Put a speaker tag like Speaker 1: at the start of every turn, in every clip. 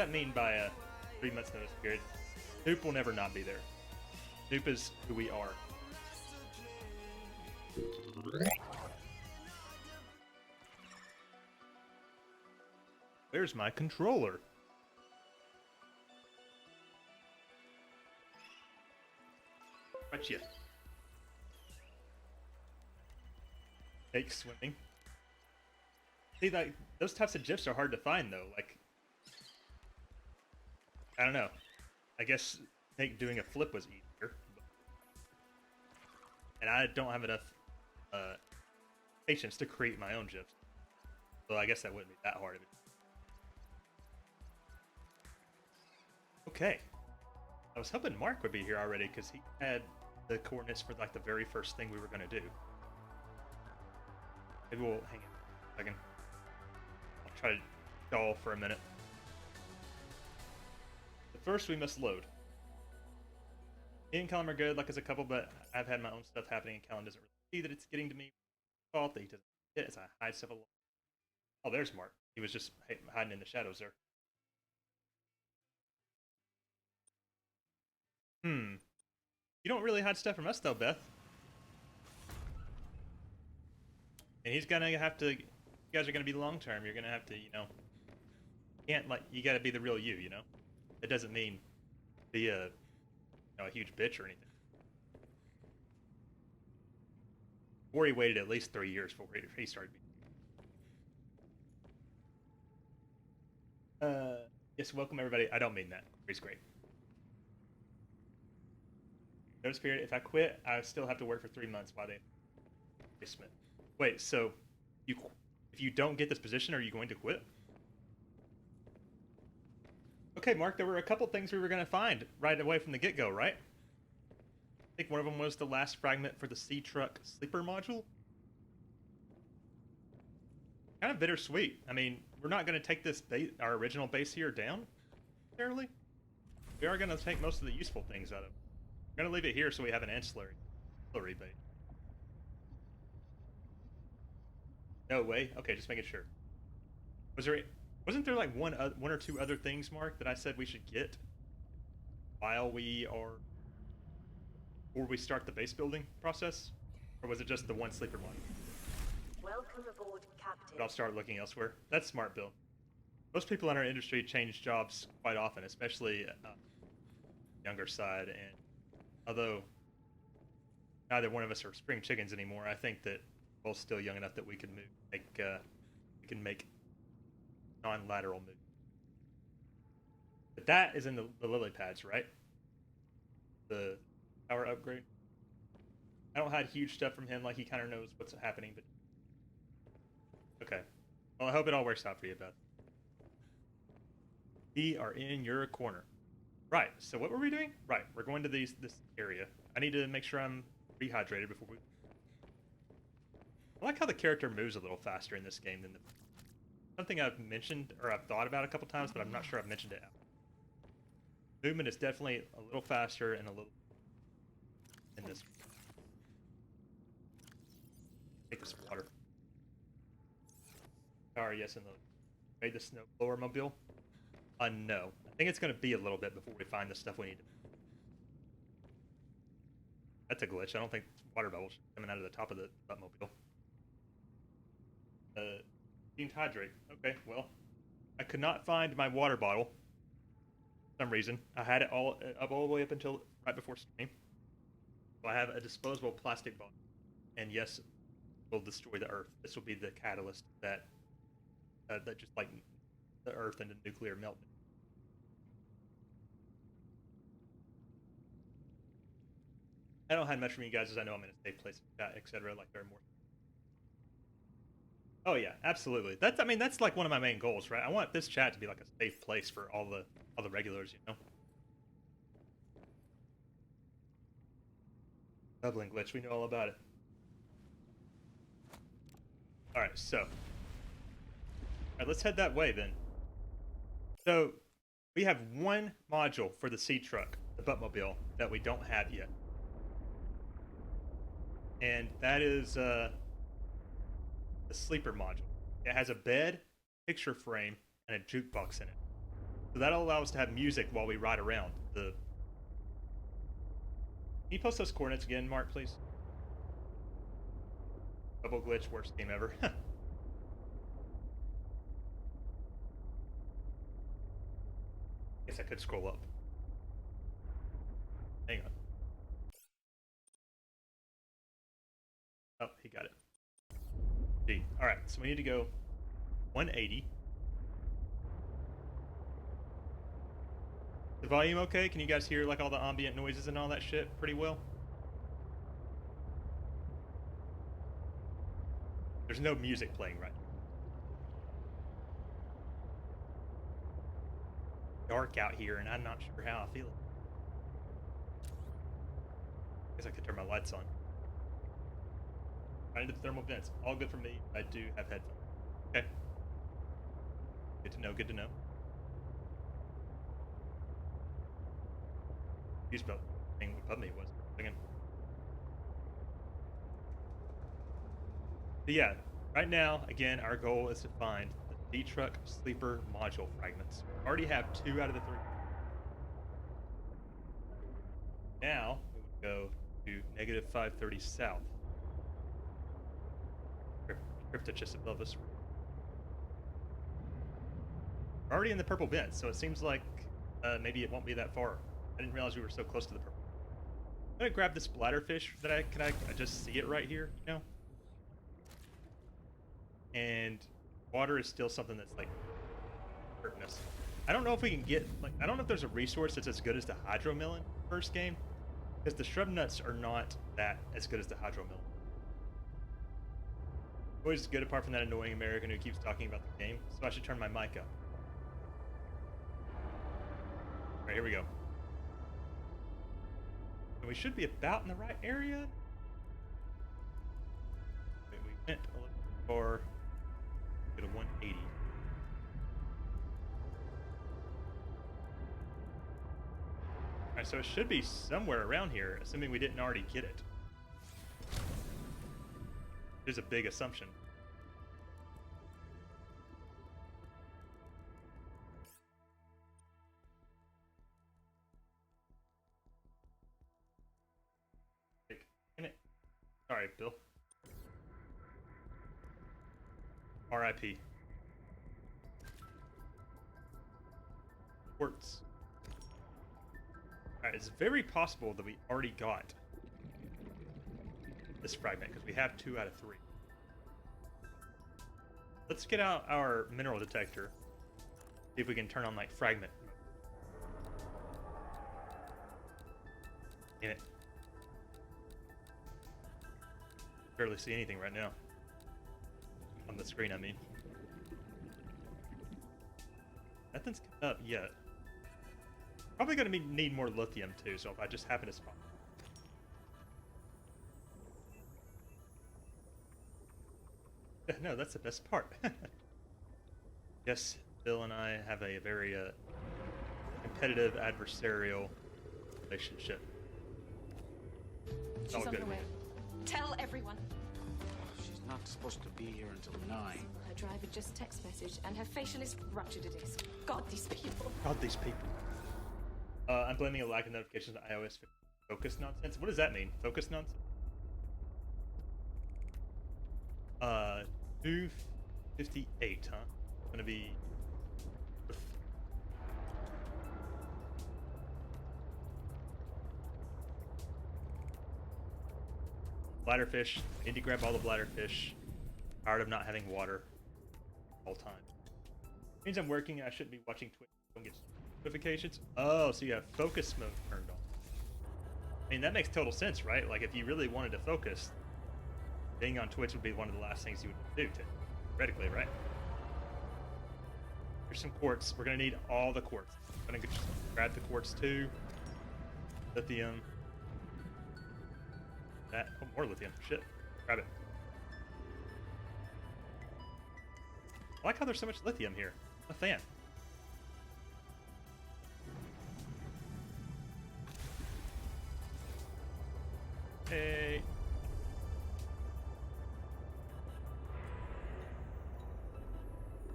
Speaker 1: that mean by a 3 months notice period? Snoop will never not be there. Snoop is who we are. Where's my controller? Gotcha. Fake swimming. See, like, those types of GIFs are hard to find, though. Like, I don't know. I guess doing a flip was easier. And I don't have enough patience to create my own GIFs. So I guess that wouldn't be that hard of it. Okay. I was hoping Mark would be here already because he had the coordinates for like the very first thing we were going to do. Maybe we'll hang it a second. I'll try to stall for a minute. But first, we must load. Me and Callum are good, like as a couple, but I've had my own stuff happening, and Callum doesn't really see that it's getting to me. Fault that he doesn't see it as I hide stuff along. Oh, there's Mark. He was just hiding in the shadows there. You don't really hide stuff from us, though, Beth. And he's gonna have to. You guys are gonna be long term. You're gonna have to, can't like. You gotta be the real you. It doesn't mean be a huge bitch or anything. Or he waited at least 3 years before he started. Yes, welcome everybody. I don't mean that. He's great. Notice period. If I quit, I still have to work for 3 months while they Smith. Wait, so if you don't get this position, are you going to quit? Okay, Mark, there were a couple things we were going to find right away from the get-go, right? I think one of them was the last fragment for the Sea Truck sleeper module. Kind of bittersweet. I mean, we're not going to take this our original base here down, fairly. We are going to take most of the useful things out of it. We're going to leave it here so we have an ancillary base. No way? Okay, just making sure. Wasn't there like one or two other things, Mark, that I said we should get while before we start the base building process? Or was it just the one sleeper one?
Speaker 2: Welcome aboard, Captain.
Speaker 1: But I'll start looking elsewhere. That's smart, Bill. Most people in our industry change jobs quite often, especially younger side. And although neither one of us are spring chickens anymore, I think that we're both still young enough that we can make non-lateral moves. But that is in the lily pads, right? The power upgrade. I don't hide huge stuff from him, like he kind of knows what's happening, but okay. Well, I hope it all works out for you, Beth. We are in your corner. Right, so what were we doing? Right, we're going to this area. I need to make sure I'm rehydrated before we... I like how the character moves a little faster in this game than something I've mentioned, or I've thought about a couple times, but I'm not sure I've mentioned it. Movement is definitely a little faster and a little... in this. Take this water. Sorry, yes, and the... Made the snow blower mobile? No. I think it's going to be a little bit before we find the stuff we need to... That's a glitch. I don't think water bubbles coming out of the top of the mobile. Deemed hydrate. Okay, well, I could not find my water bottle for some reason. I had it all the way up until right before stream. So I have a disposable plastic bottle. And yes, it will destroy the Earth. This will be the catalyst that just like the Earth into nuclear meltdown. I don't hide much from you guys as I know I'm in a safe place, etc. Like there are more. Oh yeah, absolutely. That's like one of my main goals, right? I want this chat to be like a safe place for all the regulars, Dublin glitch, we know all about it. All right, so, all right, let's head that way then. So, we have one module for the Sea Truck, the Buttmobile, that we don't have yet, and that is the sleeper module. It has a bed, picture frame, and a jukebox in it. So that'll allow us to have music while we ride around. Can you post those coordinates again, Mark, please? Double glitch, worst game ever. Guess I could scroll up. Hang on. Oh, he got it. G. All right, so we need to go 180. The volume okay? Can you guys hear like all the ambient noises and all that shit pretty well? There's no music playing right now. Dark out here, and I'm not sure how I feel. Guess I could turn my lights on. I need the thermal vents. All good for me. I do have headphones. Okay. Good to know. Good to know. Excuse me. Thing what PubMe was. Again. But yeah, right now, again, our goal is to find the D-Truck sleeper module fragments. We already have 2 out of the 3. Now we would go to negative 530 south. Crypto just above us. We're already in the purple vent, so it seems like maybe it won't be that far. I didn't realize we were so close to the purple. I'm gonna grab this bladderfish that I just see it right here, you know? And water is still something that's like hurting us. I don't know if we can get like I don't know if there's a resource that's as good as the hydromelon first game, because the shrub nuts are not that as good as the hydromelon. Always good apart from that annoying American who keeps talking about the game, so I should turn my mic up. Alright, here we go. And we should be about in the right area. We went a little far. Go to 180. Alright, so it should be somewhere around here, assuming we didn't already get it. There's a big assumption. Damn it. Sorry, Bill. R.I.P. Quartz. Alright, it's very possible that we already got this fragment, because we have 2 out of 3. Let's get out our mineral detector. See if we can turn on, like, fragment. Damn it. Barely see anything right now. On the screen, I mean. Nothing's coming up yet. Probably gonna need more lithium, too, so if I just happen to spot. No, that's the best part. Yes, Bill and I have a very competitive, adversarial relationship. It's
Speaker 3: She's
Speaker 1: all
Speaker 3: on
Speaker 1: good.
Speaker 3: her way. Tell everyone.
Speaker 4: She's not supposed to be here until 9.
Speaker 3: Her driver just text messaged, and her facialist ruptured a disc. God, these people.
Speaker 1: God, these people. I'm blaming a lack of notifications on iOS focus nonsense. What does that mean? Focus nonsense? 258, huh? Gonna be. Bladderfish. Need to grab all the bladderfish. Tired of not having water all time. Means I'm working and I shouldn't be watching Twitch. Don't get notifications. Oh, so you have focus mode turned on. I mean, that makes total sense, right? Like, if you really wanted to focus, being on Twitch would be one of the last things you would do, theoretically, right? Here's some quartz. We're gonna need all the quartz. I'm gonna grab the quartz too. Lithium. That. Oh, more lithium. Shit. Grab it. I like how there's so much lithium here. I'm a fan. Hey.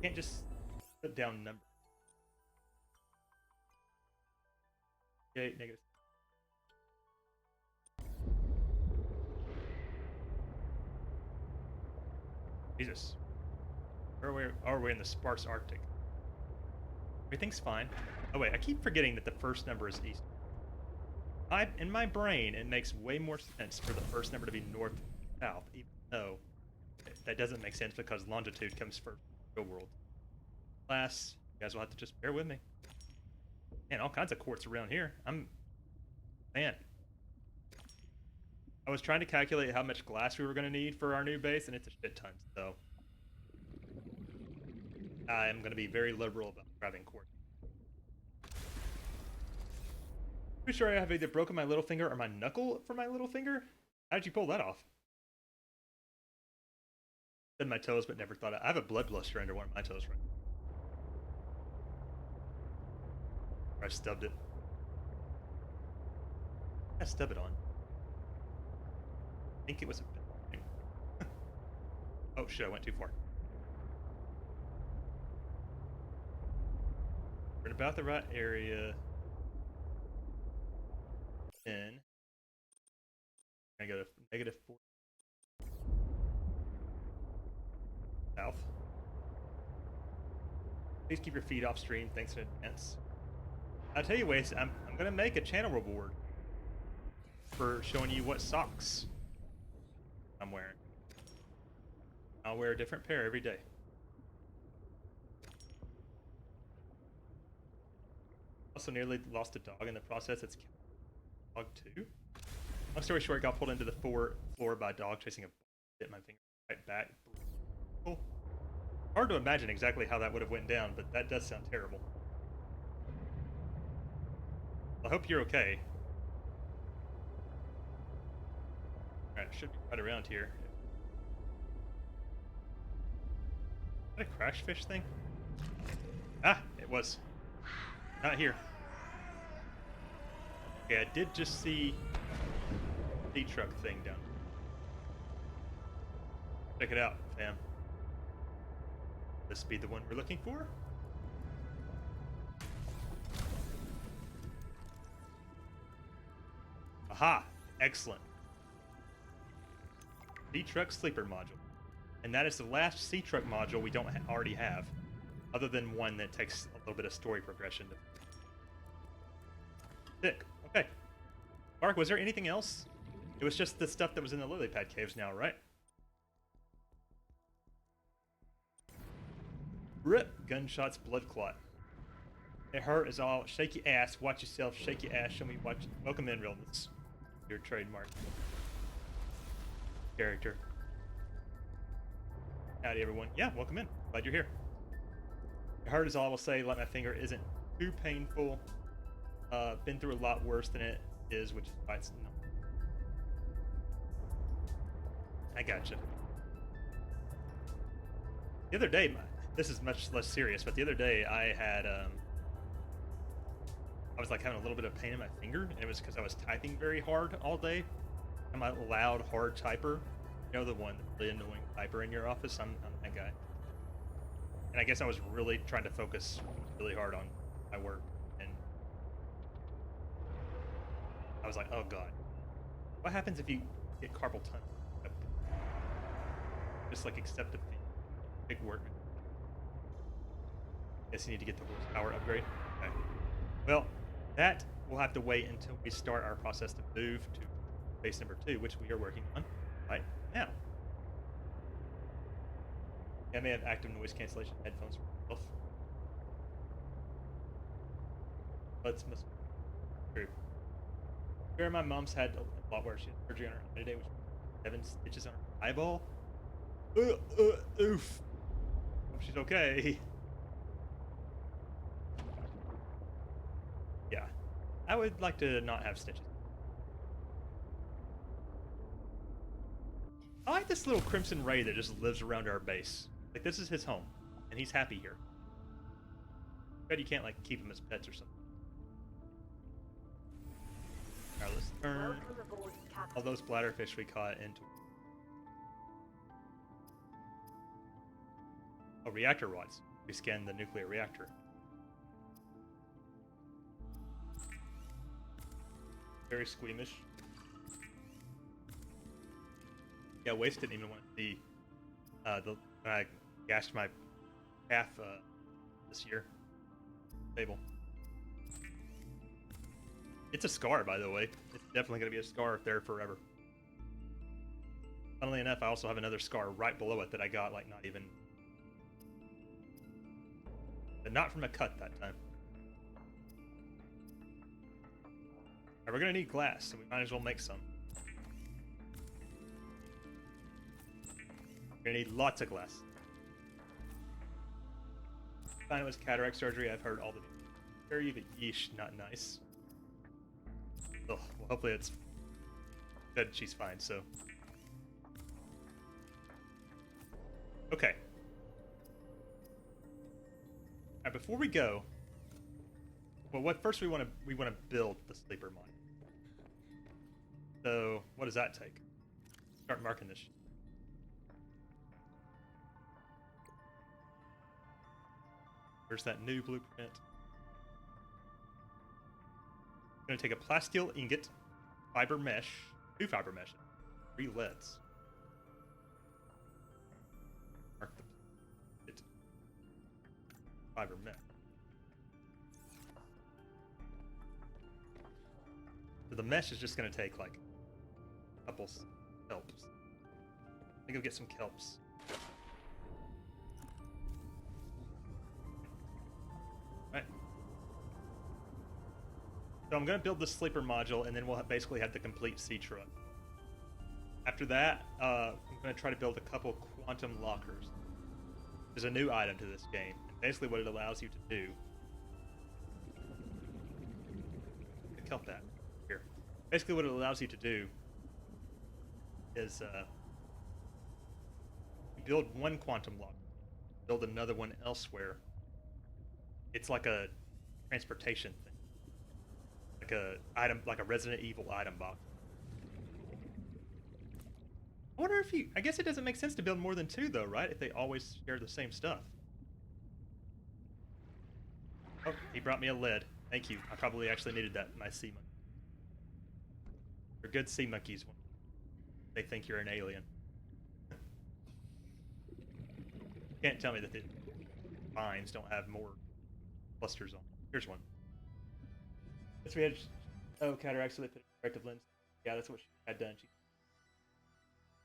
Speaker 1: Can't just put down numbers. Okay, negative. Jesus. Where are we in the sparse Arctic? Everything's fine. Oh wait, I keep forgetting that the first number is east. In my brain, it makes way more sense for the first number to be north-south, even though that doesn't make sense because longitude comes first in the real world. Class, you guys will have to just bear with me. Man, all kinds of quartz around here. Man. I was trying to calculate how much glass we were going to need for our new base, and it's a shit ton, so I'm going to be very liberal about grabbing quartz. Pretty sure I have either broken my little finger or my knuckle for my little finger. How did you pull that off? Said my toes, but never thought I have a blood blister under one of my toes right now. I stubbed it. I stub it on. I think it was a bit thing. Oh shit, I went too far. We're in about the right area. Then I go to -4 south. Please keep your feet off stream. Thanks in advance. I'll tell you, Waze, I'm gonna make a channel reward for showing you what socks I'm wearing. I'll wear a different pair every day. Also nearly lost a dog in the process. It's dog 2. Long story short, got pulled into the floor by a dog chasing a bit my finger right back. Cool. Hard to imagine exactly how that would have went down, but that does sound terrible. I hope you're okay. Alright, should be right around here. Is that a crash fish thing? Ah, it was. Not here. Okay, I did just see the truck thing down. Check it out, fam. This be the one we're looking for? Aha! Excellent. C-Truck sleeper module. And that is the last C-Truck module we don't already have. Other than one that takes a little bit of story progression to... Sick. Okay. Mark, was there anything else? It was just the stuff that was in the lily pad caves now, right? Rip! Gunshots, blood clot. It hurt as all. Shake your ass. Watch yourself. Shake your ass. Show me. Watch. Welcome in, realness. Your trademark character. Howdy, everyone. Yeah, welcome in. Glad you're here. It hurt is all I will say. Like my finger isn't too painful. Been through a lot worse than it is, which is why it's no. I gotcha. The other day, this is much less serious, but the other day I had I was like having a little bit of pain in my finger, and it was because I was typing very hard all day. I'm a loud, hard typer. You know, the one, the really annoying typer in your office? I'm that guy. And I guess I was really trying to focus really hard on my work, and I was like, oh god. What happens if you get carpal tunnel? Just like accept defeat. Big work. Guess you need to get the horsepower upgrade. Okay. Well, that will have to wait until we start our process to move to base number 2, which we are working on right now. I may have active noise cancellation headphones for myself. Let's miss. True. Where my mom's had a lot worse. She had surgery on her eye today, which 7 stitches on her eyeball. Oof. Hope she's okay. Yeah, I would like to not have stitches. I like this little Crimson Ray that just lives around our base. Like, this is his home, and he's happy here. Bet you can't, like, keep him as pets or something. Alright, let's turn all those bladderfish we caught into... Oh, reactor rods. We scanned the nuclear reactor. Very squeamish. Yeah, Waste didn't even want to see when I gashed my calf this year. Table. It's a scar, by the way. It's definitely going to be a scar there forever. Funnily enough, I also have another scar right below it that I got, like, not even... But not from a cut that time. Alright, we're going to need glass, so we might as well make some. We're going to need lots of glass. Fine, it was cataract surgery. I've heard all the... Very, but yeesh, not nice. Ugh, well, hopefully it's good. She's fine, so... Okay. Alright, before we go... Well, what first we want to build the sleeper mod. So, what does that take? Start marking this. There's that new blueprint. I'm gonna take a plasteel ingot, fiber mesh, 2 fiber mesh, 3 leads. Mark the fiber mesh. So the mesh is just gonna take like a couple kelps. I think I'll get some kelps. Right. So I'm going to build the sleeper module, and then we'll basically have the complete sea truck. After that, I'm going to try to build a couple quantum lockers. There's a new item to this game. And basically what it allows you to do... Kelp that. Here. Basically what it allows you to do is you build one quantum locker, build another one elsewhere. It's like a transportation thing. Like a item, like a Resident Evil item box. I wonder if I guess it doesn't make sense to build more than 2 though, right? If they always share the same stuff. Oh, he brought me a lead. Thank you. I probably actually needed that in my sea monkey. They're good sea monkeys when they think you're an alien. Can't tell me that the mines don't have more clusters on. Here's one. Yes, we had... Oh, cataract, so they put a corrective lens. Yeah, that's what she had done. She...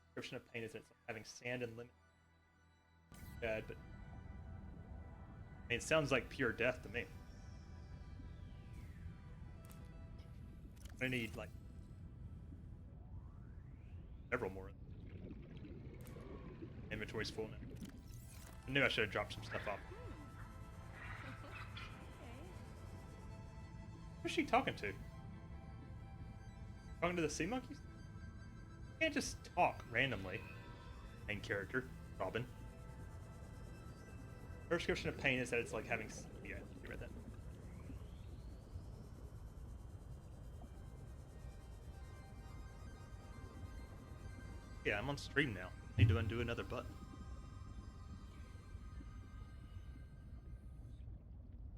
Speaker 1: Description of pain is it's like having sand and lemon. Bad, but... I mean, it sounds like pure death to me. I need, like... several more. Inventory's full now. I knew I should have dropped some stuff off. Who's she talking to? Talking to the sea monkeys? You can't just talk randomly. Main character, Robin. Her description of pain is that it's like having... Yeah, you read that. Yeah, I'm on stream now. Need to undo another button.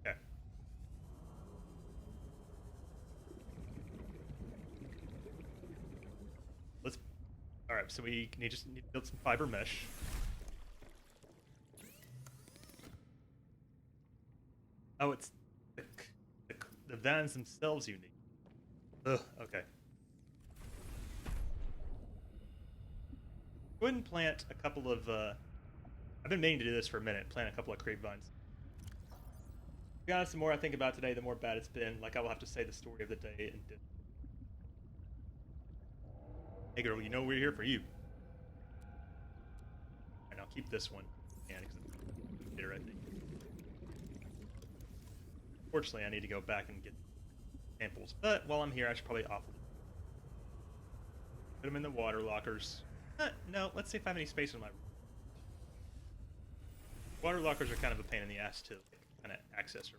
Speaker 1: Okay. Let's... Alright, so we just need to build some fiber mesh. Oh, it's the vans themselves you need. Ugh, okay. Go ahead and plant a couple of, I've been meaning to do this for a minute, plant a couple of creep vines. To be honest, the more I think about today, the more bad it's been. Like, I will have to say the story of the day and hey girl, you know we're here for you. And I'll keep this one. Yeah, because I think. Fortunately, I need to go back and get samples. But while I'm here, I should probably off. Put them in the water lockers. No, let's see if I have any space in my room. Water lockers are kind of a pain in the ass to kind of access her.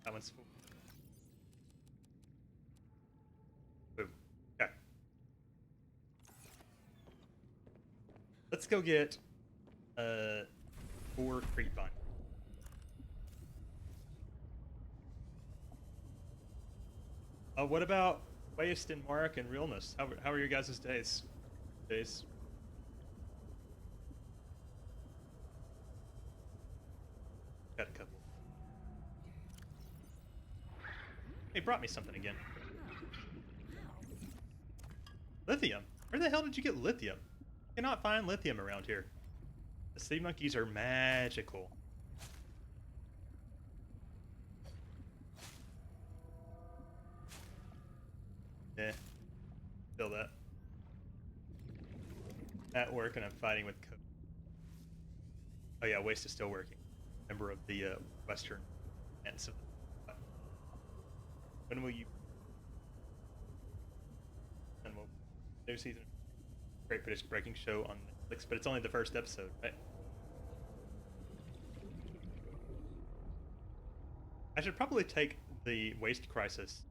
Speaker 1: That one's full. Boom. Okay. Let's go get 4 creep vine. What about waste and mark and realness? How are your guys' days? Days. Got a couple. They brought me something again. Lithium. Where the hell did you get lithium? You cannot find lithium around here. The sea monkeys are magical. Eh. Feel that. At work and I'm fighting with code. Oh yeah, waste is still working. Member of the Western ants of the... When will you... And we'll... New season of Great British Breaking Show on Netflix, but it's only the first episode, right? I should probably take the waste crisis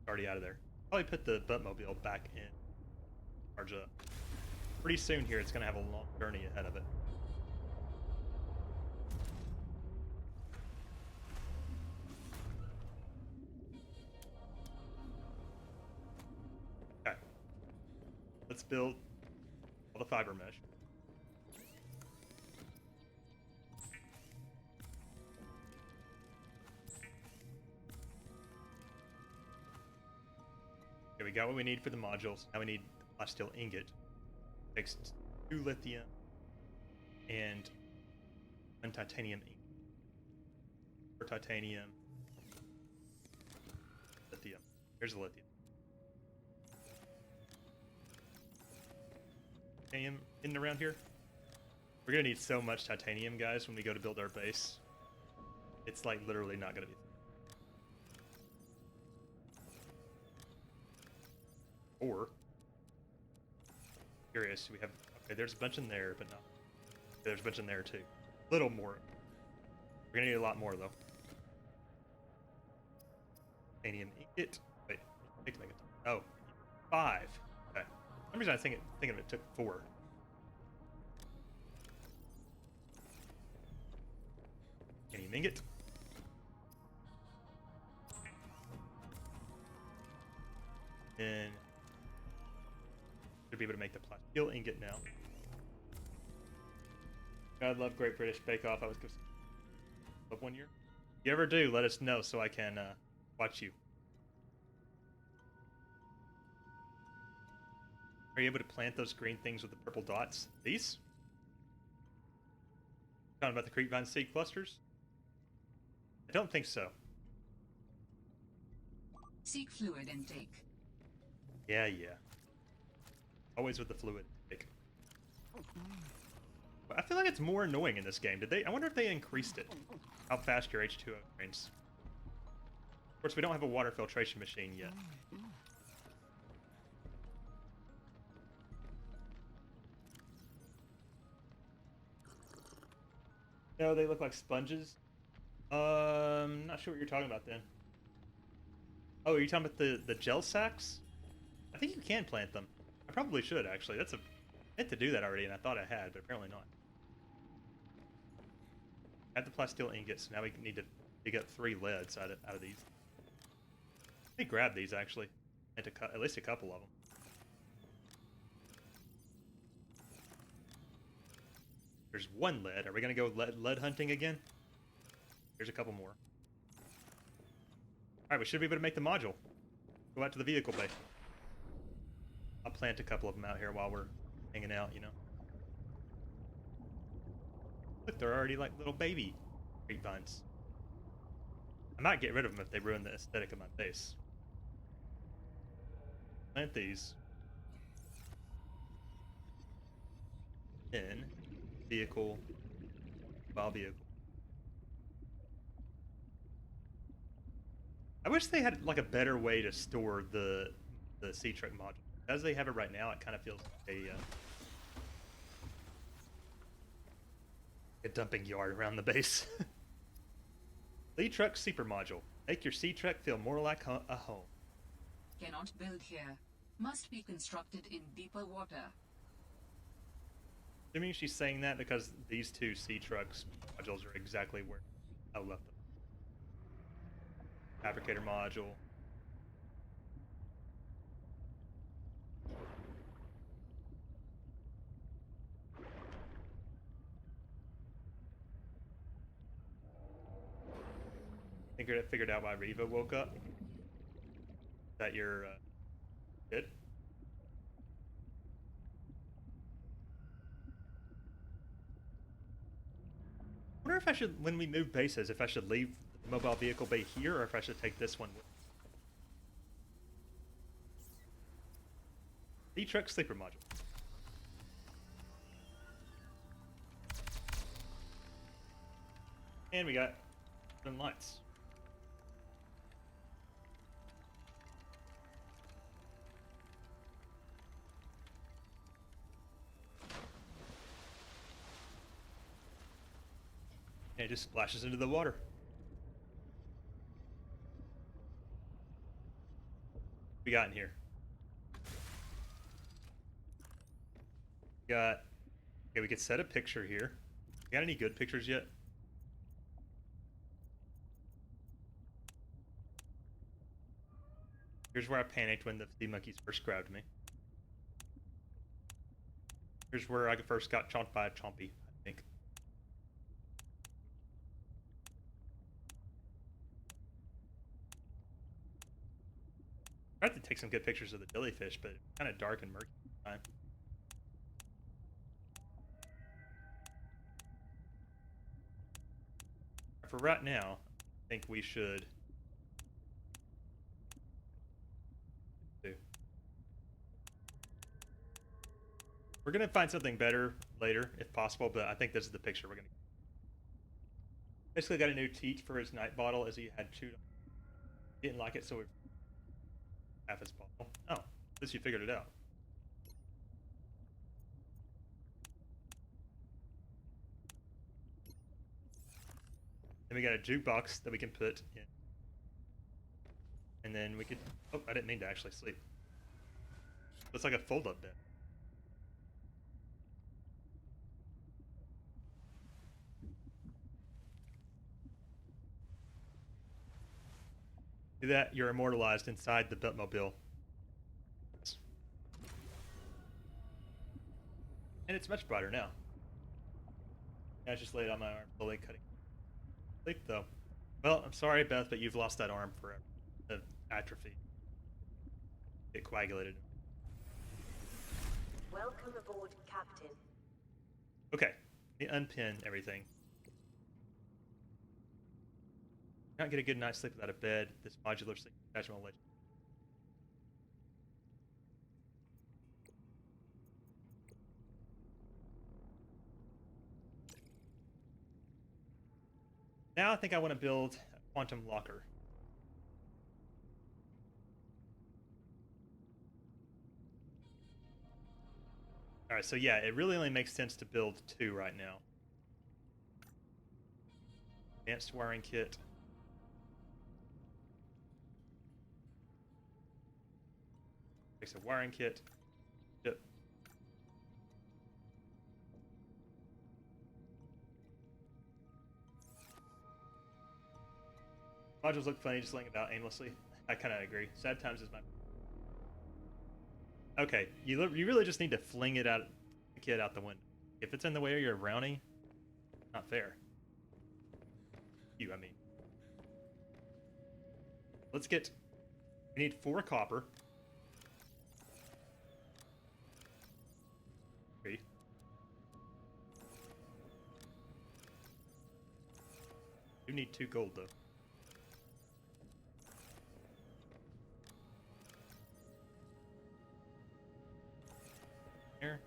Speaker 1: already out of there. Probably put the Buttmobile back in. Charge up. Pretty soon here, it's going to have a long journey ahead of it. Okay. Let's build all the fiber mesh. Okay, we got what we need for the modules. Now we need a steel ingot. Takes 2 lithium and 1 titanium ingot. For titanium, lithium. Here's the lithium. Titanium hidden around here. We're gonna need so much titanium, guys, when we go to build our base. It's like literally not gonna be. Or curious, we have okay, there's a bunch in there, but not there's a bunch in there too. A little more. We're gonna need a lot more though. Titanium ingot. Wait, take to make it. Oh, 5. Okay. For some reason I was thinking it took 4. Titanium ingot. And should be able to make the steel ingot now. God love Great British Bake Off. I was up 1 year. If you ever do, let us know so I can watch you. Are you able to plant those green things with the purple dots? These? Talking about the creepvine seed clusters? I don't think so.
Speaker 5: Seek fluid intake.
Speaker 1: Yeah. Always with the fluid intake. I feel like it's more annoying in this game. I wonder if they increased it. How fast your H2O drains. Of course, we don't have a water filtration machine yet. No, they look like sponges. Not sure what you're talking about then. Oh, are you talking about the gel sacks? I think you can plant them. I probably should, actually. I meant to do that already, and I thought I had, but apparently not. I have the plasteel ingots, so now we need to dig up 3 leads out of these. Let me grab these, actually. And to cut at least a couple of them. There's 1 lead. Are we going to go lead hunting again? Here's a couple more. Alright, we should be able to make the module. Go out to the vehicle bay. I'll plant a couple of them out here while we're hanging out, you know. Look, they're already like little baby grapevines. I might get rid of them if they ruin the aesthetic of my base. Plant these. Then, vehicle, while vehicle. I wish they had like a better way to store the sea truck module. As they have it right now, it kind of feels like a dumping yard around the base. Sea truck super module. Make your sea truck feel more like a home.
Speaker 5: Cannot build here. Must be constructed in deeper water.
Speaker 1: Assuming she's saying that because these 2 sea trucks modules are exactly where I left them. Fabricator module. figured out why Reva woke up? That you're kid? I wonder if I should, when we move bases, if I should leave the mobile vehicle bay here or if I should take this one with me. D-Truck sleeper module. And we got some lights. And it just splashes into the water. What we got in here? We got... Okay, we could set a picture here. We got any good pictures yet? Here's where I panicked when the sea monkeys first grabbed me. Here's where I first got chomped by a chompy, I think. I tried to take some good pictures of the jellyfish, but it's kind of dark and murky at the time. For right now, I think we should do. We're gonna find something better later, if possible, but I think this is the picture we're gonna. Basically, got a new teat for his night bottle as he had chewed on. He didn't like it, so we half his bottle. Oh, at least you figured it out. Then we got a jukebox that we can put in. And then we could... Oh, I didn't mean to actually sleep. Looks like a fold-up bed. Do that, you're immortalized inside the Batmobile. And it's much brighter now. I just laid on my arm, slowly cutting. Sleep though. Well, I'm sorry, Beth, but you've lost that arm forever. The atrophy. It coagulated.
Speaker 2: Welcome aboard, Captain.
Speaker 1: Okay, let me unpin everything. Not get a good night's sleep without a bed. This modular sleep attachment will let you. Now I think I want to build a quantum locker. Alright, so yeah, it really only makes sense to build 2 right now. Advanced wiring kit. Makes a wiring kit. Yep. Modules look funny just laying about aimlessly. I kind of agree. Sad times is my... Okay, you really just need to fling it out, the kid out the window. If it's in the way of your brownie, not fair. You, I mean. Let's get... We need 4 copper. 3. You need 2 gold, though. Here.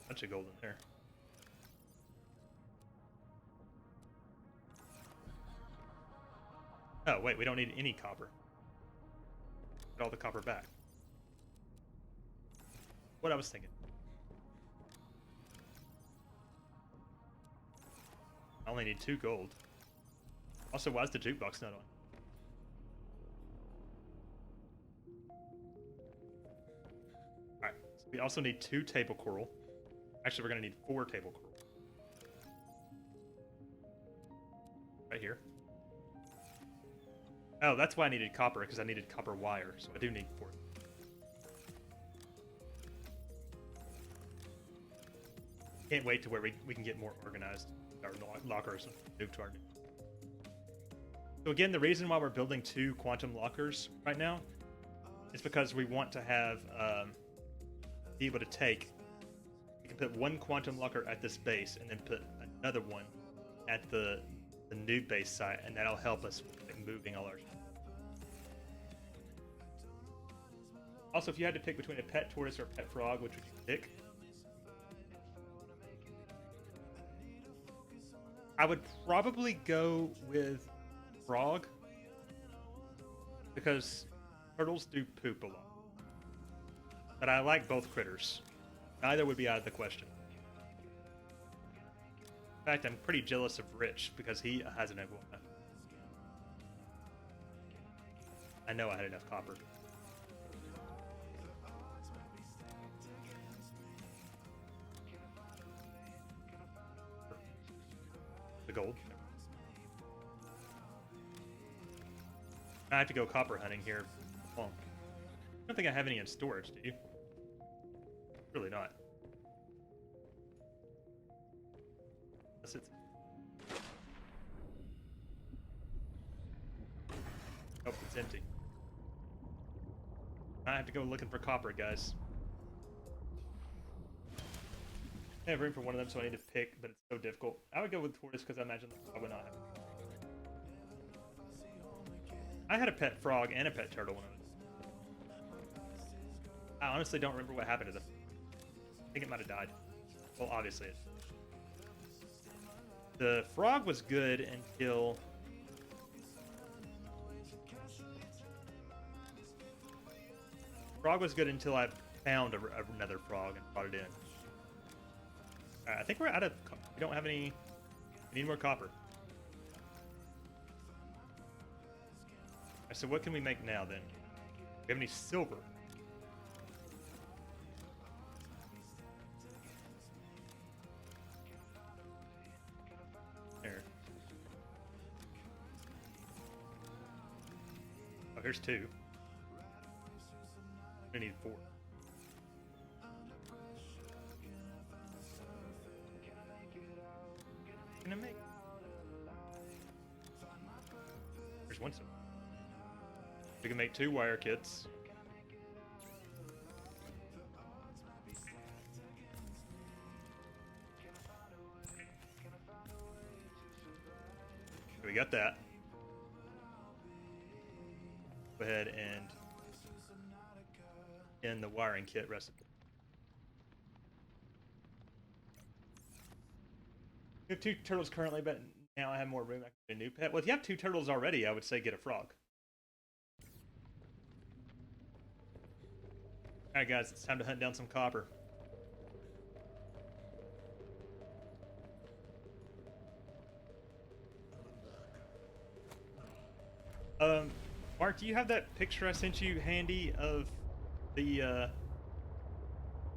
Speaker 1: Bunch of gold in there. Oh, wait, we don't need any copper. Put all the copper back. What I was thinking. I only need 2 gold. Also, why is the jukebox not on? Alright, so we also need 2 table coral. Actually, we're going to need 4 table coral. Right here. Oh, that's why I needed copper, because I needed copper wire, so I do need 4. Can't wait to where we can get more organized. our lockers moved to our new. So again, the reason why we're building 2 quantum lockers right now is because we want to have be able to take. You can put 1 quantum locker at this base and then put another one at the new base site, and that'll help us with moving all our. Also, if you had to pick between a pet tortoise or a pet frog, which would you pick? I would probably go with frog because turtles do poop a lot. But I like both critters. Neither would be out of the question. In fact, I'm pretty jealous of Rich because he has an iguana. I know I had enough copper. The gold. I have to go copper hunting here. Well, I don't think I have any in storage, do you? Really not. Unless it's... Oh, it's empty. I have to go looking for copper, guys. I have room for one of them, so I need to pick, but it's so difficult. I would go with tortoise because I imagine I would not have. I had a pet frog and a pet turtle when I honestly don't remember what happened to them. I think it might have died. Well, obviously it. The frog was good until... Frog was good until I found another frog and brought it in. I think we're out of... We don't have any... We need more copper. So what can we make now, then? Do we have any silver? There. Oh, here's 2. We need 4. What can I make? There's 1 silver. We can make 2 wire kits. We got that. Go ahead and in the wiring kit recipe. We have 2 turtles currently, but now I have more room. I can get a new pet. Well, if you have 2 turtles already, I would say get a frog. Alright guys, it's time to hunt down some copper. Mark, do you have that picture I sent you handy of the,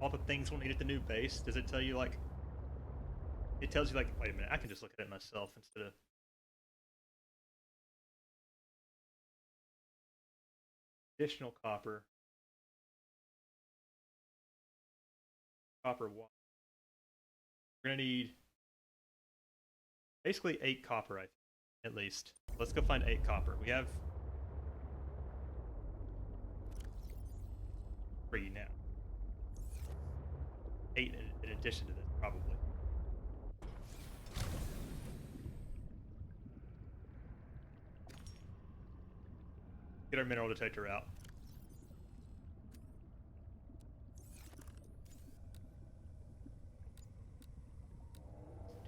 Speaker 1: all the things we'll need at the new base? Does it tell you, like... It tells you, like... Wait a minute, I can just look at it myself instead of... Additional copper. Copper wire. We're gonna need basically 8 copper, I think, at least. Let's go find 8 copper. We have 3 now. 8 in addition to this, probably. Get our mineral detector out.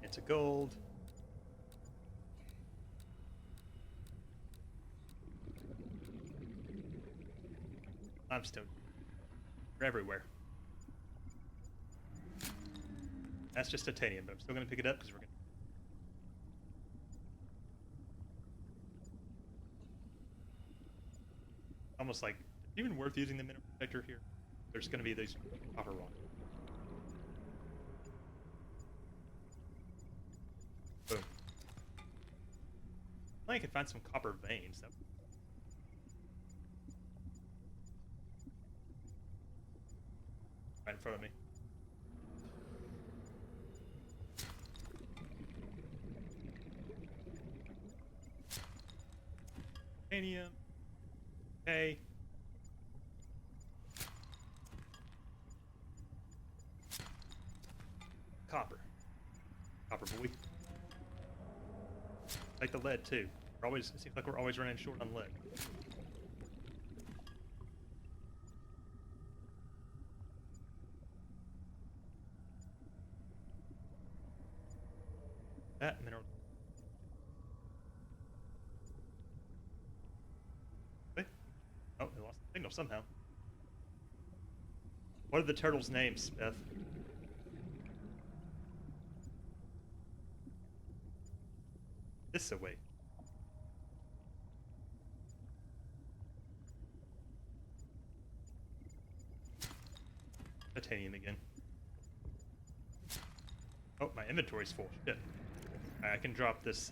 Speaker 1: It's a gold. Limestone. They're everywhere. That's just titanium, but I'm still going to pick it up because we're going to... Almost like, is it even worth using the mineral detector here? There's going to be these copper rocks. Boom. I could find some copper veins. Right in front of me. titanium. Okay. Copper. Copper boy. Like the lead too. It seems like we're always running short on lead. That mineral. Wait. Oh, they lost the signal somehow. What are the turtles' names, Beth? This away. Titanium again. Oh, my inventory's full. Shit. Alright, I can drop this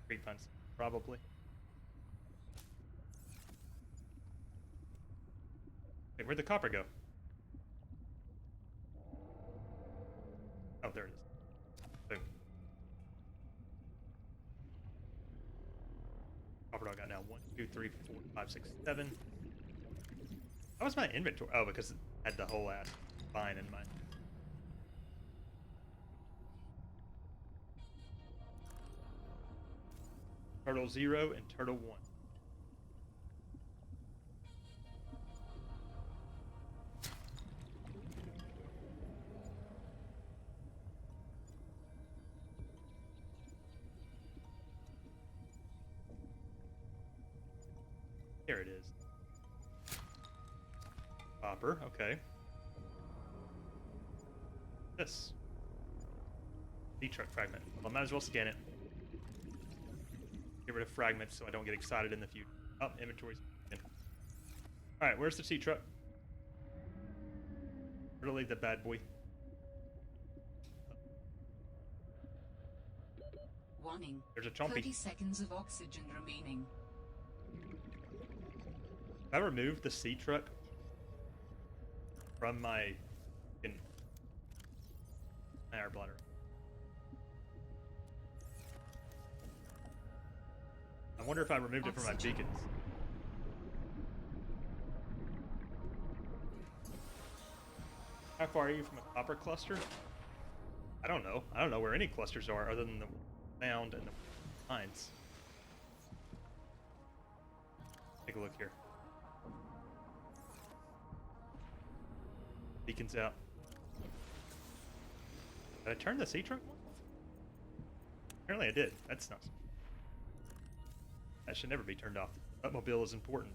Speaker 1: creep hunt probably. Wait, where'd the copper go? Oh, there it is. Boom. Copper dog got now 1, 2, 3, 4, 5, 6, 7. How was my inventory? Oh, because it had the whole ass vine in mind. Turtle 0 and Turtle 1. There it is. Copper, okay. This. D-truck fragment. Well, I might as well scan it. Get rid of fragments so I don't get excited in the future. Oh, inventory's in. Alright, where's the sea truck? Where to leave the bad boy?
Speaker 5: Warning.
Speaker 1: There's a chompy.
Speaker 5: 30 seconds of oxygen remaining.
Speaker 1: If I remove the sea truck from my air bladder. I wonder if I removed it from my beacons. How far are you from a copper cluster? I don't know. I don't know where any clusters are other than the found and the mines. Take a look here. Beacons out. Did I turn the sea truck off? Apparently I did. That's not. That should never be turned off. The Batmobile is important.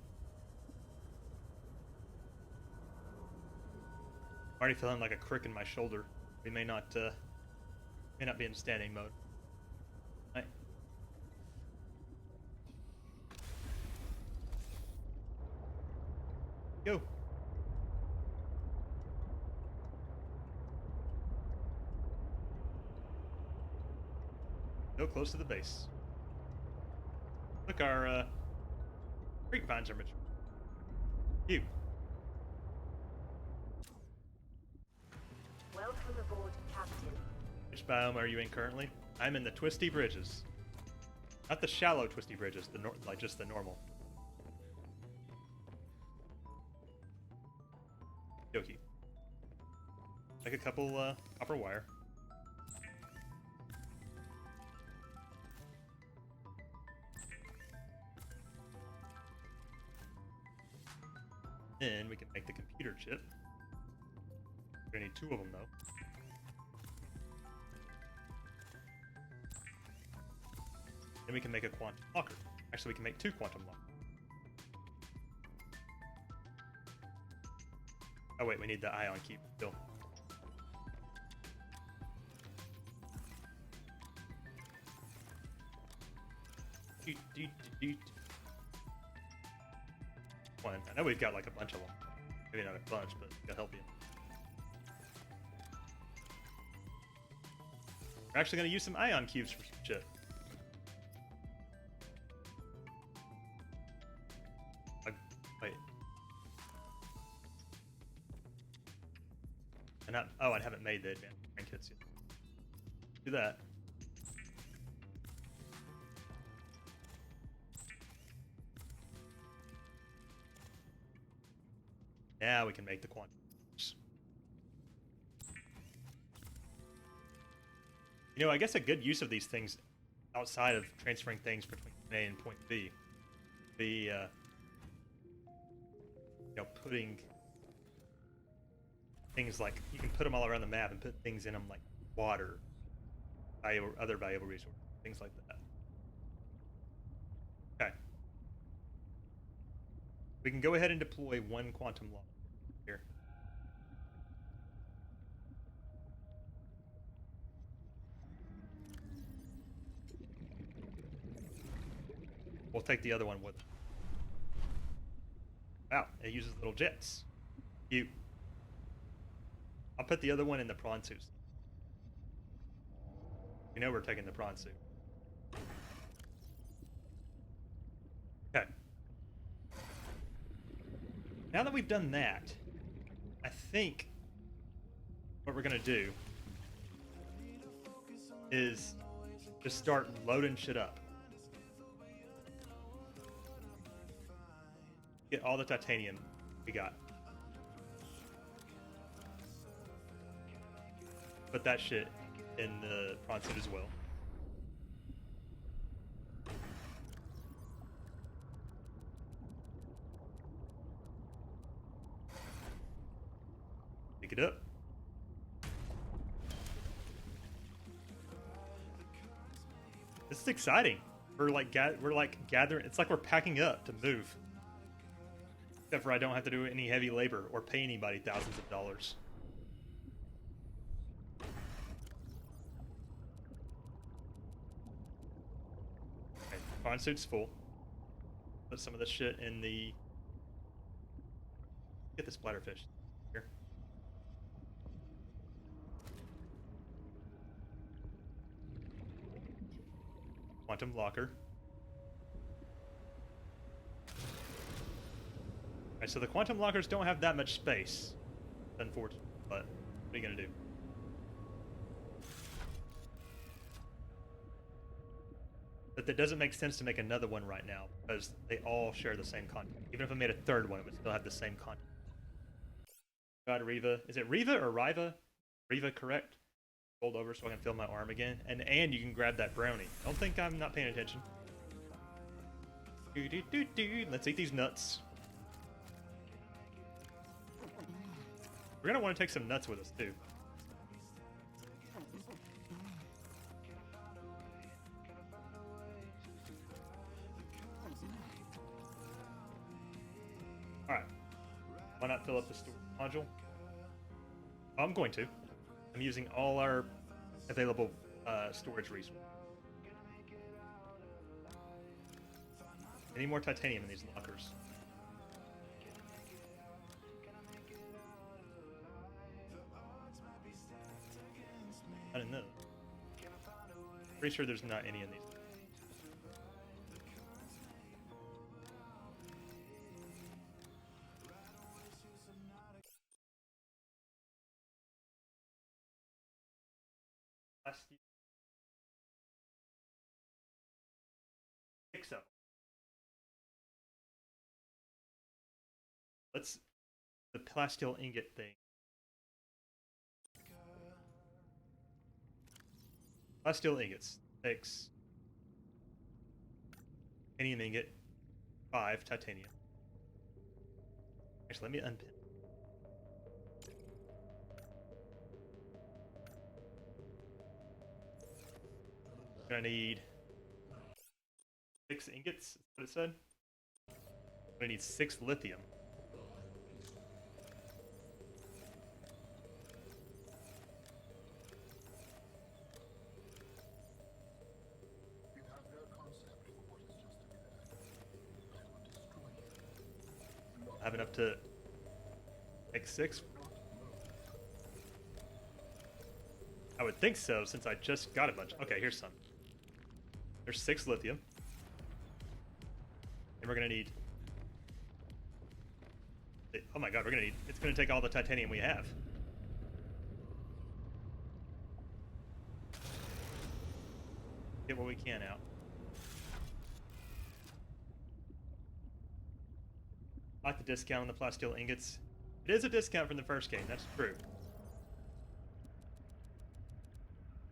Speaker 1: I'm already feeling like a crick in my shoulder. We may not be in standing mode. Right. Go. Go close to the base. Look, our creep vines are mature. You.
Speaker 2: Welcome aboard, Captain.
Speaker 1: Which biome are you in currently? I'm in the twisty bridges. Not the shallow twisty bridges, like just the normal. Yoki. Like a couple copper wire. Then we can make the computer chip. We're gonna need 2 of them though. Then we can make a quantum locker. Actually, we can make 2 quantum lockers. Oh wait, we need the ion key still. One. I know we've got like a bunch of them. Maybe not a bunch, but it'll help you. We're actually going to use some ion cubes for some shit. Wait. Oh, I haven't made the advanced kits yet. Do that. Now we can make the quantum. You know, I guess a good use of these things outside of transferring things between point A and point B would be, you know, putting things like, you can put them all around the map and put things in them like water, other valuable resources, things like that. Okay. We can go ahead and deploy one quantum lock here. We'll take the other one with us. Wow, it uses little jets. Cute. I'll put the other one in the prawn suit. You know we're taking the prawn suit. Okay. Now that we've done that, I think what we're gonna do is just start loading shit up. Get all the titanium we got. Put that shit in the prawn suit as well. Pick it up. This is exciting. We're like gathering. It's like we're packing up to move. Except for I don't have to do any heavy labor or pay anybody thousands of dollars. Okay, prawn suit's full. Put some of this shit in the. Get the splatterfish here. Quantum locker. Alright, so the quantum lockers don't have that much space. Unfortunate, but what are you gonna do? But that doesn't make sense to make another one right now because they all share the same content. Even if I made a third one, it would still have the same content. God, Riva. Is it Riva or Riva? Riva, correct? Fold over so I can feel my arm again. And you can grab that brownie. Don't think I'm not paying attention. Let's eat these nuts. We're gonna want to take some nuts with us too. Alright. Why not fill up the storage module? Oh, I'm going to. I'm using all our available storage resources. Any more titanium in these lockers? Not in those. Pretty sure there's not any in these. Six of them. Let's the plasteel ingot thing. Plasteel ingots. 6. Titanium ingot. 5 titanium. Actually, let me unpin. Gonna need 6 ingots. That's what it said. Gonna need 6 lithium. I have enough to make 6. I would think so, since I just got a bunch. Okay, here's some. There's 6 lithium. And we're gonna need... Oh my god, we're gonna need... It's gonna take all the titanium we have. Get what we can out. I like the discount on the plasteel ingots. It is a discount from the first game, that's true.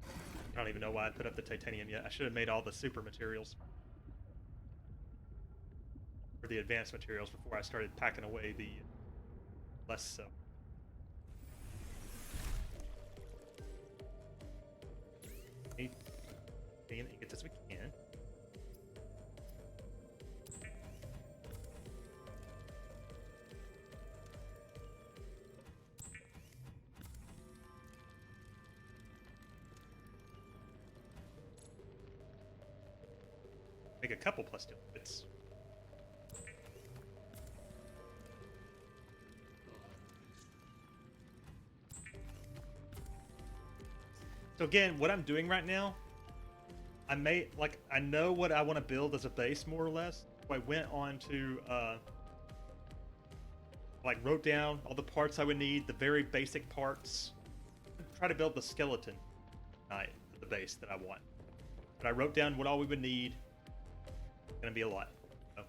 Speaker 1: I don't even know why I put up the titanium yet. I should have made all the super materials. Or the advanced materials before I started packing away the less so. Need ingots as we can. Make a couple plus steel bits. So again, what I'm doing right now, I know what I want to build as a base more or less. So I went on to wrote down all the parts I would need, the very basic parts. Try to build the skeleton at the base that I want. But I wrote down what all we would need. It's gonna be a lot. So,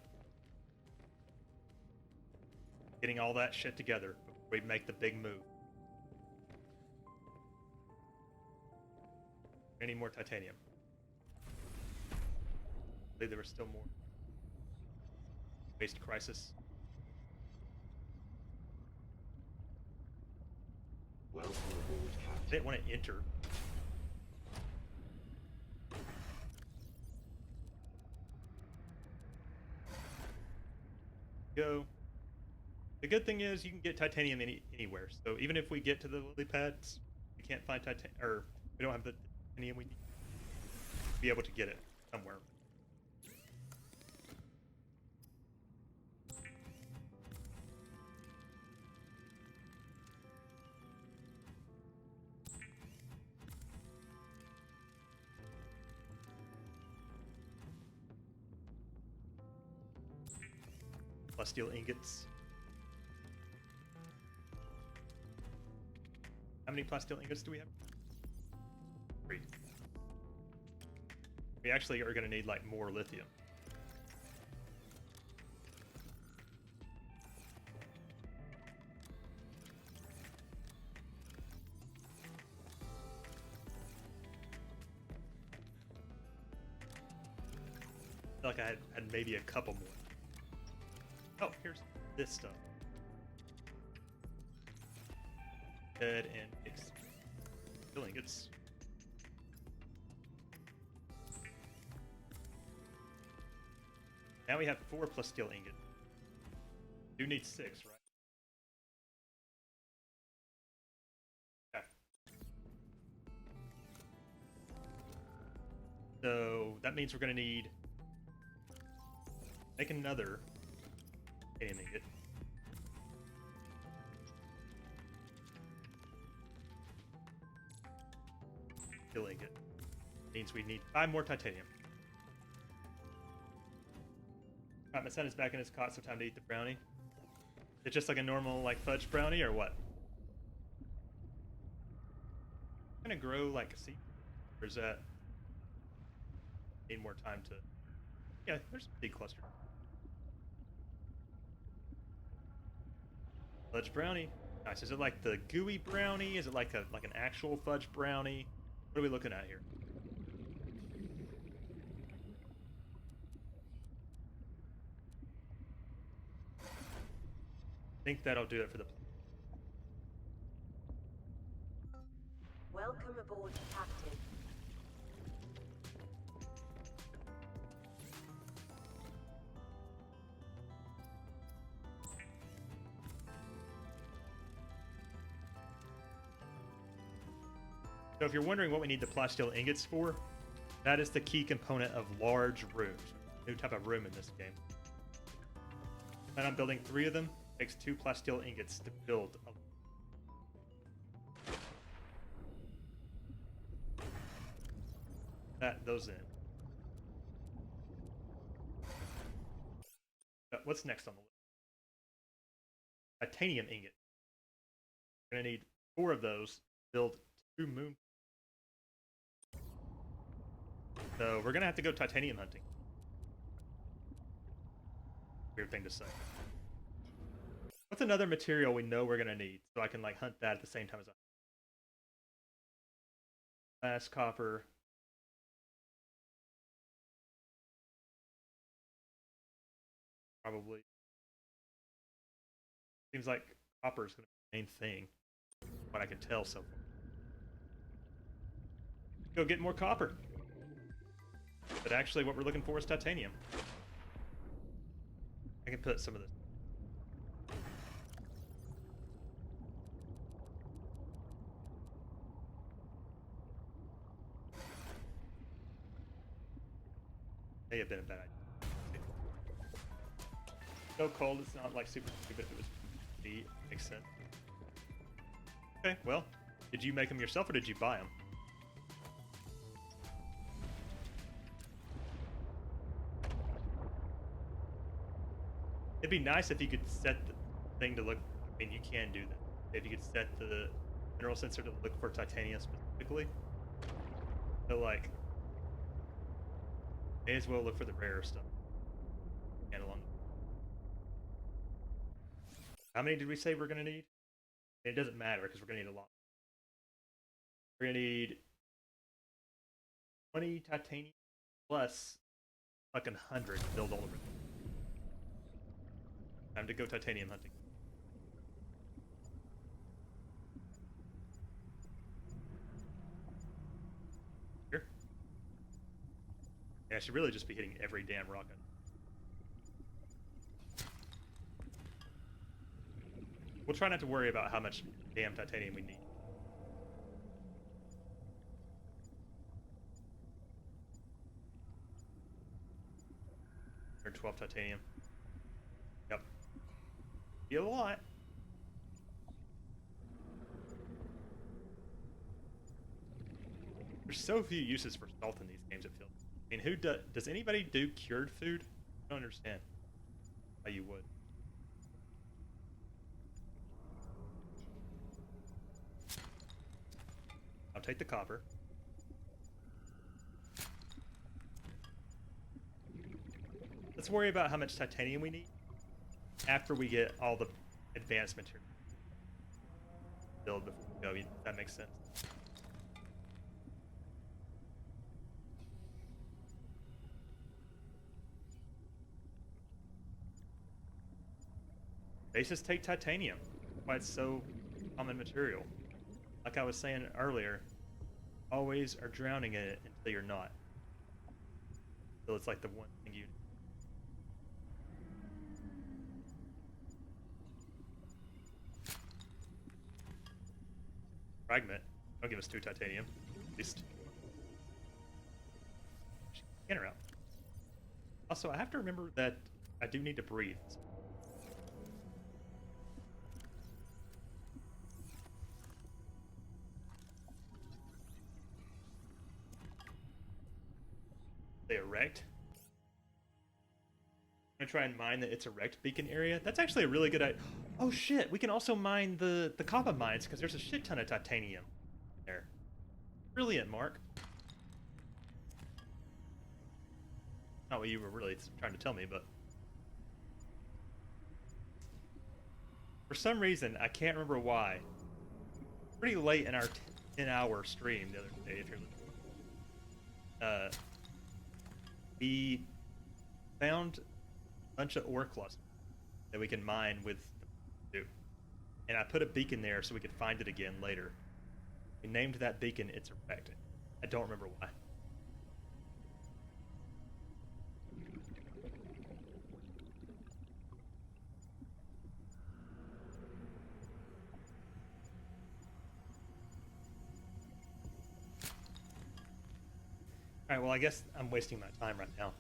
Speaker 1: getting all that shit together before we make the big move. I need more titanium. I believe there was still more. Waste crisis.
Speaker 6: Welcome aboard,
Speaker 1: I
Speaker 6: Captain.
Speaker 1: didn't want to enter. Go. The good thing is you can get titanium anywhere. So even if we get to the lily pads, we can't find titanium, or we don't have the titanium we need, be able to get it somewhere. Plus steel ingots. How many plus steel ingots do we have? 3. We actually are going to need like more lithium. I feel like I had maybe a couple more. Oh, here's this stuff. Head and fix. Steel ingots. Now we have 4 plus steel ingot. Do need 6, right? Okay. So that means we're gonna need make another titanium ingot. Steel ingot. Means we need 5 more titanium. Alright, my son is back in his cot, so time to eat the brownie. It's just like a normal, like, fudge brownie, or what? Gonna grow like a seed? Or is that... Need more time to... Yeah, there's a big cluster. Fudge brownie. Nice. Is it like the gooey brownie? Is it like an actual fudge brownie? What are we looking at here? I think that'll do it for the...
Speaker 2: Welcome aboard, Captain.
Speaker 1: So if you're wondering what we need the plasteel ingots for, that is the key component of large rooms. New type of room in this game. And I'm building 3 of them. Takes 2 plasteel ingots to build those in. What's next on the list? Titanium ingot. We're gonna need 4 of those to build 2 moon. So we're gonna have to go titanium hunting. Weird thing to say. What's another material we know we're gonna need, so I can like hunt that at the same time as I glass, copper. Probably. Seems like copper is gonna be the main thing. What I can tell so far. Go get more copper. But actually, what we're looking for is titanium. I can put some of this. May have been a bad idea. So cold, it's not like super stupid if it was deep. Makes sense. Okay, well, did you make them yourself or did you buy them? It'd be nice if you could set the thing to look. I mean, you can do that. If you could set the mineral sensor to look for titanium specifically. So, like, may as well look for the rarer stuff. And along. How many did we say we're gonna need? It doesn't matter because we're gonna need a lot. We're gonna need 20 titanium plus fucking 100 to build all the rest. Time to go titanium hunting. Here. Yeah, I should really just be hitting every damn rocket. We'll try not to worry about how much damn titanium we need. Or 12 titanium. Yep. Be a lot. There's so few uses for salt in these games, it feels. I mean, who does anybody do cured food? I don't understand how you would. I'll take the copper. Let's worry about how much titanium we need after we get all the advanced material. Build before we go, if that makes sense. They just take titanium. Why it's so common material. Like I was saying earlier, always are drowning in it until you're not. So it's like the one thing you. Fragment. Don't give us 2 titanium. At least. Scanner out. Also, I have to remember that I do need to breathe. They erect. I'm gonna try and mine the It's Erect beacon area. That's actually a really good idea. Oh shit, we can also mine the copper mines because there's a shit ton of titanium there. Brilliant, Mark. Not what you were really trying to tell me, but for some reason I can't remember why. Pretty late in our 10-hour stream the other day, if you're listening. We found a bunch of ore clusters that we can mine with the and I put a beacon there so we could find it again later. We named that beacon It's Erect. I don't remember why. Alright, well I guess I'm wasting my time right now.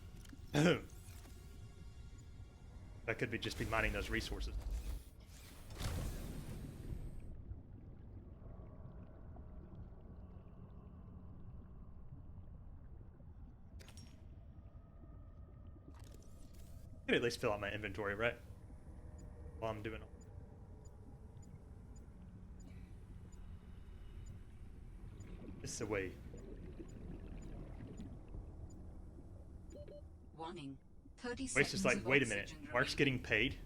Speaker 1: I could be just be mining those resources. I could at least fill out my inventory, right? While I'm doing all. This is a way.
Speaker 5: Warning. 30
Speaker 1: Wait's just like, wait a minute. Mark's getting paid?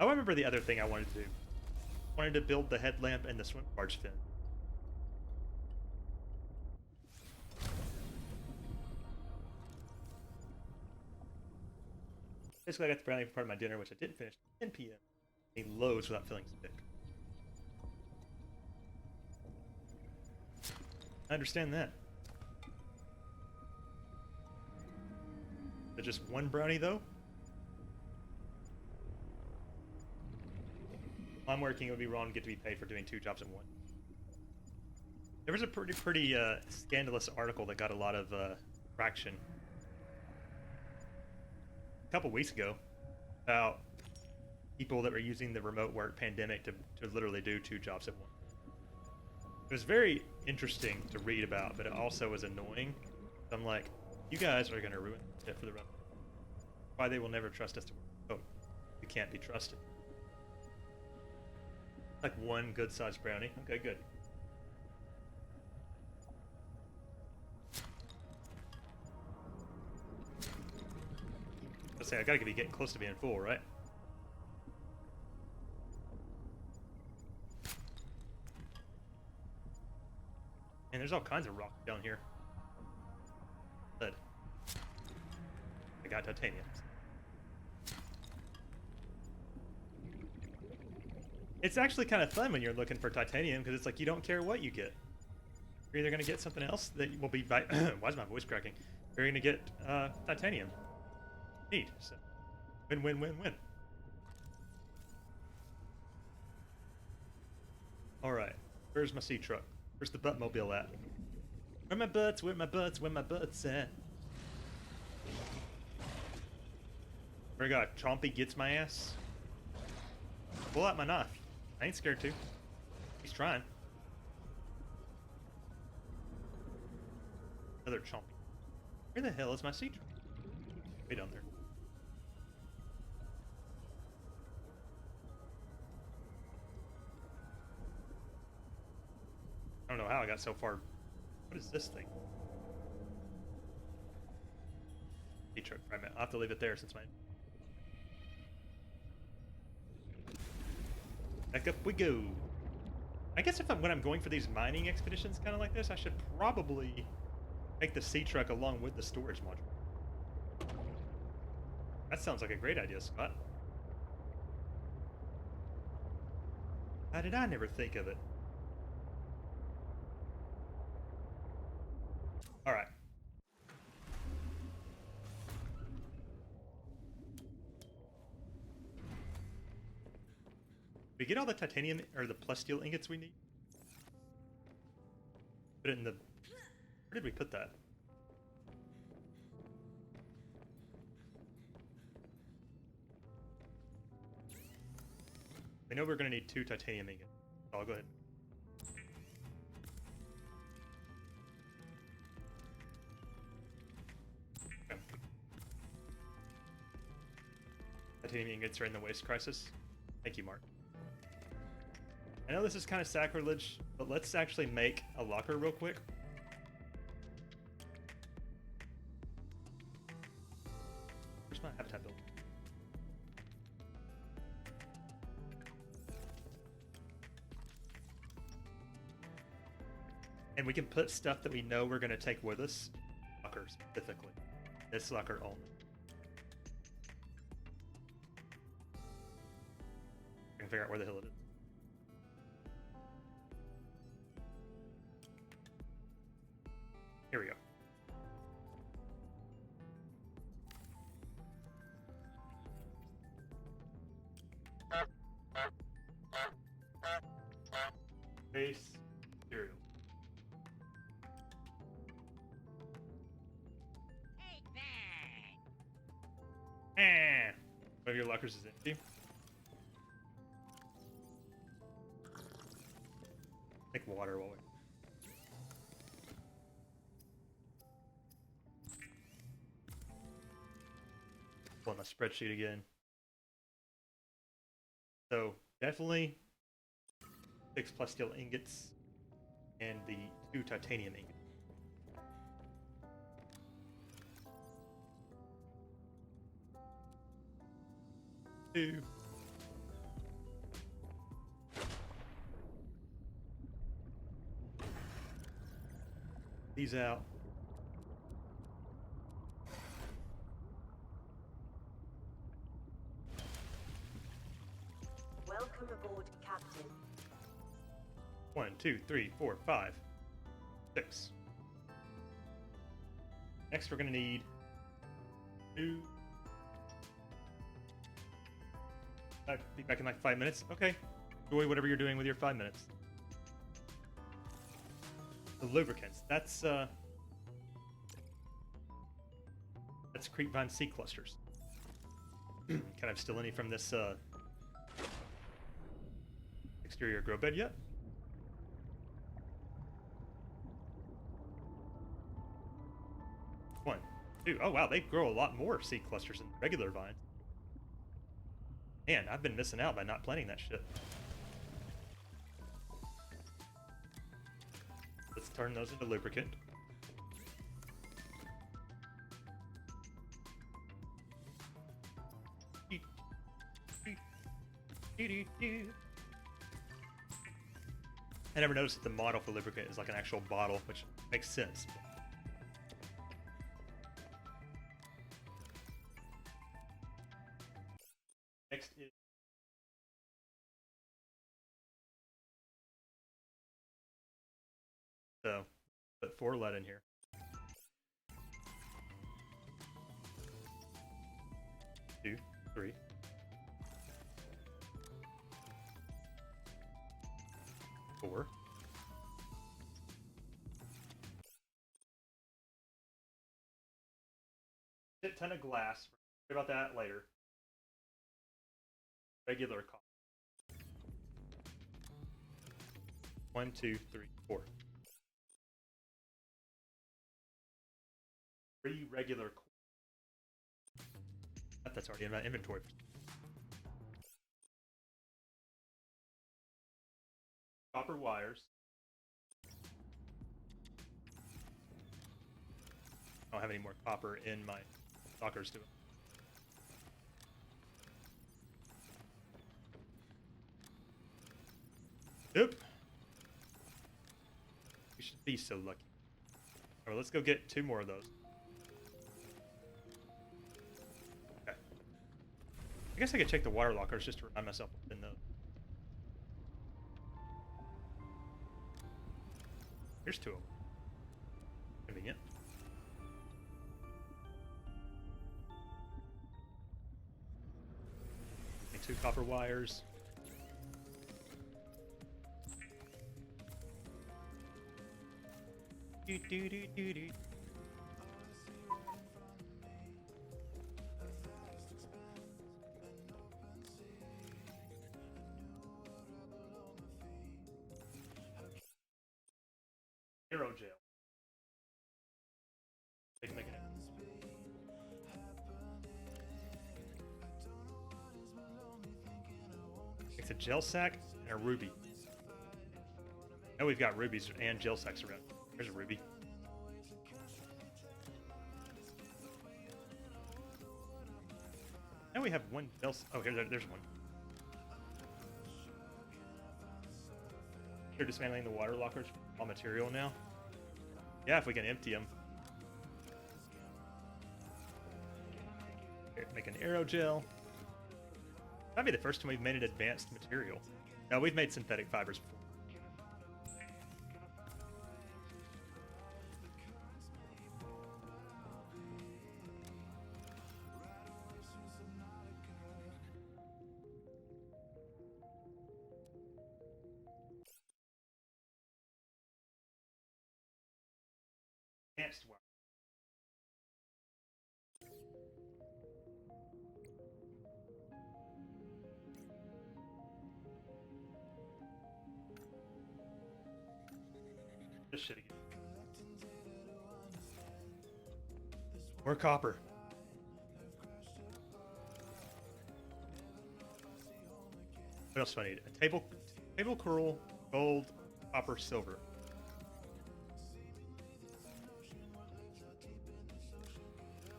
Speaker 1: I remember the other thing I wanted to do. I wanted to build the headlamp and the swim barge fin. Basically, I got the brownie for part of my dinner, which I didn't finish at 10 p.m. Ate loads without feeling sick. I understand that. But just one brownie, though? While I'm working, it would be wrong to get to be paid for doing 2 jobs at once. There was a pretty scandalous article that got a lot of traction a couple weeks ago about people that were using the remote work pandemic to literally do 2 jobs at once. It was very interesting to read about, but it also was annoying. I'm like, you guys are going to ruin it for the rest. Why they will never trust us to work. Oh, you can't be trusted. Like one good-sized brownie. Okay, good. Let's say I gotta be getting close to being full, right? And there's all kinds of rock down here. But I got titanium. It's actually kind of fun when you're looking for titanium because it's like you don't care what you get. You're either going to get something else that will be by. Why is my voice cracking? You're going to get titanium. Neat. So, win, win, win, win. All right. Where's my sea truck? Where's the buttmobile at? Where my butts? Where my butts? Where my butts at? Where I got Chompy gets my ass. Pull out my knife. I ain't scared to. He's trying. Another Chompy. Where the hell is my sea truck? Way down there. I don't know how I got so far. What is this thing? Sea truck fragment. I'll have to leave it there since my... Back up we go. I guess when I'm going for these mining expeditions kind of like this, I should probably take the sea truck along with the storage module. That sounds like a great idea, Scott. How did I never think of it? All right. We get all the titanium or the plus steel ingots we need. Put it in the. Where did we put that? We know we're going to need 2 titanium ingots. So I'll go ahead. Okay. Titanium ingots are in the waste crisis. Thank you, Mark. I know this is kind of sacrilege, but let's actually make a locker real quick. Where's my habitat build? And we can put stuff that we know we're going to take with us. Locker specifically. This locker only. I can figure out where the hell it is. Here we go. Base cereal. One of your lockers is empty. Take water while we... Pull my spreadsheet again. So definitely 6 plus steel ingots and the 2 titanium ingots. Two. these out.
Speaker 2: Welcome aboard, Captain.
Speaker 1: 1, 2, 3, 4, 5, 6. Next, we're gonna need 2. I'll be back in like 5 minutes. Okay. Enjoy whatever you're doing with your 5 minutes. The lubricants. That's creepvine sea clusters. Can I steal any from this exterior grow bed yet? One, two. Oh wow, they grow a lot more sea clusters than regular vines. Man, I've been missing out by not planting that shit. Let's turn those into lubricant. I never noticed that the model for lubricant is like an actual bottle, which makes sense. Next is so put 4 lead in here. Two, 3. 4. Shit ton of glass. Worry about that later. Regular copper. 1, 2, 3, 4. 3 regular. That's already in my inventory. Copper wires. I don't have any more copper in my stalkers, do I? Nope. We should be so lucky. Alright, let's go get 2 more of those. Okay. I guess I could check the water lockers just to remind myself what's in those. Here's 2 of them. Convenient. Okay, 2 copper wires. Do, do, do, do, do. Aerogel. They can make it. It's a gel sack and a ruby. Now we've got rubies and gel sacks around. There's a ruby. Now we have 1 gel. Oh, there's one. They're dismantling the water lockers for all material now. Yeah, if we can empty them. Here, make an aerogel. That'd be the first time we've made an advanced material. No, we've made synthetic fibers before. Advanced wire. This shit again. More copper. What else do I need? A table coral, gold, copper, silver.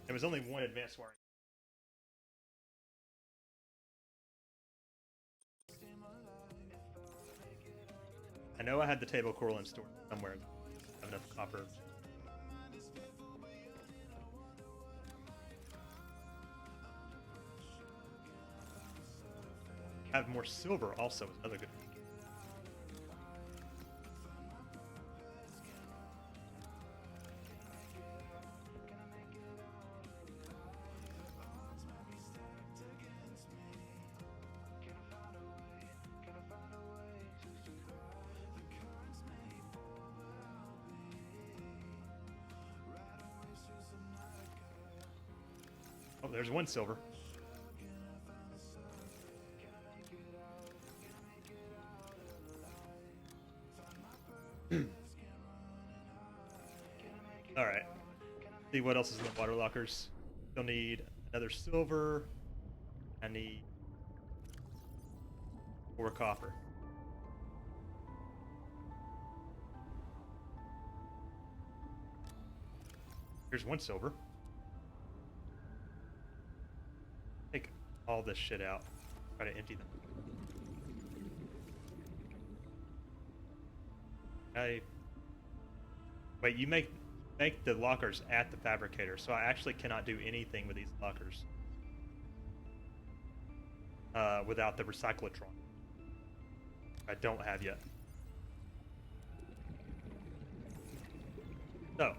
Speaker 1: There was only 1 advanced wiring. I know I had the table coral in store somewhere. I have enough copper. Have more silver also is another good. Oh, there's one silver. All right. See what else is in the water lockers. Still need another silver. I need 4 copper. Here's 1 silver. Take all this shit out. Try to empty them. Wait, you make the lockers at the fabricator, so I actually cannot do anything with these lockers without the recyclotron. I don't have yet. So,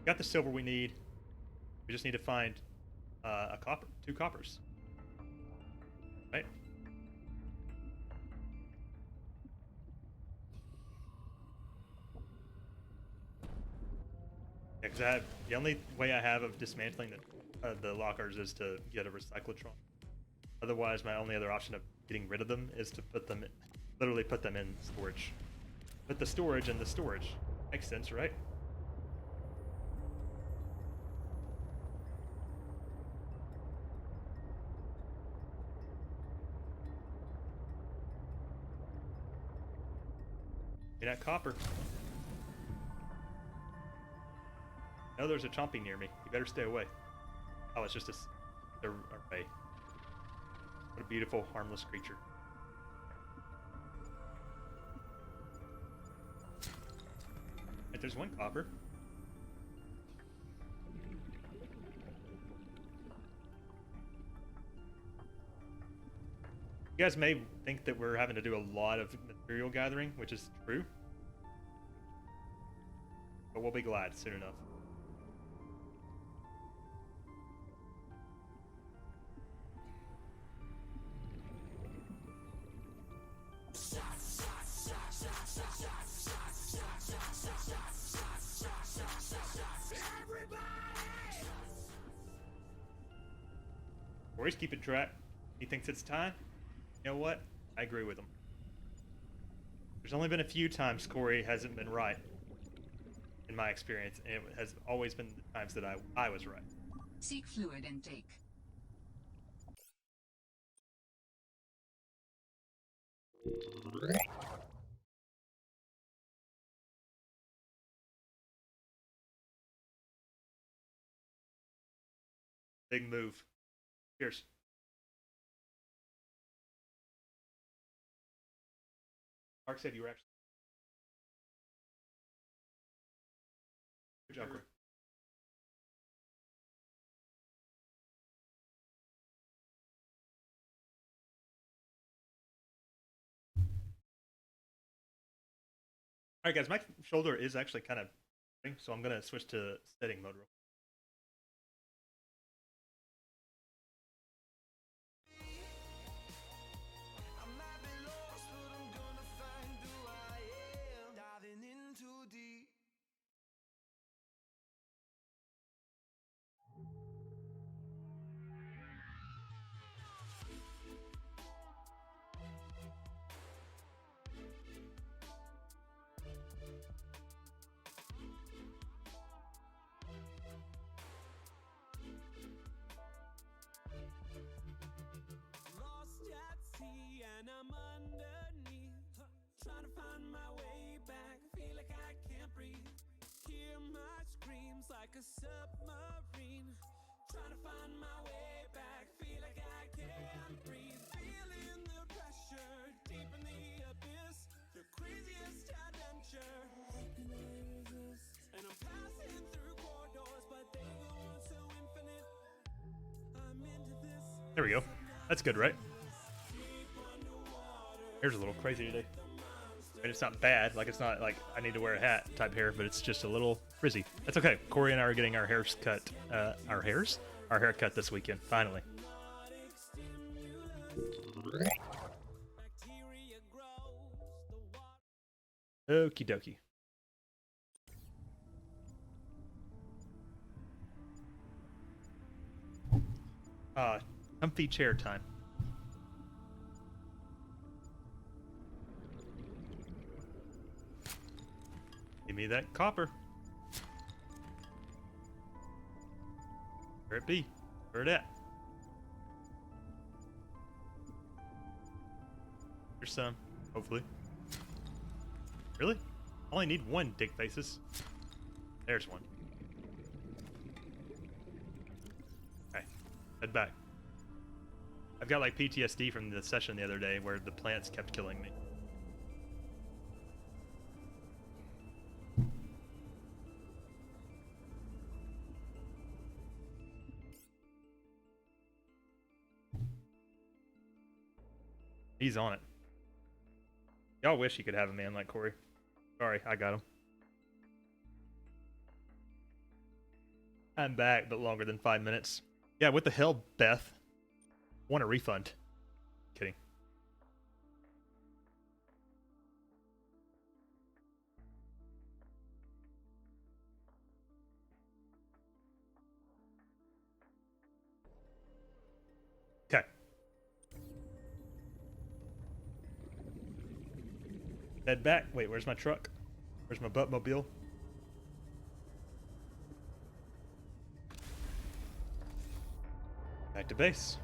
Speaker 1: got the silver we need. We just need to find a copper, 2 coppers. Right? Yeah, because the only way I have of dismantling the lockers is to get a recyclotron. Otherwise, my only other option of getting rid of them is to literally put them in storage. Put the storage in the storage. Makes sense, right? Get that copper. No, there's a chompy near me. You better stay away. Oh, it's just a ray. What a beautiful, harmless creature. Right, there's 1 copper. You guys may think that we're having to do a lot of material gathering, which is true. But we'll be glad soon enough. Corey's keeping track. He thinks it's time. You know what? I agree with him. There's only been a few times Corey hasn't been right, in my experience, and it has always been the times that I was right.
Speaker 5: Seek fluid intake.
Speaker 1: Big move. Cheers. Mark said you were actually. Good job, Corey. All right, guys, my shoulder is actually kind of, so I'm gonna switch to setting mode real.
Speaker 7: Lost at sea and I'm underneath, trying to find my way back. Feel like I can't breathe. Hear my screams like a submarine. Trying to find my way back. Feel like I can't breathe. Feeling the pressure deep in the abyss. The craziest adventure. How can I resist? And I'm passing through corridors, but they go on so infinite. I'm into this.
Speaker 1: There we go. That's good, right? Hair's a little crazy today. And it's not bad, like it's not like I need to wear a hat type hair, but it's just a little frizzy. That's okay. Corey and I are getting our hairs cut, our haircut this weekend, finally. Okie dokie. Comfy chair time. Give me that copper. Where it be? Where it at? Here's some, hopefully. Really? I only need one dick faces. There's one. Okay, head back. I've got like PTSD from the session the other day where the plants kept killing me. He's on it. Y'all wish you could have a man like Corey. Sorry, I got him. I'm back, but longer than 5 minutes. Yeah, what the hell, Beth? Want a refund. Kidding. Okay. Head back. Wait, where's my truck? Where's my buttmobile? Back to base.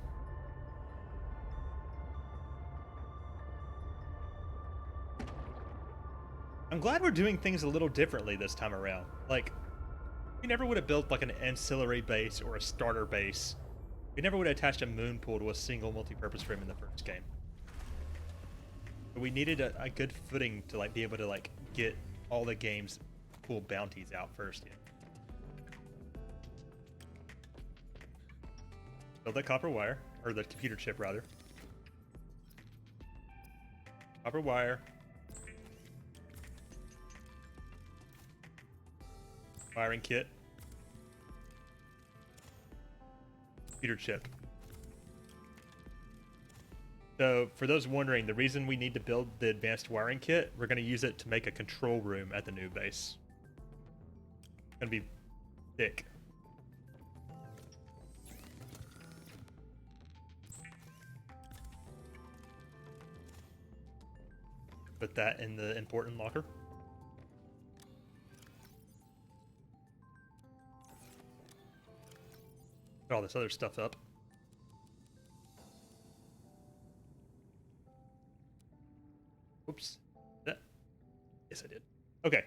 Speaker 1: I'm glad we're doing things a little differently this time around. Like, we never would have built like an ancillary base or a starter base. We never would have attached a moon pool to a single multi-purpose room in the first game. But we needed a good footing to like be able to like get all the game's cool bounties out first. Yeah. Build that copper wire, or the computer chip rather. Copper wire. Wiring kit. Computer chip. So, for those wondering, the reason we need to build the advanced wiring kit, we're going to use it to make a control room at the new base. It's going to be thick. Put that in the important locker. Put all this other stuff up. Oops. Yes, I did. Okay.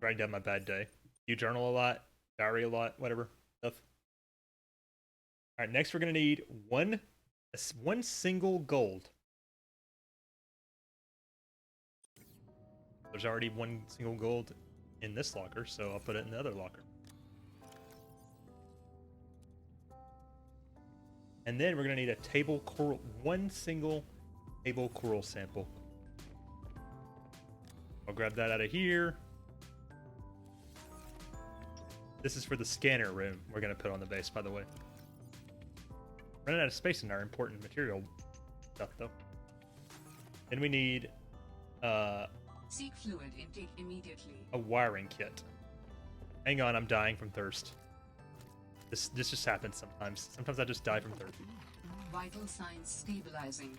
Speaker 1: Writing down my bad day. You journal a lot, diary a lot, whatever stuff. All right. Next, we're gonna need one single gold. There's already one single gold in this locker, so I'll put it in the other locker. And then we're gonna need a table coral, one single table coral sample. I'll grab that out of here. This is for the scanner room we're going to put on the base, by the way. Running out of space in our important material stuff, though. Then we need
Speaker 5: Seek fluid intake immediately.
Speaker 1: a wiring kit. Hang on, I'm dying from thirst. This just happens sometimes. Sometimes I just die from thirst.
Speaker 5: Vital signs stabilizing.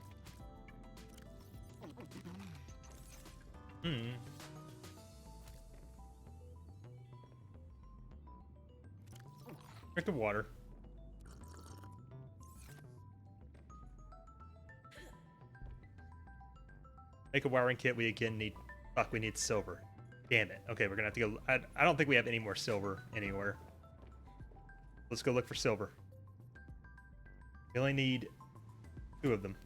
Speaker 1: Drink the water. Make a wiring kit. We again need... Fuck, we need silver. Damn it. Okay, we're gonna have to go... I don't think we have any more silver anywhere. Let's go look for silver. We only need 2 of them.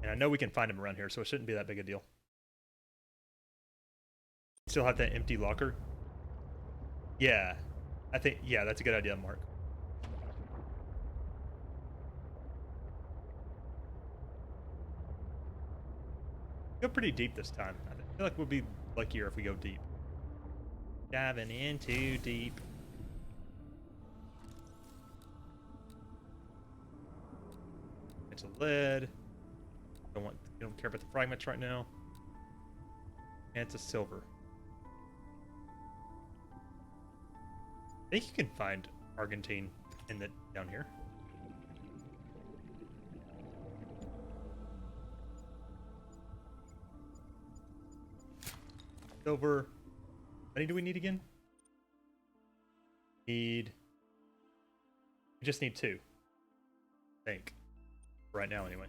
Speaker 1: And I know we can find them around here, so it shouldn't be that big a deal. Still have that empty locker? Yeah. I think, yeah, that's a good idea, Mark. Go pretty deep this time. I feel like we'll be luckier if we go deep. Diving in too deep. It's a lead. Don't care about the fragments right now. And it's a silver. I think you can find Argentine in the down here. Silver. How many do we need again? We just need 2. I think. Right now, anyway.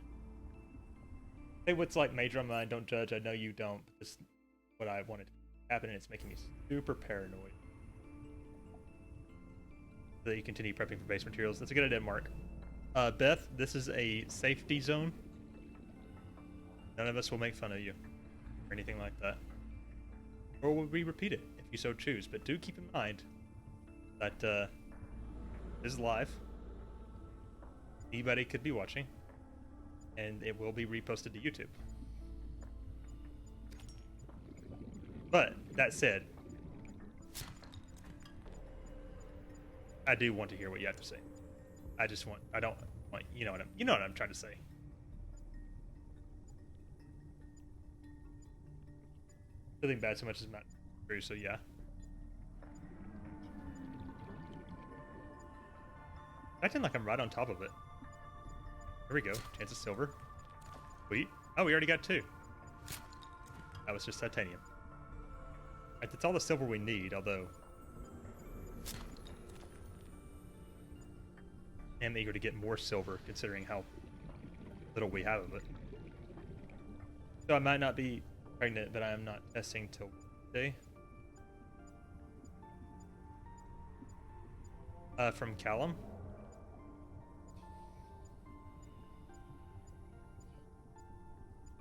Speaker 1: Say what's like major on mine. Don't judge. I know you don't. But this is what I wanted to happen, and it's making me super paranoid. So that you continue prepping for base materials. That's a good idea, Mark. Beth, this is a safety zone. None of us will make fun of you or anything like that. Or will we repeat it if you so choose. But do keep in mind that this is live. Anybody could be watching. And it will be reposted to YouTube. But that said, I do want to hear what you have to say. I don't want, you know what I'm trying to say. Feeling bad so much is not true, so yeah. Acting like I'm right on top of it. There we go. Chance of silver. Sweet. Oh, we already got 2. That was just titanium. Right, that's all the silver we need, although I'm eager to get more silver considering how little we have of it. So I might not be pregnant, but I am not testing till Wednesday. From Callum.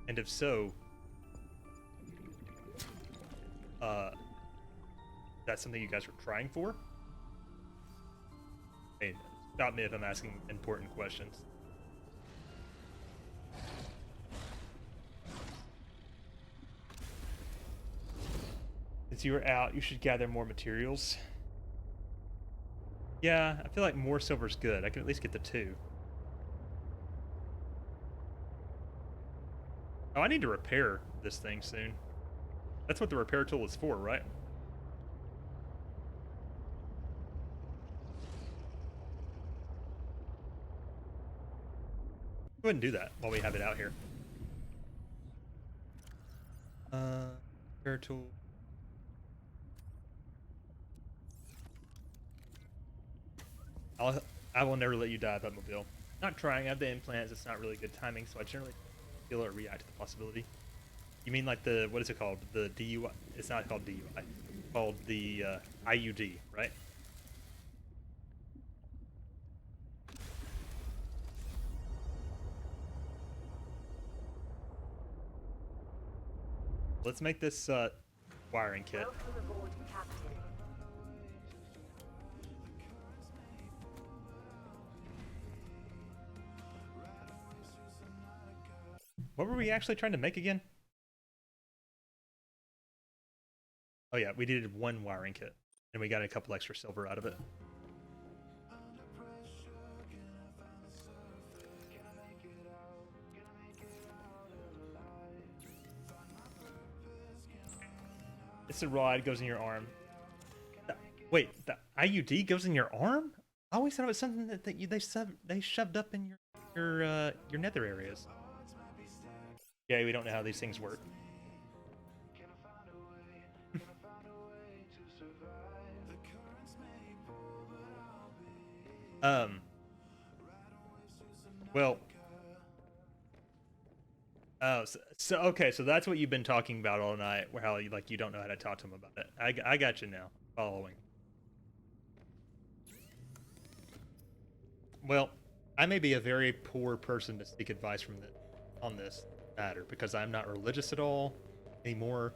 Speaker 1: And if so, that's something you guys are trying for? Hey, stop me if I'm asking important questions. Since you were out, you should gather more materials. Yeah, I feel like more silver's good. I can at least get the 2. Oh, I need to repair this thing soon. That's what the repair tool is for, right? Go ahead and do that while we have it out here. Repair tool. I will never let you die, Batmobile. Not trying. I have the implants. It's not really good timing, so I generally feel or react to the possibility. You mean like the, what is it called? The DUI? It's not called DUI. It's called the IUD, right? Let's make this wiring kit.
Speaker 2: Welcome aboard, Captain.
Speaker 1: What were we actually trying to make again? Oh yeah, we needed 1 wiring kit, and we got a couple extra silver out of it. It's a rod, goes in your arm. Wait, the IUD goes in your arm? I always thought it was something that they shoved up in your nether areas. Yeah, we don't know how these things work. Well, oh, so okay, so that's what you've been talking about all night, where how you don't know how to talk to him about it. I got you now. Following. Well, I may be a very poor person to seek advice from on this matter because I'm not religious at all anymore,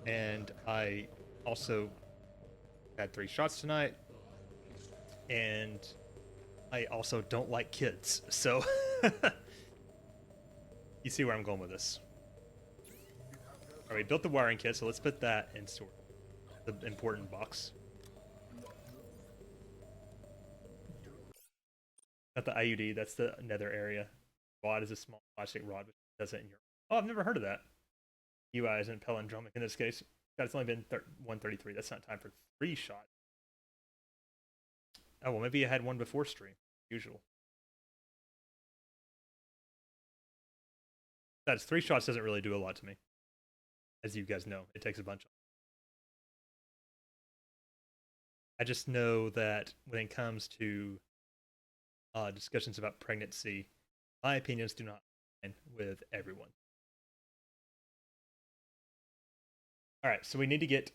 Speaker 1: and I also Had 3 shots tonight, and I also don't like kids, so you see where I'm going with this. All right, we built the wiring kit, so let's put that in sort of the important box. Not the IUD, that's the nether area. Rod is a small plastic rod, which does it in Europe. Oh, I've never heard of that. UI isn't palindromic in this case. God, it's only been 133. That's not time for 3 shots. Oh, well, maybe I had one before stream. Usual. That's 3 shots doesn't really do a lot to me. As you guys know, it takes a bunch. I just know that when it comes to discussions about pregnancy, my opinions do not align with everyone. All right, so we need to get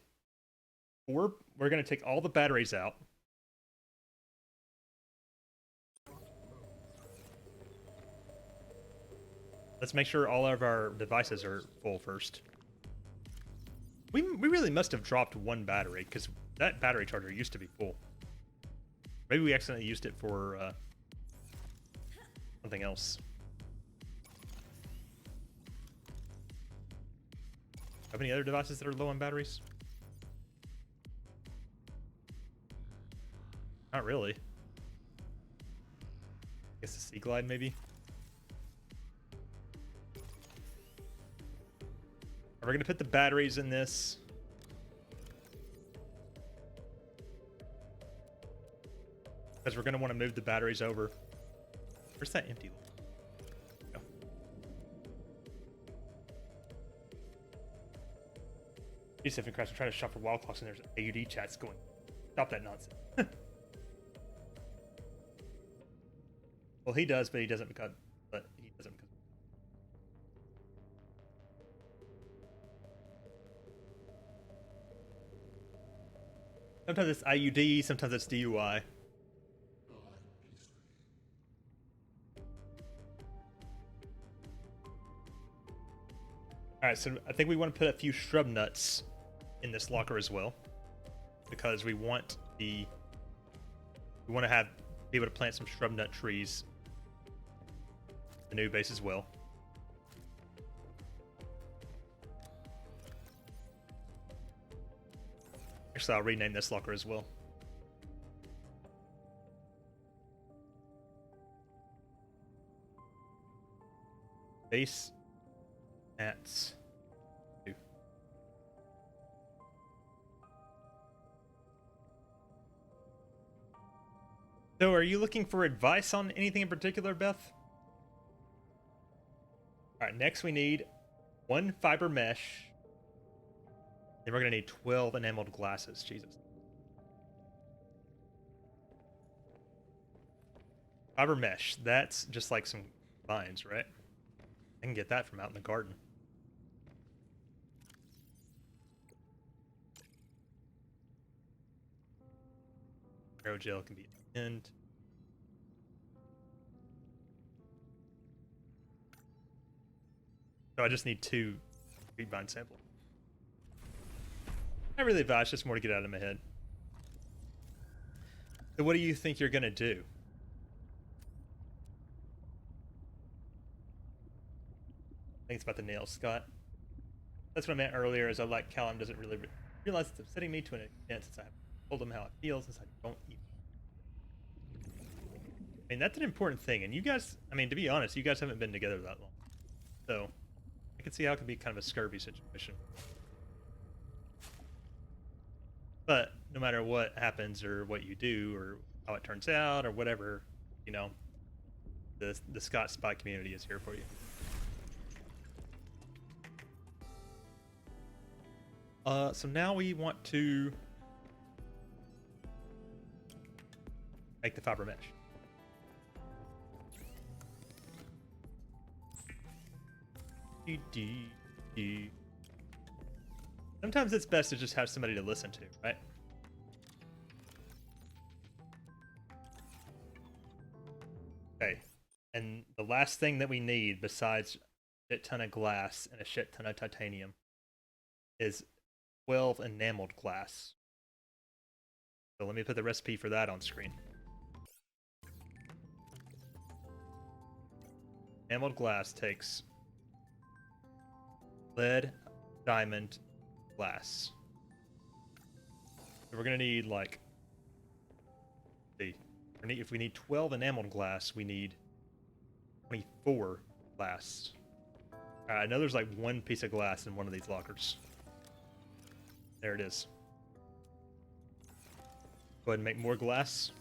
Speaker 1: 4. We're going to take all the batteries out. Let's make sure all of our devices are full first. We really must have dropped 1 battery, because that battery charger used to be full. Maybe we accidentally used it for something else. Have any other devices that are low on batteries? Not really. I guess the Sea Glide, maybe? We're going to put the batteries in this. Because we're going to want to move the batteries over. Where's that empty one? Go. Jesus, if Christ, I'm trying to shop for wall clocks and there's AUD chats going. Stop that nonsense. Well, he does, but he doesn't because. Sometimes it's IUD, sometimes it's DUI. Alright, so I think we want to put a few shrub nuts in this locker as well. Because we want be able to plant some shrub nut trees in the new base as well. Actually, I'll rename this locker as well. Base at 2. So, are you looking for advice on anything in particular, Beth? All right, next we need 1 fiber mesh. Then we're going to need 12 enameled glasses. Jesus. Fiber mesh. That's just like some vines, right? I can get that from out in the garden. Aerogel can be end. So I just need 2 reed vine samples. Not really advice, just more to get out of my head. So what do you think you're gonna do? I think it's about the nails, Scott. That's what I meant earlier, is I like Callum doesn't really realize it's upsetting me to an extent since I told him how it feels since I don't eat. I mean, that's an important thing, and you guys, I mean, to be honest, you guys haven't been together that long. So, I can see how it can be kind of a scurvy situation. But no matter what happens or what you do or how it turns out or whatever, you know, the TheScottSpot community is here for you. So now we want to make the fiber mesh. Sometimes it's best to just have somebody to listen to, right? Okay, and the last thing that we need besides a shit ton of glass and a shit ton of titanium is 12 enameled glass. So let me put the recipe for that on screen. Emerald glass takes lead, diamond, glass. So we're gonna need like, if we need 12 enameled glass, we need 24 glass. I know there's like one piece of glass in one of these lockers. There it is. Go ahead and make more glass.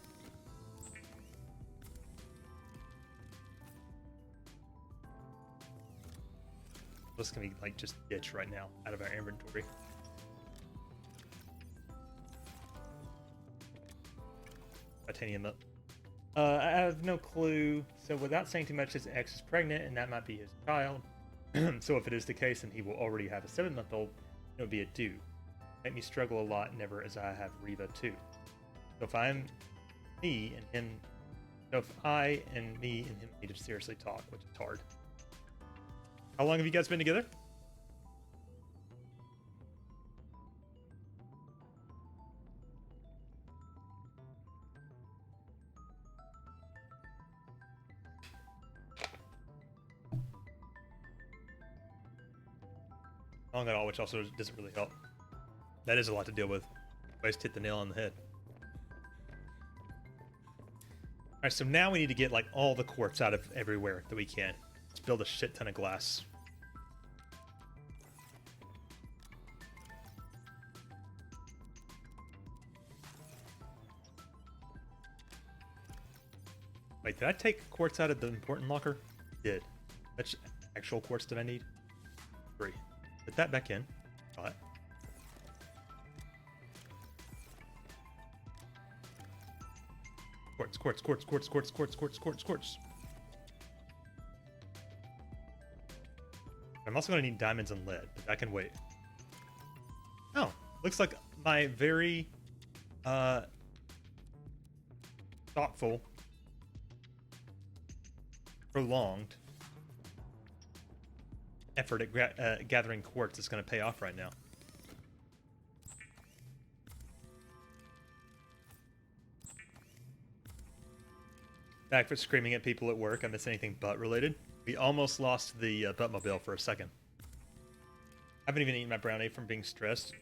Speaker 1: This can be like just ditch right now out of our inventory. Titanium up. I have no clue. So without saying too much, his ex is pregnant, and that might be his child. So if it is the case, then he will already have a 7-month-old. It would be a do. Make me struggle a lot, never as I have Reva too. So if I'm me and him, so if I and me and him need to seriously talk, which is hard. How long have you guys been together? Long at all, which also doesn't really help. That is a lot to deal with. I just hit the nail on the head. Alright, so now we need to get like all the quartz out of everywhere that we can. Let's build a shit ton of glass. Wait, did I take quartz out of the important locker? Did. That's actual quartz that I need? 3. Put that back in. Got it. Quartz, quartz, quartz, quartz, quartz, quartz, quartz, quartz, quartz. I'm also going to need diamonds and lead, but that can wait. Oh, looks like my very thoughtful, prolonged effort at gathering quartz is going to pay off right now. Back for screaming at people at work. I miss anything butt related. We almost lost the buttmobile for a second. I haven't even eaten my brownie from being stressed.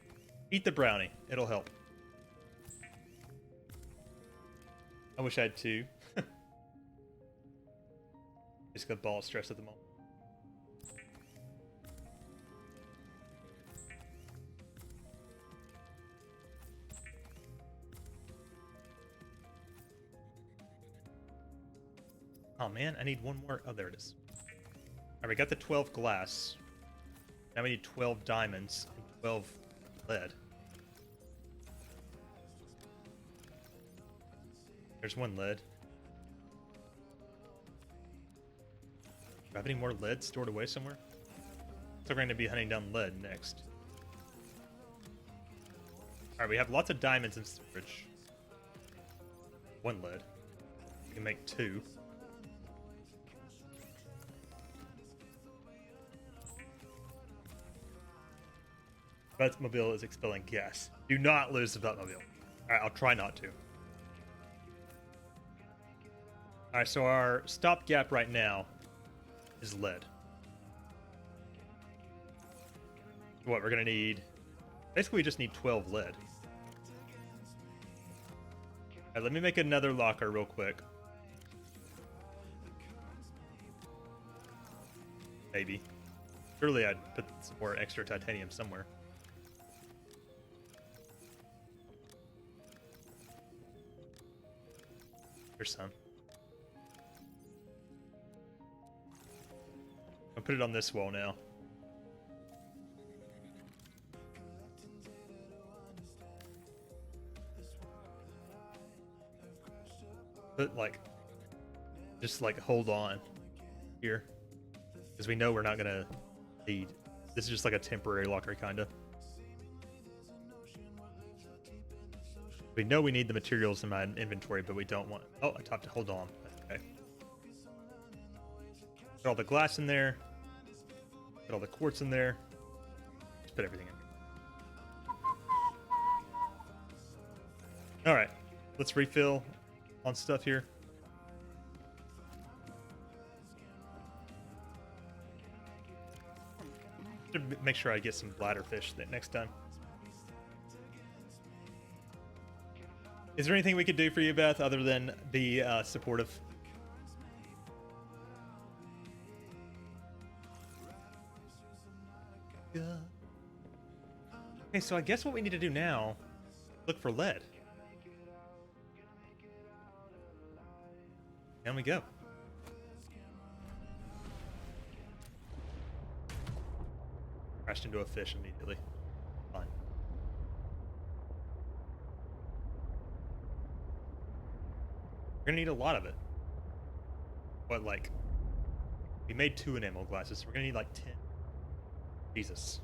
Speaker 1: Eat the brownie. It'll help. I wish I had 2. Just got ball stressed at the moment. Oh man, I need one more. Oh, there it is. Alright, we got the 12 glass. Now we need 12 diamonds and 12 lead. There's 1 lead. Do I have any more lead stored away somewhere? So we're going to be hunting down lead next. Alright, we have lots of diamonds in storage. 1 lead. We can make 2. Buttmobile is expelling gas. Do not lose the Buttmobile. Alright, I'll try not to. Alright, so our stopgap right now is lead. What, we're gonna need... Basically, we just need 12 lead. Alright, let me make another locker real quick. Maybe. Surely I'd put some more extra titanium somewhere. Here's some. I'll put it on this wall now. But like, just like hold on here, because we know we're not gonna need. This is just like a temporary locker, kinda. We know we need the materials in my inventory, but we don't want... Oh, I have to hold on. Okay. Put all the glass in there. Put all the quartz in there. Just put everything in. All right, let's refill on stuff here. Should make sure I get some bladderfish that next time. Is there anything we could do for you, Beth, other than be supportive? Yeah. Okay, so I guess what we need to do now, look for lead. Down we go. Crashed into a fish immediately. Fine. We're gonna need a lot of it. What, like, we made 2 enamel glasses, so we're gonna need like 10. Jesus.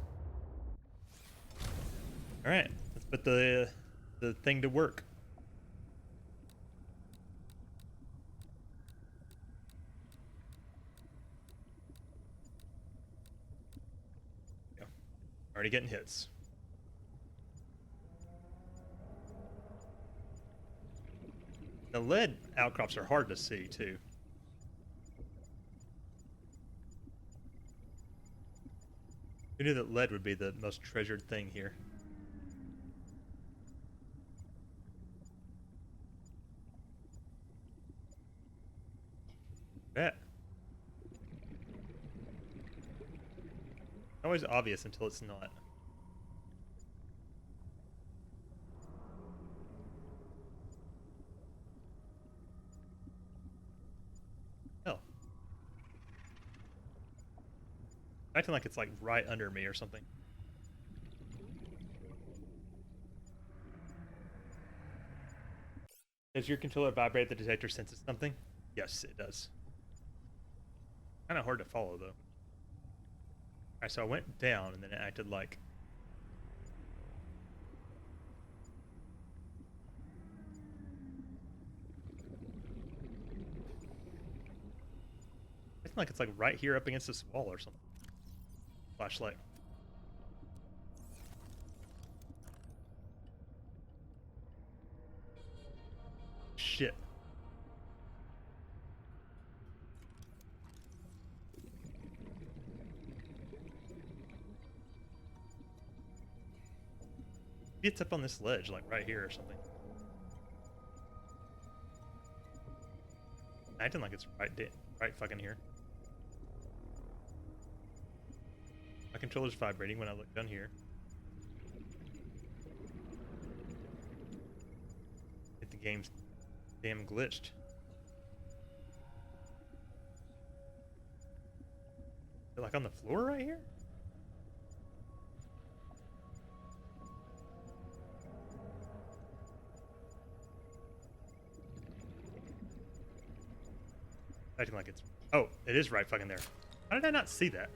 Speaker 1: All right, let's put the thing to work. Yeah. Already getting hits. The lead outcrops are hard to see too. Who knew that lead would be the most treasured thing here? Bet. Always obvious until it's not. Oh. Acting like it's like right under me or something. Does your controller vibrate if the detector senses something? Yes, it does. Kind of hard to follow, though. Alright, so I went down, and then it acted like... Acting like it's like right here up against this wall or something. Flashlight. Shit. Maybe it's up on this ledge, like right here or something. Acting like it's right fucking here. My controller's vibrating when I look down here. The game's damn glitched. They're like on the floor right here? Acting like it's... Oh, it is right fucking there. How did I not see that?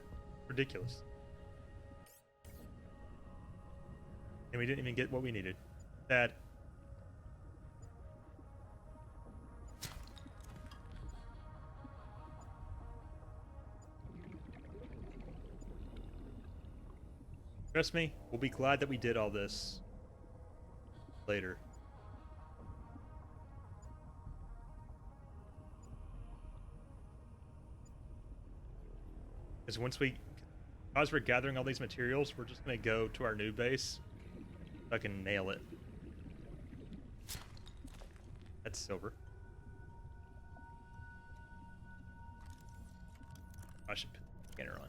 Speaker 1: Ridiculous. And we didn't even get what we needed. Bad. Trust me, we'll be glad that we did all this later. Because as we're gathering all these materials, we're just going to go to our new base. Fucking nail it. That's silver. I should put the scanner on.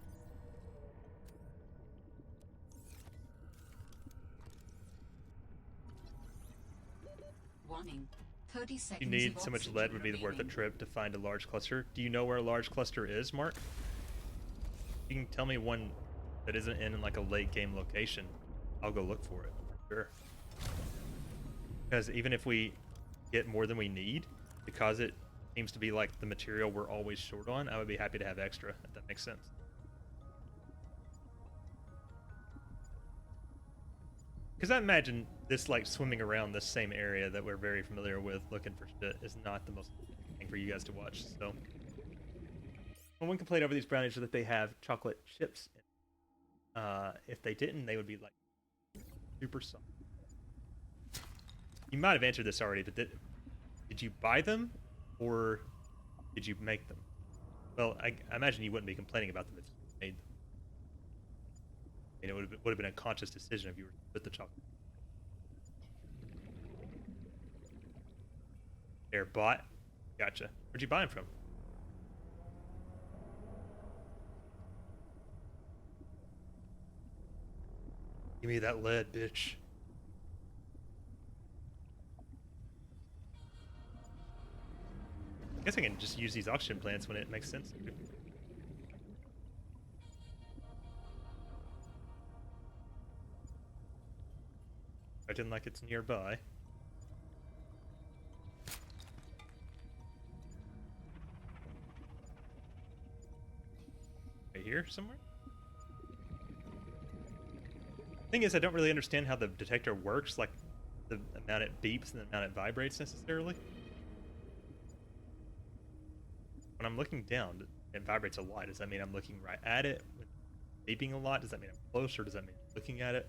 Speaker 5: Warning. 30 seconds.
Speaker 1: You need
Speaker 5: of
Speaker 1: so much
Speaker 5: oxygen
Speaker 1: lead would be worth a
Speaker 5: remaining.
Speaker 1: trip to find a large cluster. Do you know where a large cluster is, Mark? You can tell me one that isn't in like a late game location. I'll go look for it for sure. Because even if we get more than we need, because it seems to be like the material we're always short on, I would be happy to have extra, if that makes sense. Because I imagine this like swimming around this same area that we're very familiar with looking for shit is not the most thing for you guys to watch, so. One complaint over these brownies is that they have chocolate chips in. If they didn't, they would be like super soft. You might have answered this already, but did you buy them or did you make them? Well, I imagine you wouldn't be complaining about them if you made them. I mean, it would have been a conscious decision if you were with the chocolate. They're bought. Gotcha. Where'd you buy them from? Give me that lead, bitch. I guess I can just use these oxygen plants when it makes sense. Acting like it's nearby. Right here somewhere? Thing is, I don't really understand how the detector works, like the amount it beeps and the amount it vibrates necessarily. When I'm looking down, it vibrates a lot. Does that mean I'm looking right at it? Beeping a lot? Does that mean I'm close, or does that mean I'm looking at it?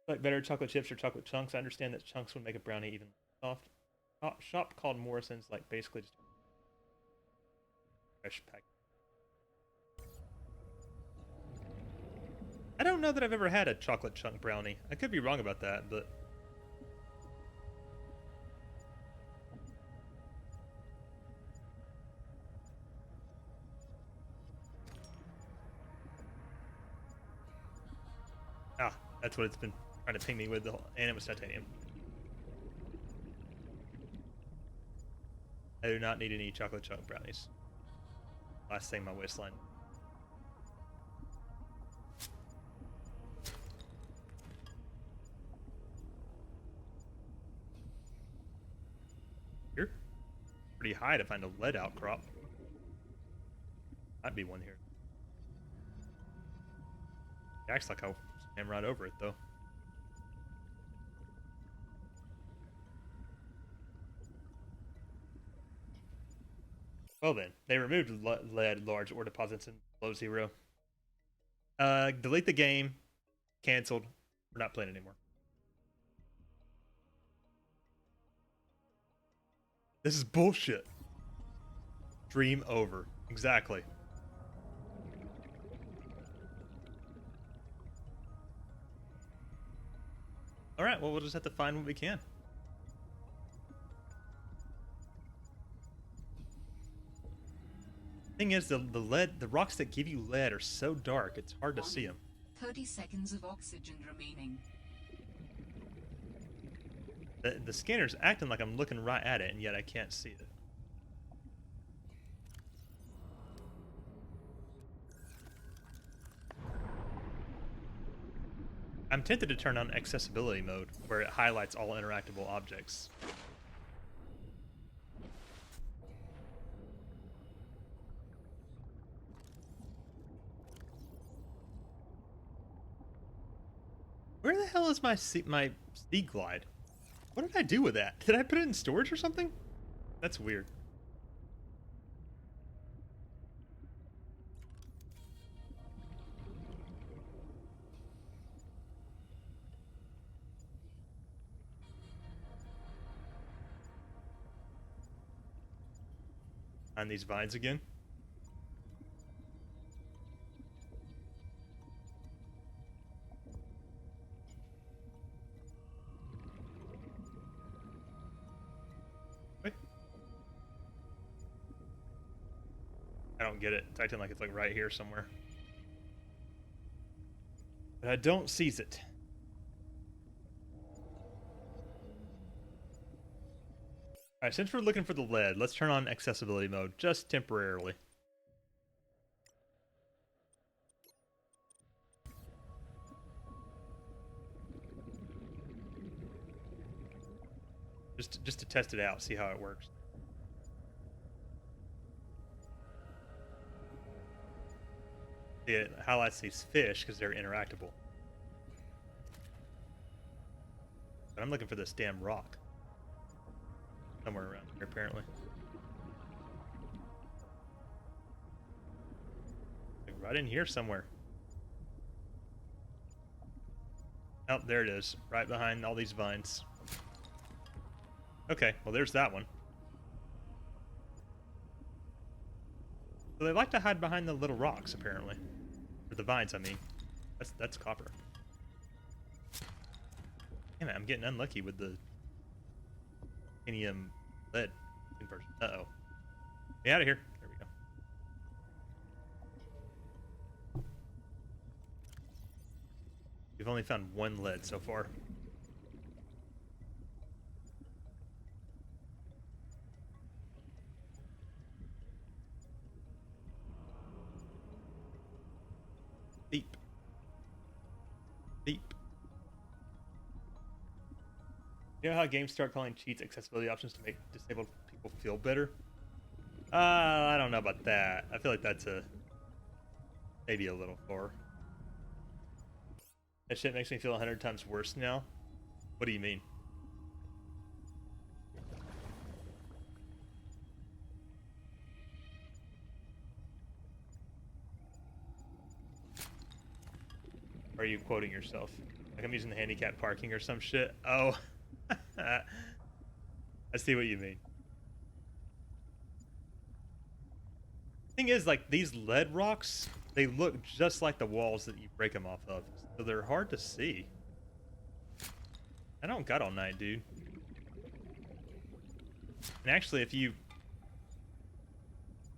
Speaker 1: Like better chocolate chips or chocolate chunks. I understand that chunks would make a brownie even soft. Shop called Morrison's, like basically just fresh pack. I don't know that I've ever had a chocolate chunk brownie. I could be wrong about that, but that's what it's been trying to ping me with the whole, and it was titanium. I do not need any chocolate chunk brownies. Last thing my waistline. Here? Pretty high to find a lead outcrop. Might be one here. It acts like I'll slam right over it, though. Well then, they removed lead, large ore deposits in below 0. Delete the game. Cancelled. We're not playing anymore. This is bullshit. Dream over. Exactly. Alright, well, we'll just have to find what we can. Thing is, the rocks that give you lead are so dark, it's hard to see them.
Speaker 5: 30 seconds of oxygen remaining.
Speaker 1: The scanner's acting like I'm looking right at it, and yet I can't see it. I'm tempted to turn on accessibility mode, where it highlights all interactable objects. Where the hell is my sea glide? What did I do with that? Did I put it in storage or something? That's weird. On these vines again. Wait. I don't get it. It's acting like it's like right here somewhere. But I don't seize it. Alright, since we're looking for the lead, let's turn on accessibility mode, just temporarily. Just to test it out, see how it works. See, it highlights these fish because they're interactable. But I'm looking for this damn rock. Somewhere around here, apparently. Like right in here somewhere. Oh, there it is, right behind all these vines. Okay, well there's that one. So they like to hide behind the little rocks, apparently. Or the vines, I mean. That's copper. Damn it, I'm getting unlucky with the titanium lead conversion. Uh-oh. Get out of here. There we go. We've only found one lead so far. Beep. Beep. You know how games start calling cheats accessibility options to make disabled people feel better? I don't know about that. I feel like that's maybe a little far. That shit makes me feel 100 times worse now. What do you mean? Or are you quoting yourself? Like I'm using the handicap parking or some shit? Oh. I see what you mean. Thing is, like, these lead rocks, they look just like the walls that you break them off of. So they're hard to see. I don't got all night, dude. And actually, if you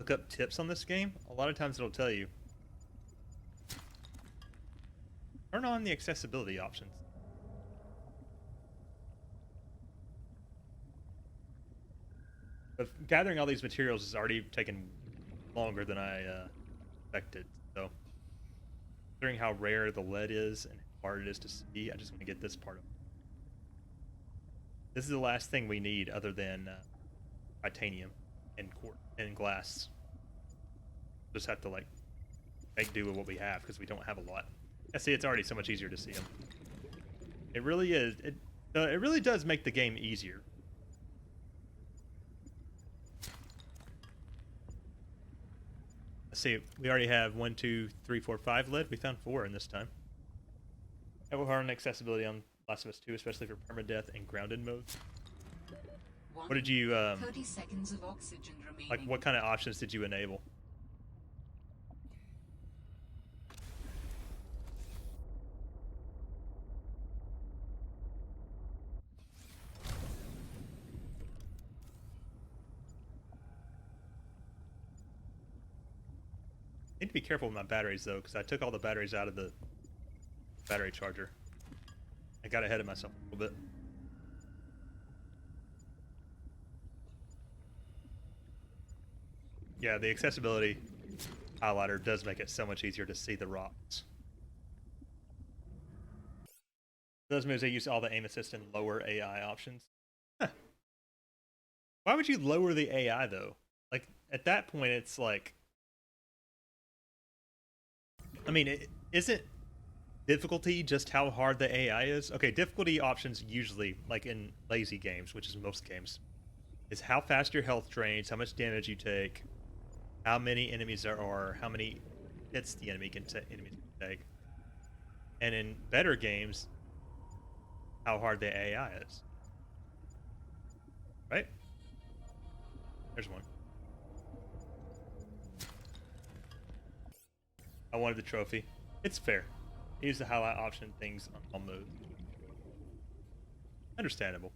Speaker 1: look up tips on this game, a lot of times it'll tell you turn on the accessibility options. But gathering all these materials has already taken longer than I expected. So, considering how rare the lead is and how hard it is to see, I just want to get this part of it. This is the last thing we need other than titanium and glass. Just have to like make do with what we have because we don't have a lot. Yeah, see, it's already so much easier to see them. It really is. It really does make the game easier. Let's see. We already have 1, 2, 3, 4, 5 lead. We found 4 in this time. I will harden accessibility on Last of Us 2, especially for permadeath and grounded mode. What did you
Speaker 5: 30 seconds of oxygen remaining.
Speaker 1: like? What kind of options did you enable? I need to be careful with my batteries though, because I took all the batteries out of the battery charger. I got ahead of myself a little bit. Yeah, the accessibility highlighter does make it so much easier to see the rocks. Those moves, they use all the aim assist and lower AI options. Huh. Why would you lower the AI though? Like, at that point, it's like... I mean, isn't difficulty just how hard the AI is? Okay, difficulty options usually, like in lazy games, which is most games, is how fast your health drains, how much damage you take, how many enemies there are, how many hits the enemy can take. And in better games, how hard the AI is. Right? There's one. I wanted the trophy. It's fair. Use the highlight option things on all modes. Understandable.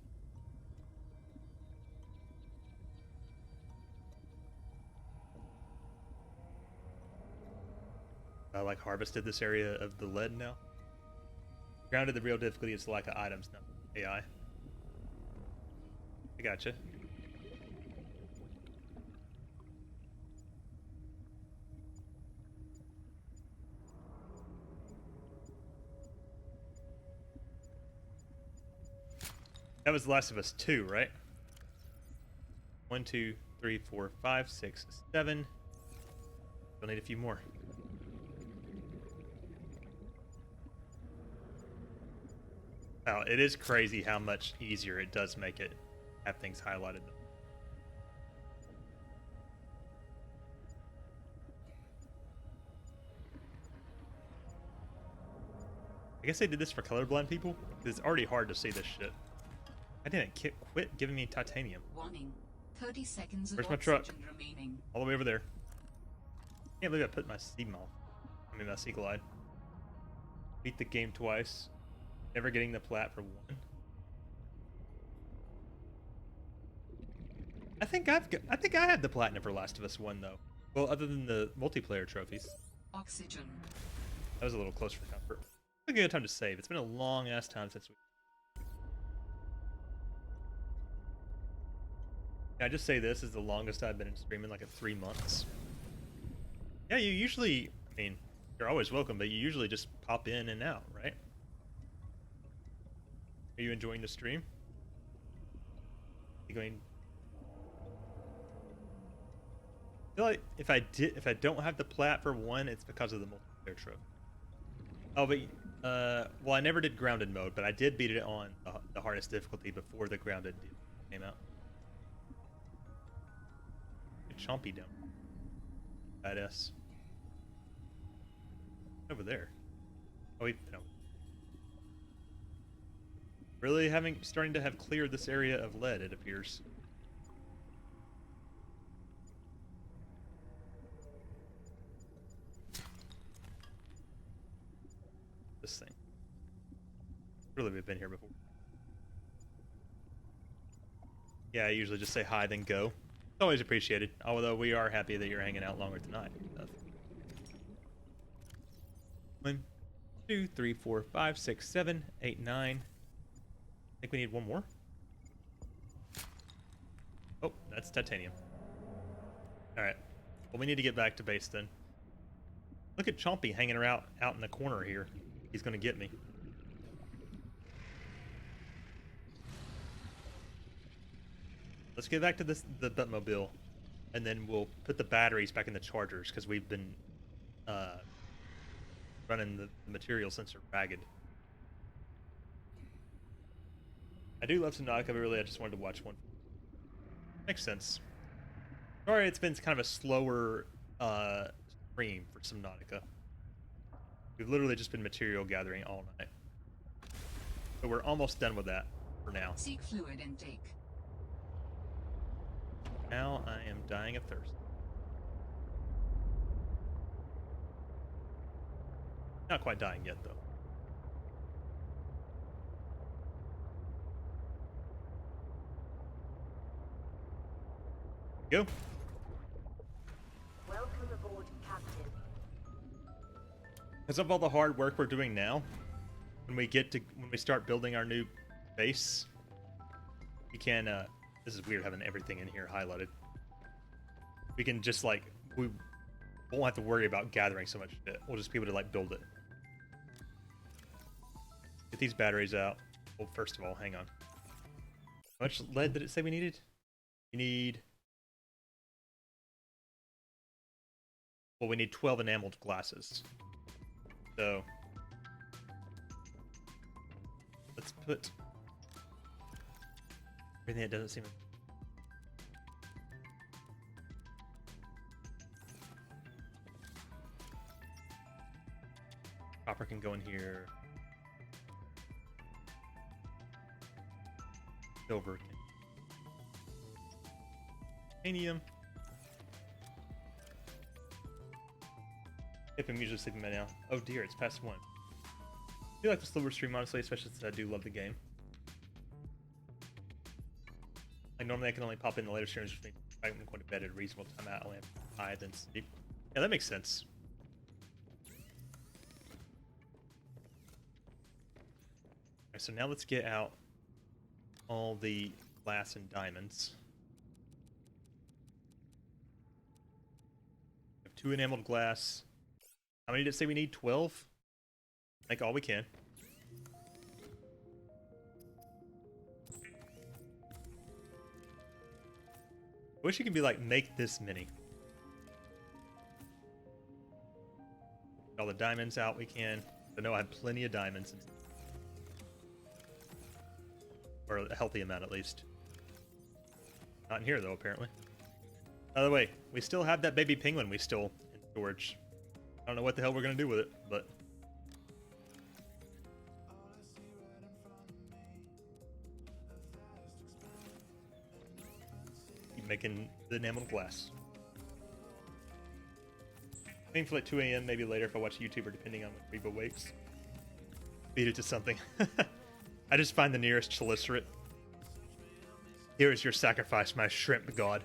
Speaker 1: I like harvested this area of the lead now. Grounded, the real difficulty is the lack of items, not AI. I gotcha. That was The Last of Us 2, right? 1, 2, 3, 4, 5, 6, 7. We'll need a few more. Wow, it is crazy how much easier it does make it have things highlighted. I guess they did this for colorblind people, because it's already hard to see this shit. I didn't quit giving me titanium.
Speaker 5: Warning. 30 seconds of
Speaker 1: Where's my
Speaker 5: oxygen
Speaker 1: truck?
Speaker 5: remaining.
Speaker 1: All the way over there. Can't believe I put my my sea glide. Beat the game twice. Never getting the plat for one. I think I had the platinum for Last of Us 1 though. Well, other than the multiplayer trophies.
Speaker 5: Oxygen.
Speaker 1: That was a little close for comfort. A good time to save. It's been a long ass time since we. Can I just say this is the longest I've been in streaming, like at 3 months. Yeah, you usually, I mean, you're always welcome, but you usually just pop in and out, right? Are you enjoying the stream? You going? I feel like if I don't have the plat for one, it's because of the multiplayer trophy. Oh, but well, I never did grounded mode, but I did beat it on the hardest difficulty before the grounded deal came out. Good chompy down. Badass. Over there. Oh, no. Really starting to have cleared this area of lead, it appears. This thing. Really, we've been here before. Yeah, I usually just say hi, then go. It's always appreciated, although we are happy that you're hanging out longer tonight. 1, 2, 3, 4, 5, 6, 7, 8, 9. I think we need one more. Oh, that's titanium. Alright. Well, we need to get back to base then. Look at Chompy hanging out in the corner here. He's gonna get me. Let's get back to the Batmobile, and then we'll put the batteries back in the chargers, because we've been running the material sensor ragged. I do love Subnautica, but really I just wanted to watch one. Makes sense. Sorry, it's been kind of a slower stream for Subnautica. We've literally just been material gathering all night. So we're almost done with that for now.
Speaker 5: Seek fluid intake.
Speaker 1: Now I am dying of thirst. Not quite dying yet, though. Go.
Speaker 2: Welcome aboard, Captain.
Speaker 1: Because of all the hard work we're doing now, when we start building our new base, we can, this is weird having everything in here highlighted. We can just, like, we won't have to worry about gathering so much shit. We'll just be able to, like, build it. Get these batteries out. Well, first of all, hang on. How much lead did it say we needed? We need... Well, we need 12 enameled glasses. So... let's put... everything that doesn't seem... Copper can go in here. Silver can. Titanium. If I'm usually sleeping by now. Oh dear, it's past 1. I do like the slower stream, honestly, especially since I do love the game. Like, normally I can only pop in the later streams, which means I'm going to bed at a reasonable time out. I only have 5, then sleep. Yeah, that makes sense. Alright, so now let's get out all the glass and diamonds. We have 2 enameled glass. How many did it say we need? 12? Make all we can. I wish you could be like, make this many. Get all the diamonds out we can. I know I have plenty of diamonds. Or a healthy amount, at least. Not in here, though, apparently. By the way, we still have that baby penguin we still in storage. I don't know what the hell we're going to do with it, but... making the enameled glass. Aim for like 2 a.m. maybe later if I watch a YouTuber, depending on when Reba wakes. Feed it to something. I just find the nearest cheliceraate. Here is your sacrifice, my shrimp god.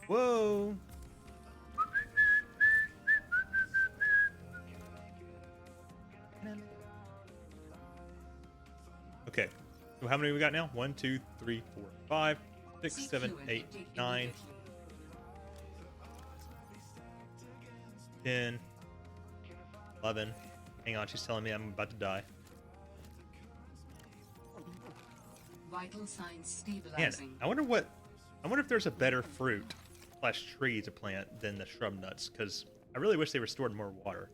Speaker 1: Whoa! Okay, so how many we got now? 1, 2, 3, 4, 5, 6, 7, 8, 9, 10, 11. Hang on, she's telling me I'm about to die.
Speaker 5: Vital signs
Speaker 1: Man,
Speaker 5: stabilizing.
Speaker 1: I wonder if there's a better fruit / tree to plant than the shrub nuts, because I really wish they restored more water.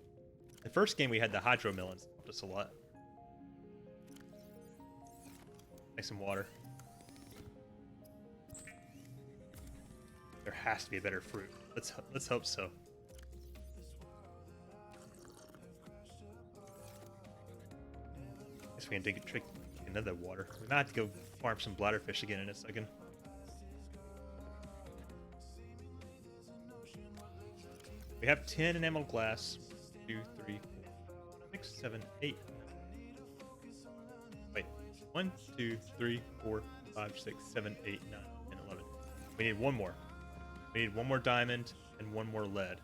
Speaker 1: The first game we had the hydro melons, helped us a lot. Make some water. There has to be a better fruit. Let's hope so. Guess we can dig another water. We might have to go farm some bladderfish again in a second. We have 10 enameled glass. 2, 3, 4, 6, 7, 8. Wait. 1, 2, 3, 4, 5, 6, 7, 8, 9, 10, 11. We need one more. We need one more diamond and one more lead.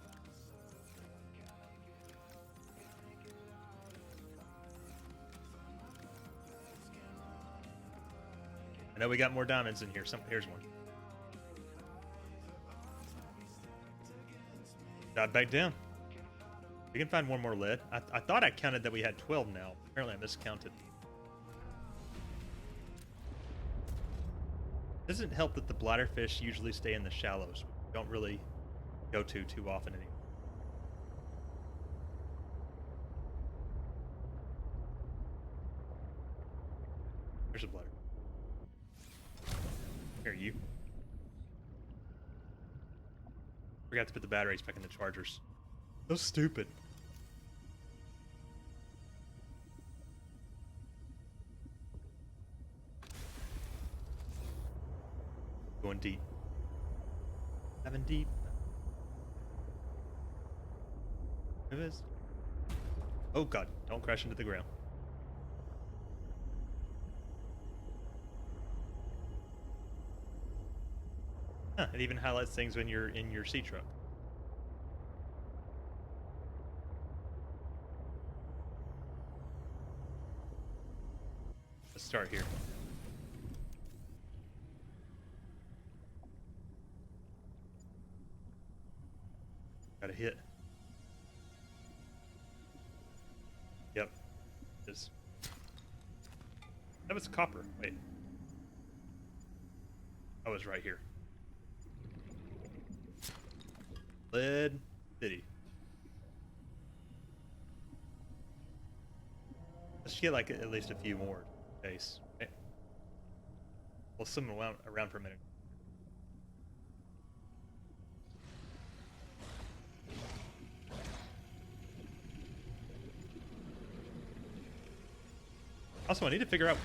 Speaker 1: I know we got more diamonds in here. Here's one. Dive back down. We can find one more lead. I thought I counted that we had 12 now. Apparently I miscounted. Doesn't help that the bladderfish usually stay in the shallows. We don't really go to too often anymore. There's a bladder. Here, you. Forgot to put the batteries back in the chargers. So stupid. Going deep. Having deep. It is. Oh god, don't crash into the ground. Huh, it even highlights things when you're in your sea truck. Let's start here. Got a hit. Yep. It is. That was copper. Wait. I was right here. Lead City. Let's get like at least a few more in case. Okay. We'll swim around for a minute. Also, I need to figure out,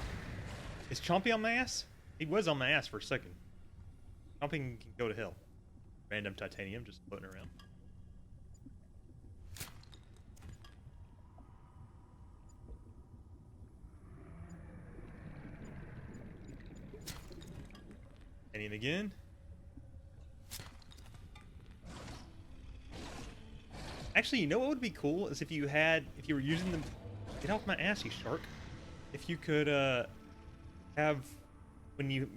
Speaker 1: is Chompy on my ass? He was on my ass for a second. Chompy can go to hell. Random titanium just floating around. Titanium again. Actually, you know what would be cool is if you were using them. Get off my ass, you shark. If you could have, when you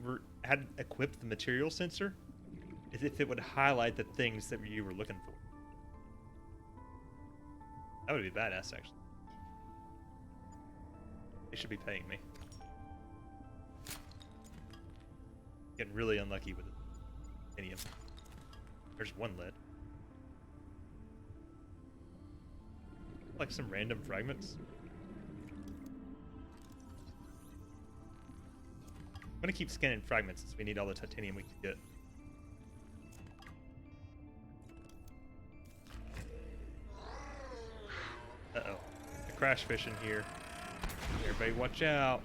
Speaker 1: had equipped the material sensor, if it would highlight the things that you were looking for. That would be badass, actually. They should be paying me. Getting really unlucky with it. Titanium. There's one lead. Like some random fragments. I'm gonna keep scanning fragments since we need all the titanium we can get. Uh-oh. crash fish in here. Everybody watch out.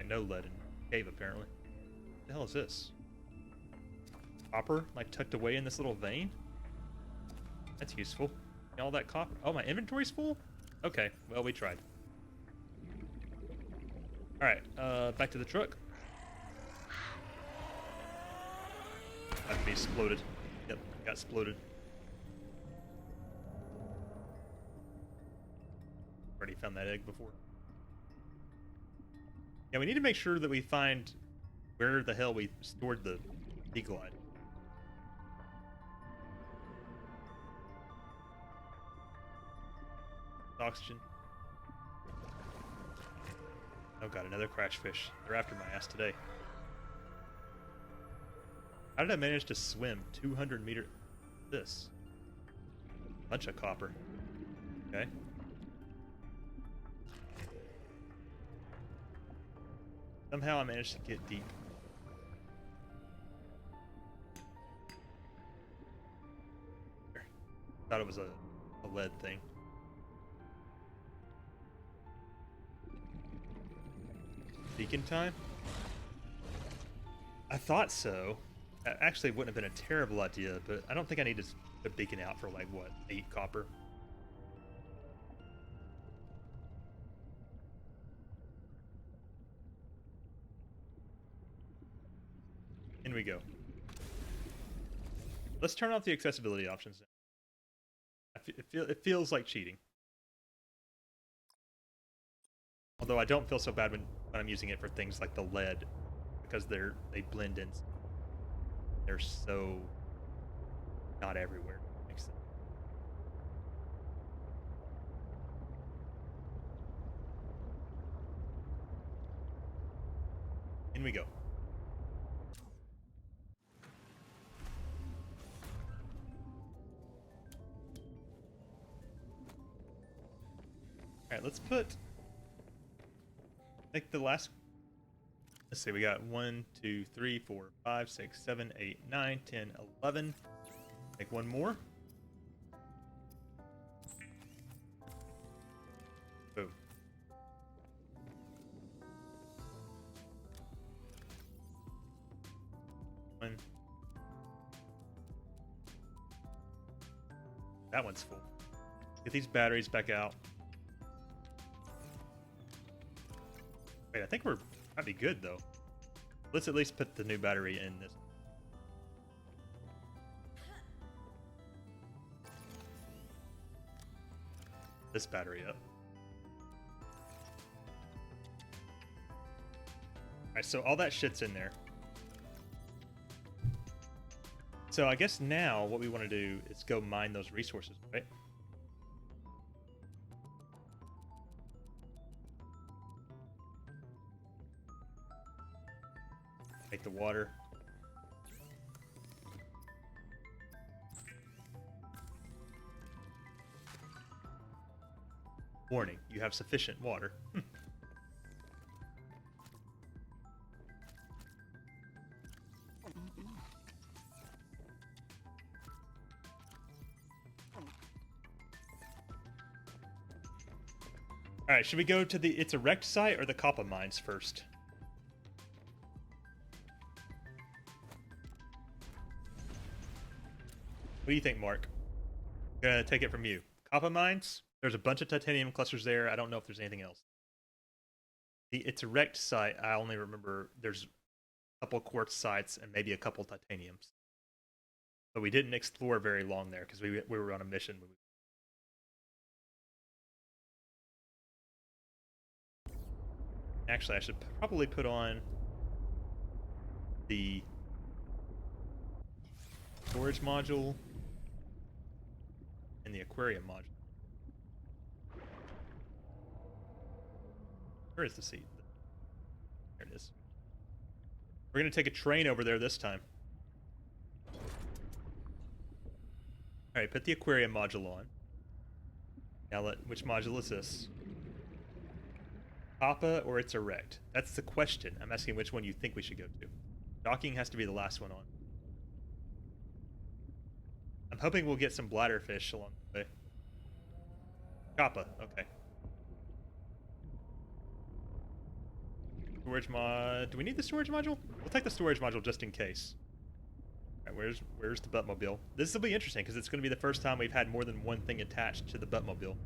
Speaker 1: I know lead in the cave, apparently. What the hell is this? Copper, like, tucked away in this little vein? That's useful. All that copper. Oh, my inventory's full? Okay, well, we tried. Alright, back to the truck. That'd be exploded. Yep, got exploded. Already found that egg before. Yeah, we need to make sure that we find where the hell we stored the eagle eye. Oxygen. Oh god, another crash fish. They're after my ass today. How did I manage to swim 200 meters? This. Bunch of copper. Okay. Somehow I managed to get deep. Thought it was a lead thing. Beacon time? I thought so. That actually wouldn't have been a terrible idea, but I don't think I need to put a beacon out for like, what, 8 copper? In we go. Let's turn off the accessibility options. It feels like cheating. Although I don't feel so bad when I'm using it for things like the lead, because they blend in. They're so not everywhere. Makes sense. In we go. All right, let's put like the last. Let's see, we got 1, 2, 3, 4, 5, 6, 7, 8, 9, 10, 11. Make one more. Boom. One. That one's full. Get these batteries back out. Wait, I think we're might be good though. Let's at least put the new battery in this battery up. Alright, so all that shit's in there. So I guess now what we want to do is go mine those resources, right? Make the water. Warning, you have sufficient water. Alright, should we go to the It's Erect site or the copper mines first? What do you think, Mark? I'm gonna take it from you. Copper mines? There's a bunch of titanium clusters there. I don't know if there's anything else. The It's Erect site, I only remember there's a couple quartz sites and maybe a couple titaniums. But we didn't explore very long there because we were on a mission. Actually, I should probably put on the storage module and the aquarium module. Where is the seat? There it is. We're going to take a train over there this time. Alright, put the aquarium module on. Now, which module is this? Papa or It's Erect? That's the question. I'm asking which one you think we should go to. Docking has to be the last one on. I'm hoping we'll get some bladderfish along the way. Kappa, okay. Storage mod. Do we need the storage module? We'll take the storage module just in case. All right, where's the Buttmobile? This will be interesting because it's going to be the first time we've had more than one thing attached to the Buttmobile.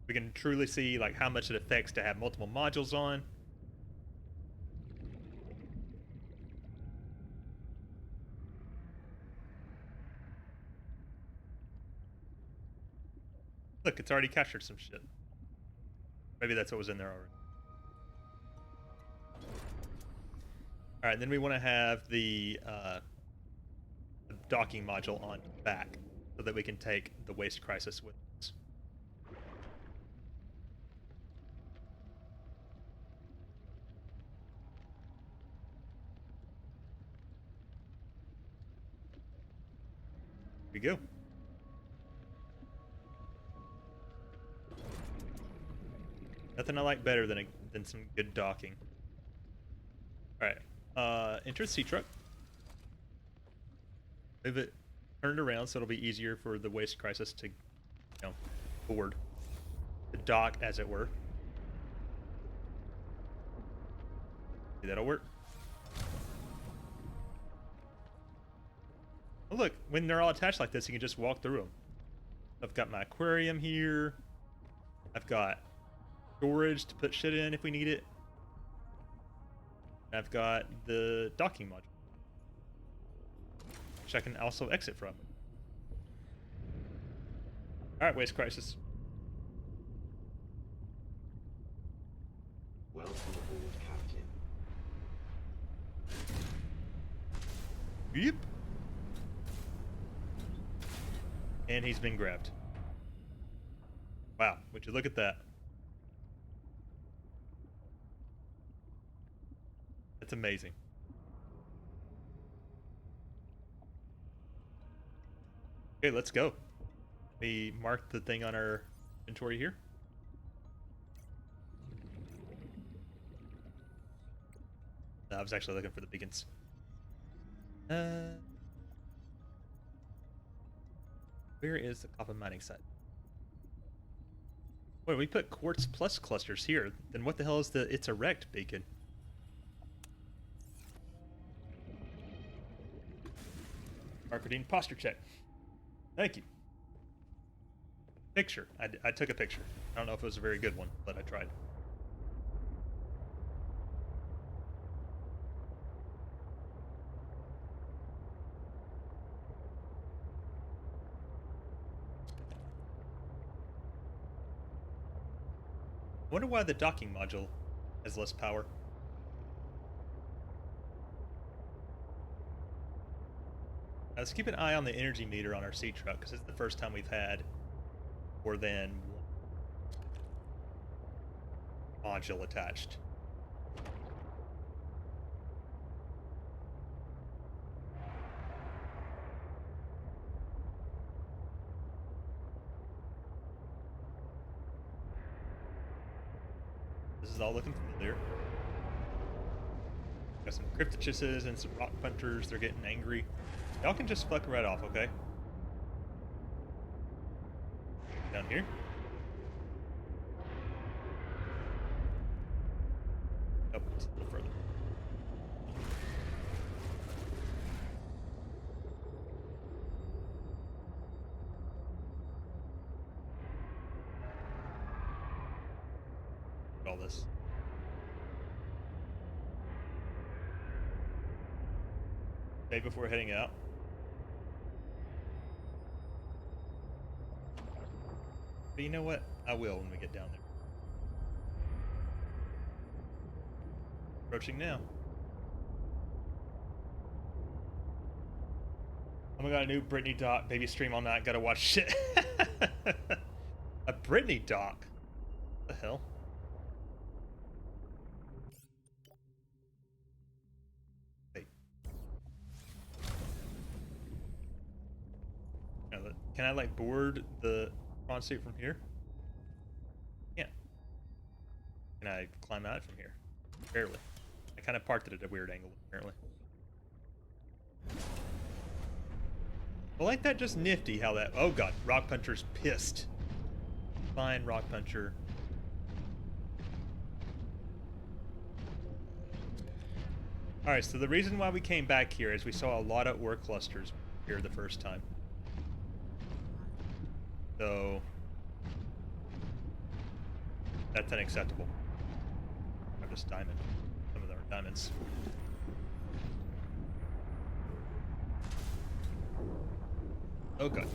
Speaker 1: We can truly see like how much it affects to have multiple modules on. Look, it's already captured some shit. Maybe that's what was in there already. All right, then we want to have the docking module on back so that we can take the waste crisis with us. Here we go. Nothing I like better than some good docking. All right, enter the sea truck. Move it, turn it around so it'll be easier for the waste crisis to, board, to dock, as it were. See, that'll work. Oh, look, when they're all attached like this, you can just walk through them. I've got my aquarium here. I've got storage to put shit in if we need it. And I've got the docking module, which I can also exit from. Alright, waste crisis.
Speaker 6: Welcome aboard, Captain.
Speaker 1: Yep. And he's been grabbed. Wow, would you look at that? That's amazing. Okay, let's go. We mark the thing on our inventory here. No, I was actually looking for the beacons. Where is the copper mining site? Wait, we put quartz plus clusters here. Then what the hell is the it's erect beacon? Marketing posture check. Thank you. Picture. I took a picture. I don't know if it was a very good one, but I tried. I wonder why the docking module has less power. Let's keep an eye on the energy meter on our sea truck because it's the first time we've had more than one module attached. This is all looking familiar. Got some cryptochises and some rock punters. They're getting angry. Y'all can just fuck right off, okay? Down here. Oh, it's a little further. All this. Day before heading out. But you know what? I will when we get down there. Approaching now. Oh my god, a new Britney doc. Baby stream all night. Gotta watch shit. A Britney doc? What the hell? Wait. Can I like board the spawn suit from here? Yeah. Can I climb out from here? Barely. I kind of parked it at a weird angle, apparently. Well, ain't that just nifty how that... Oh, God. Rock Puncher's pissed. Fine, Rock Puncher. Alright, so the reason why we came back here is we saw a lot of ore clusters here the first time. So... that's unacceptable. Or this diamond. Some of them are diamonds. Oh god.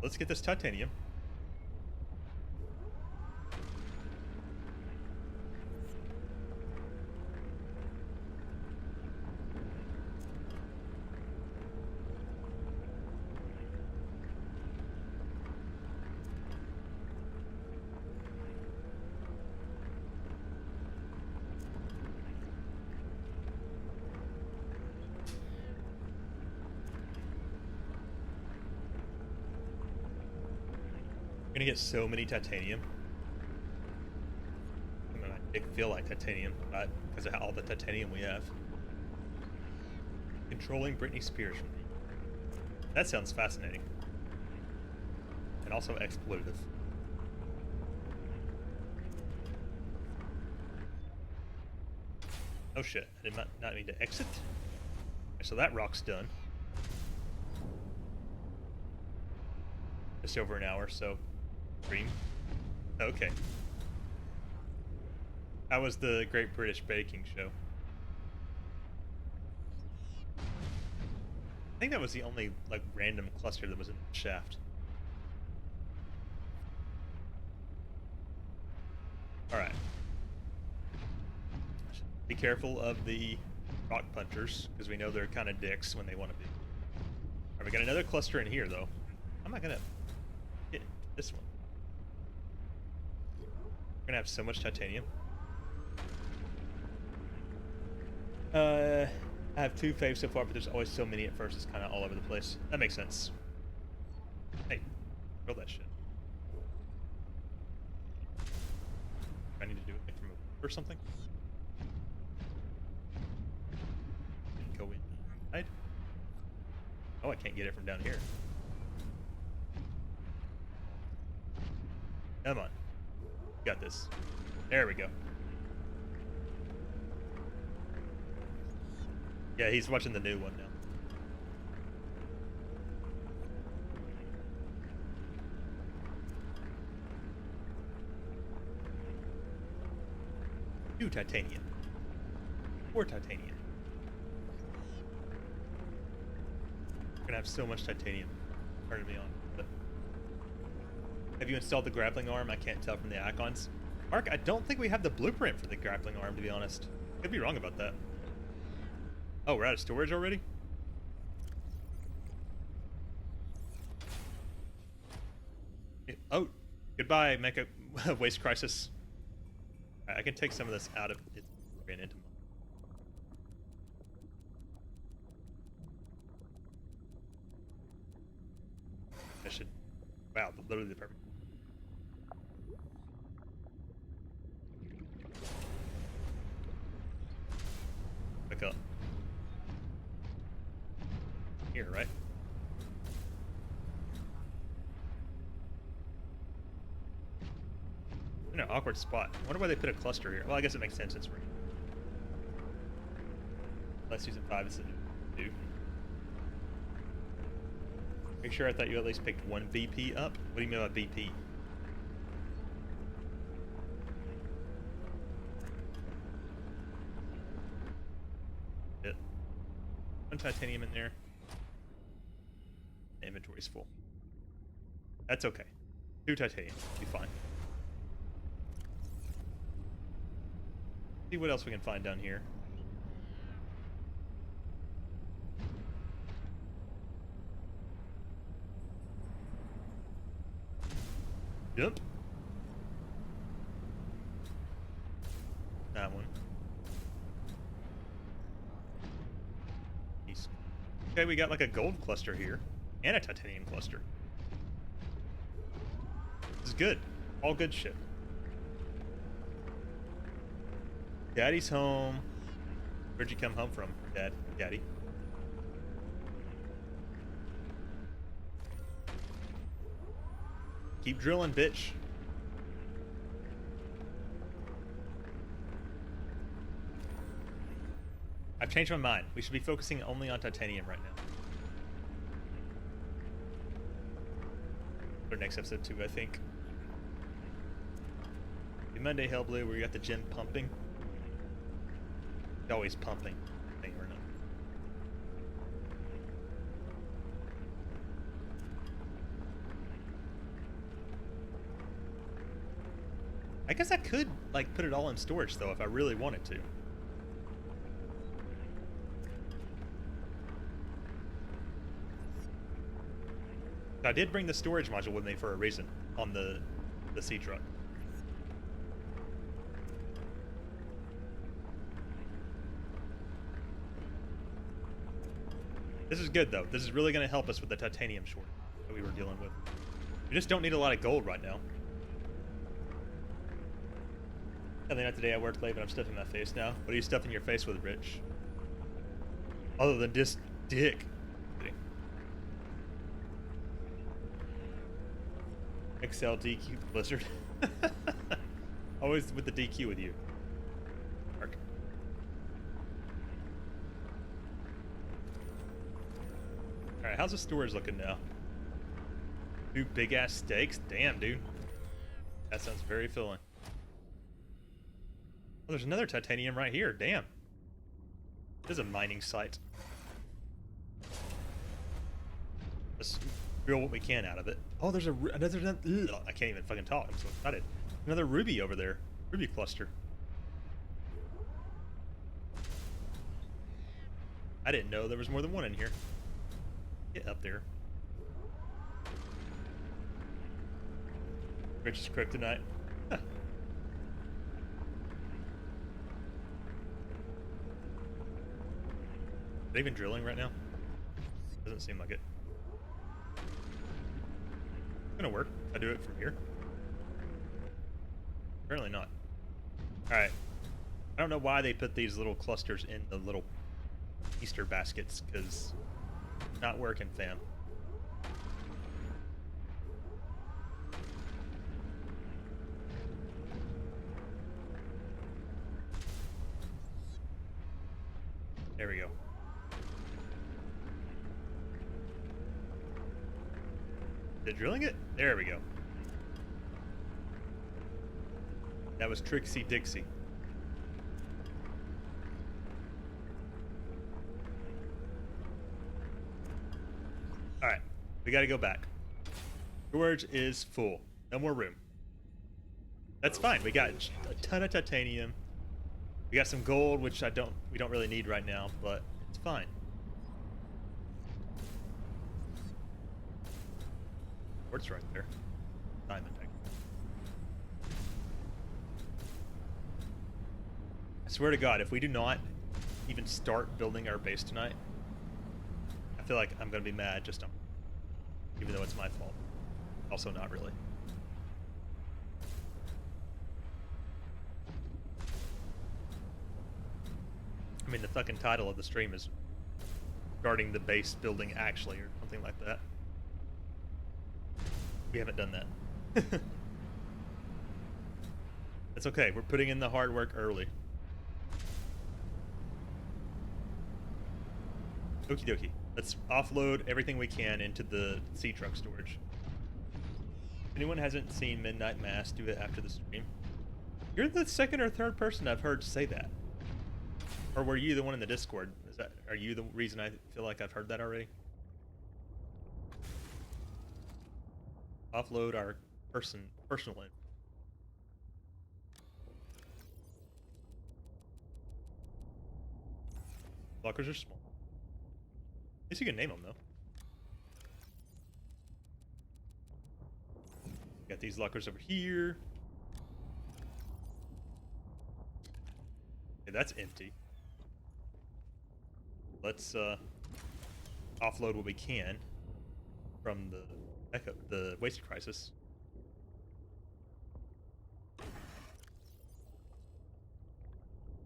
Speaker 1: Let's get this titanium. Gonna get so many titanium. I mean, it feel like titanium, but because of all the titanium we have. Controlling Britney Spears. That sounds fascinating. And also exploitative. Oh shit, I did not mean to exit. Okay, so that rock's done. Just over an hour, so... Dream. Okay. That was the Great British Baking Show. I think that was the only, like, random cluster that was in the shaft. Alright. Be careful of the rock punchers, because we know they're kind of dicks when they want to be. Alright, we got another cluster in here, though. How am I gonna get this one? We're gonna have so much titanium. I have 2 faves so far, but there's always so many at first. It's kind of all over the place. That makes sense. Hey, throw that shit. I need to do it from a or something. Go inside. Oh, I can't get it from down here. Come on. Got this. There we go. Yeah, he's watching the new one now. New titanium. More titanium. We're gonna have so much titanium. Turning me on. But have you installed the grappling arm? I can't tell from the icons. Mark, I don't think we have the blueprint for the grappling arm, to be honest. Could be wrong about that. Oh, we're out of storage already? Oh, goodbye, Mecha Waste Crisis. Right, I can take some of this out of it and into. I should. Wow, literally the perfect. Pick up. Here, right? In an awkward spot. I wonder why they put a cluster here. Well, I guess it makes sense. It's free. Less season 5 is a new. Make sure I thought you at least picked one BP up. What do you mean by BP? It. One titanium in there. The inventory's full. That's okay. 2 titanium. Be fine. See what else we can find down here. Yep. That one. Okay, we got like a gold cluster here. And a titanium cluster. This is good. All good shit. Daddy's home. Where'd you come home from, Dad? Daddy. Keep drilling, bitch. I've changed my mind. We should be focusing only on titanium right now. For next episode too, I think. Be Monday Hellblue, where you got the gym pumping. It's always pumping. Thing or not. I guess I could like put it all in storage though if I really wanted to. I did bring the storage module with me for a reason on the sea truck. This is good though. This is really going to help us with the titanium shortage that we were dealing with. We just don't need a lot of gold right now. I think not today. I worked late, but I'm stuffing my face now. What are you stuffing your face with, Rich? Other than just dick. XL DQ Blizzard. Always with the DQ with you. Mark. Alright, how's the storage looking now? 2 big ass steaks? Damn, dude. That sounds very filling. Oh, there's another titanium right here. Damn. This is a mining site. Let's drill what we can out of it. Oh, there's another. Ugh, I can't even fucking talk. I'm so excited. Another ruby over there. Ruby cluster. I didn't know there was more than one in here. Get up there. Rich's kryptonite. Huh. Are they even drilling right now? Doesn't seem like it. It's gonna work. I do it from here. Apparently not. Alright. I don't know why they put these little clusters in the little Easter baskets, because not working, fam. There we go. Is it drilling it? There we go. That was Trixie Dixie. Alright, we gotta go back. Storage is full. No more room. That's fine. We got a ton of titanium. We got some gold, which we don't really need right now, but it's fine. Quartz right there. Diamond. I swear to God, if we do not even start building our base tonight, I feel like I'm gonna be mad just on, even though it's my fault. Also not really. I mean, the fucking title of the stream is starting the base building actually, or something like that. We haven't done that. It's okay. We're putting in the hard work early. Okie dokie. Let's offload everything we can into the sea truck storage. If anyone hasn't seen Midnight Mass, do it after the stream. You're the second or third person I've heard say that. Or were you the one in the Discord? Are you the reason I feel like I've heard that already? Offload our personal info. Lockers are small. At least you can name them though. Got these lockers over here. Okay, that's empty. Let's offload what we can from the waste crisis.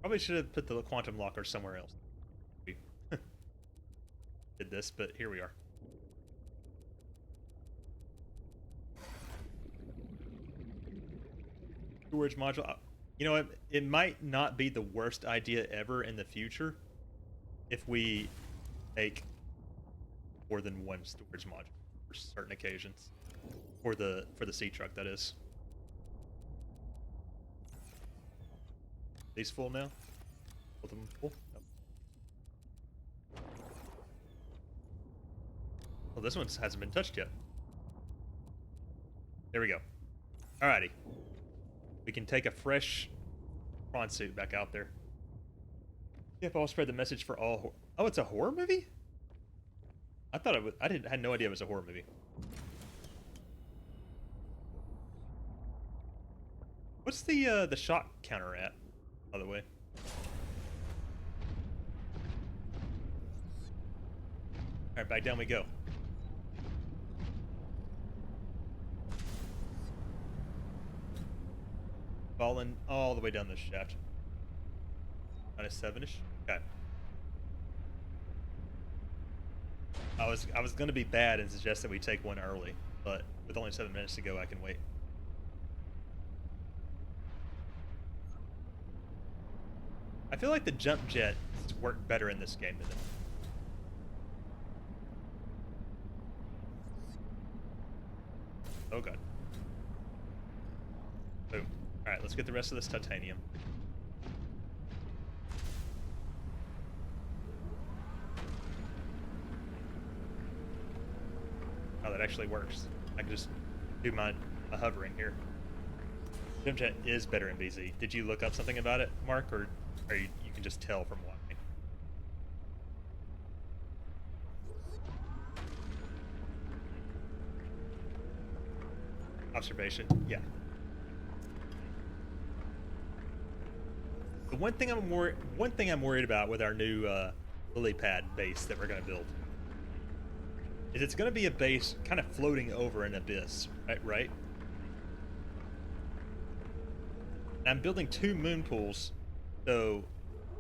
Speaker 1: Probably should have put the quantum locker somewhere else. did this, but here we are. Storage module. You know, it might not be the worst idea ever in the future if we make more than one storage module for certain occasions. For the sea truck, that is. These full now? Both of them full? Nope. Well, this one hasn't been touched yet. There we go. Alrighty. We can take a fresh prawn suit back out there. Yep, I'll spread the message for all. Oh, it's a horror movie? I thought it was. Had no idea it was a horror movie. What's the shot counter at, by the way? All right, back down we go. Falling all the way down this shaft. -7-ish. Okay. I was gonna be bad and suggest that we take one early, but with only 7 minutes to go, I can wait. I feel like the jump jets work better in this game than the... Oh god. Boom. Alright, let's get the rest of this titanium. Oh, that actually works. I can just do my hovering here. Jump jet is better in BZ. Did you look up something about it, Mark, or you can just tell from watching? Observation, yeah. The one thing I'm worried about with our new lily pad base that we're gonna build is it's gonna be a base kind of floating over an abyss, right? And I'm building 2 moon pools, so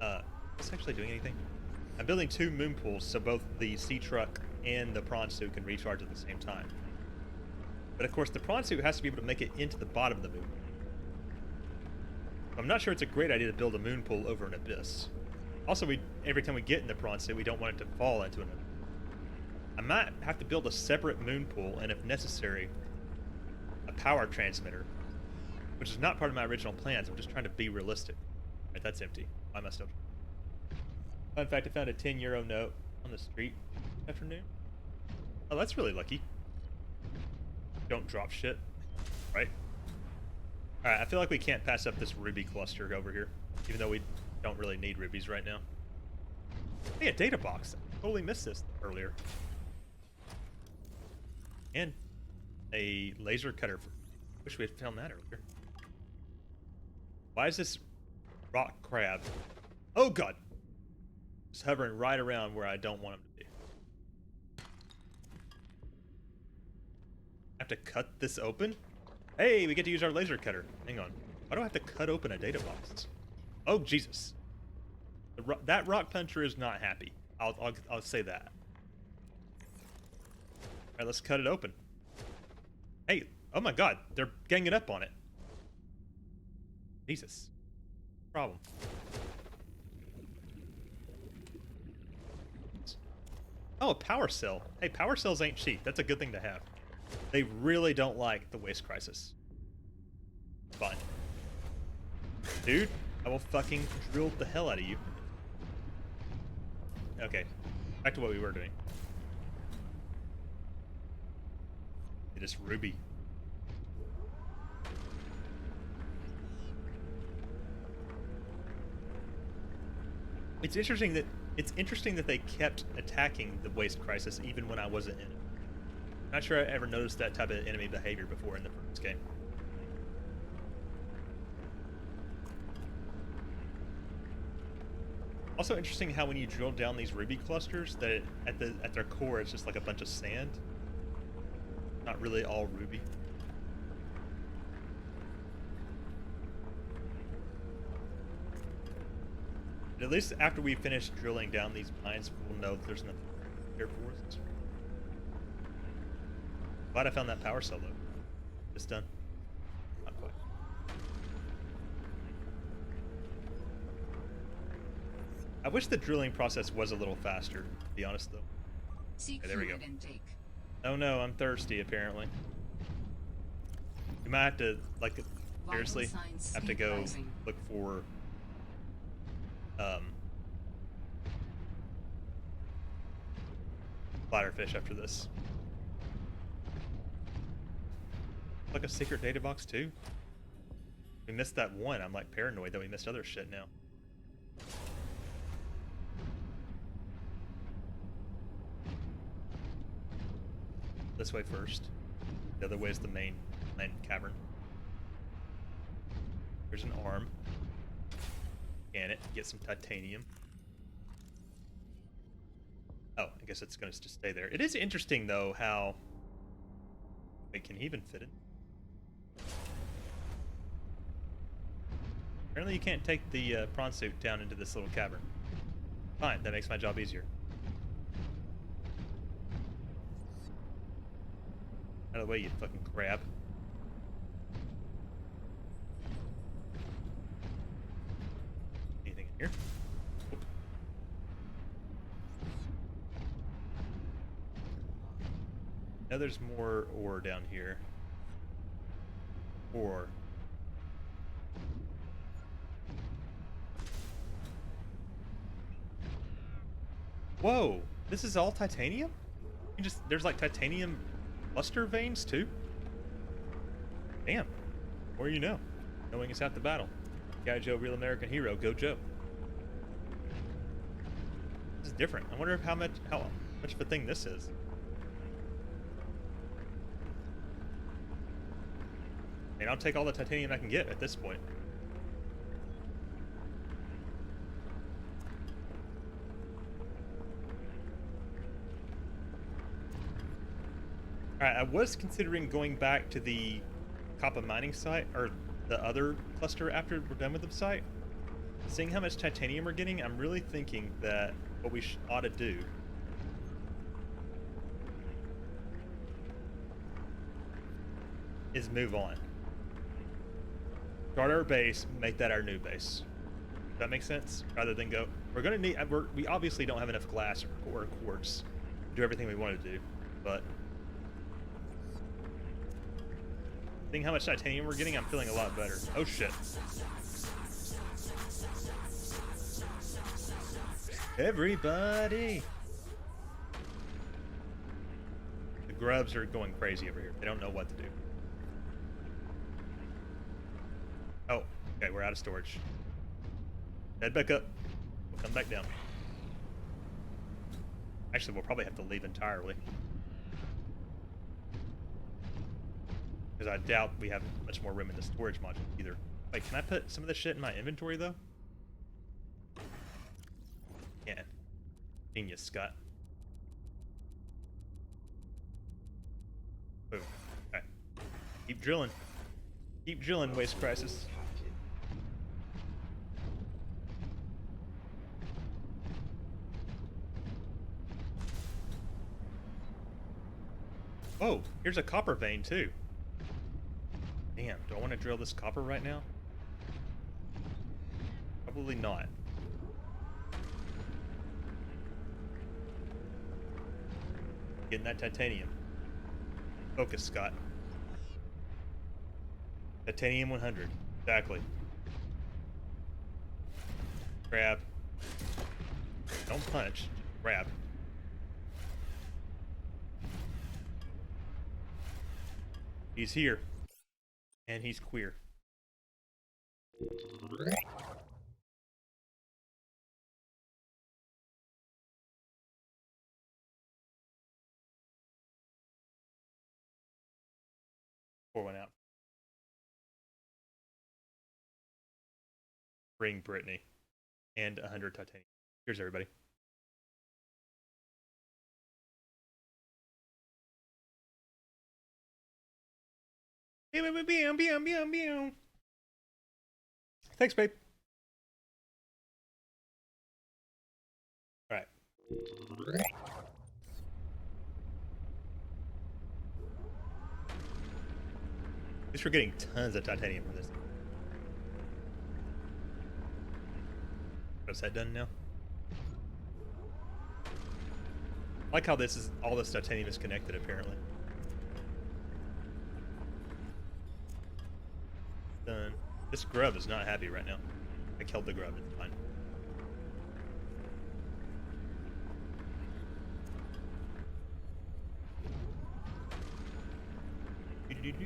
Speaker 1: is this actually doing anything? I'm building 2 moon pools so both the sea truck and the prawn suit can recharge at the same time. But of course, the prawn suit has to be able to make it into the bottom of the moon. I'm not sure it's a great idea to build a moon pool over an abyss. Also, every time we get in the prawn suit, we don't want it to fall into an abyss. I might have to build a separate moon pool, and if necessary, a power transmitter, which is not part of my original plans. I'm just trying to be realistic. All right, that's empty. Why am I still? Fun fact: I found a €10 note on the street this afternoon. Oh, that's really lucky. Don't drop shit, right? All right, I feel like we can't pass up this ruby cluster over here, even though we don't really need rubies right now. Hey, a data box. I totally missed this earlier. And a laser cutter. Wish we had found that earlier. Why is this rock crab? Oh god! Just hovering right around where I don't want him to be. I have to cut this open? Hey, we get to use our laser cutter. Hang on. Why do I have to cut open a data box? Oh Jesus! That rock puncher is not happy. I'll say that. All right, let's cut it open. Hey, oh my god, they're ganging up on it. Jesus. Problem. Oh, a power cell. Hey, power cells ain't cheap. That's a good thing to have. They really don't like the waste crisis. Fine. Dude, I will fucking drill the hell out of you. Okay, back to what we were doing. It is ruby. It's interesting that they kept attacking the waste crisis even when I wasn't in it. Not sure I ever noticed that type of enemy behavior before in the first game. Also interesting how when you drill down these ruby clusters, that at their core it's just like a bunch of sand. Not really all ruby. But at least after we finish drilling down these mines, we'll know that there's nothing. Air Force. Glad I found that power cell though. It's done. Not quite. I wish the drilling process was a little faster, to be honest though.
Speaker 5: Seek
Speaker 1: Okay, there we go.
Speaker 5: fluid intake.
Speaker 1: Oh no, I'm thirsty apparently. You might have to, like, seriously,
Speaker 5: signs
Speaker 1: have to go
Speaker 5: stabilizing.
Speaker 1: look for, bladderfish after this. Like a secret data box too? We missed that one. I'm like paranoid that we missed other shit now. This way first. The other way is the main cavern. There's an arm. Scan it. Get some titanium. Oh, I guess it's going to just stay there. It is interesting though how... Wait, can he even fit in? Apparently you can't take the prawn suit down into this little cavern. Fine, that makes my job easier. Out of the way, you fucking crab. Anything in here? Nope. Now there's more ore down here. Ore. Whoa! This is all titanium? You just there's like titanium cluster veins too? Damn. More you know. Knowing is half the battle. Guy Joe, real American hero, go Joe. This is different. I wonder how much of a thing this is. I mean, I'll take all the titanium I can get at this point. Alright, I was considering going back to the copper mining site, or the other cluster after we're done with the site. Seeing how much titanium we're getting, I'm really thinking that what we ought to do is move on. Start our base, make that our new base. Does that make sense? Rather than go, we're gonna need, we obviously don't have enough glass or quartz to do everything we want to do, but seeing how much titanium we're getting, I'm feeling a lot better. Oh shit. Everybody! The grubs are going crazy over here. They don't know what to do. Oh, okay, we're out of storage. Head back up. We'll come back down. Actually, we'll probably have to leave entirely. Because I doubt we have much more room in the storage module either. Wait, can I put some of this shit in my inventory though? Can. Genius, Scott. Boom. Okay. Keep drilling. Keep drilling, Waste Crisis.
Speaker 6: Captain.
Speaker 1: Whoa, here's a copper vein too. Damn, do I want to drill this copper right now? Probably not. Getting that titanium. Focus, Scott. Titanium 100. Exactly. Grab. Don't punch. Just grab. He's here. And he's queer. Pour one out. Bring Brittany. And 100 titanium. Here's everybody. Thanks, babe. All right. At least we're getting tons of titanium from this. Is that done now? I like how this is all this titanium is connected apparently. Done. This grub is not happy right now. I killed the grub, it's fine. Okay.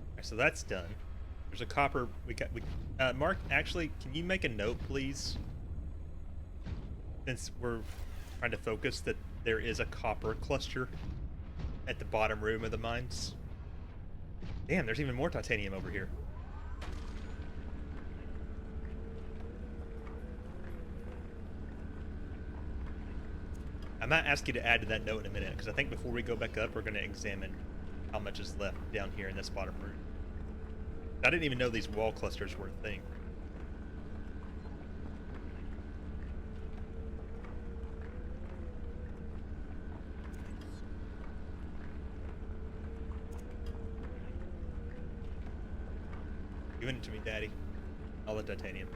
Speaker 1: Alright, so that's done. There's a copper. Mark, actually, can you make a note, please? Since we're trying to focus, that there is a copper cluster at the bottom room of the mines. Damn, there's even more titanium over here. I might ask you to add to that note in a minute, because I think before we go back up, we're going to examine how much is left down here in this bottom room. I didn't even know these wall clusters were a thing. Give it to me, Daddy. All the titanium.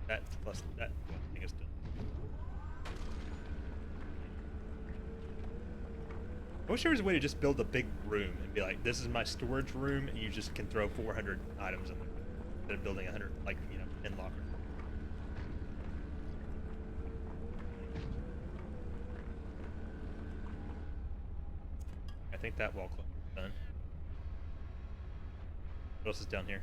Speaker 1: That plus that thing is done. I wish there was a way to just build a big room and be like, this is my storage room, and you just can throw 400 items in there instead of building 100, like, you know, 10 lockers. I think that wall clock is done. What else is down here?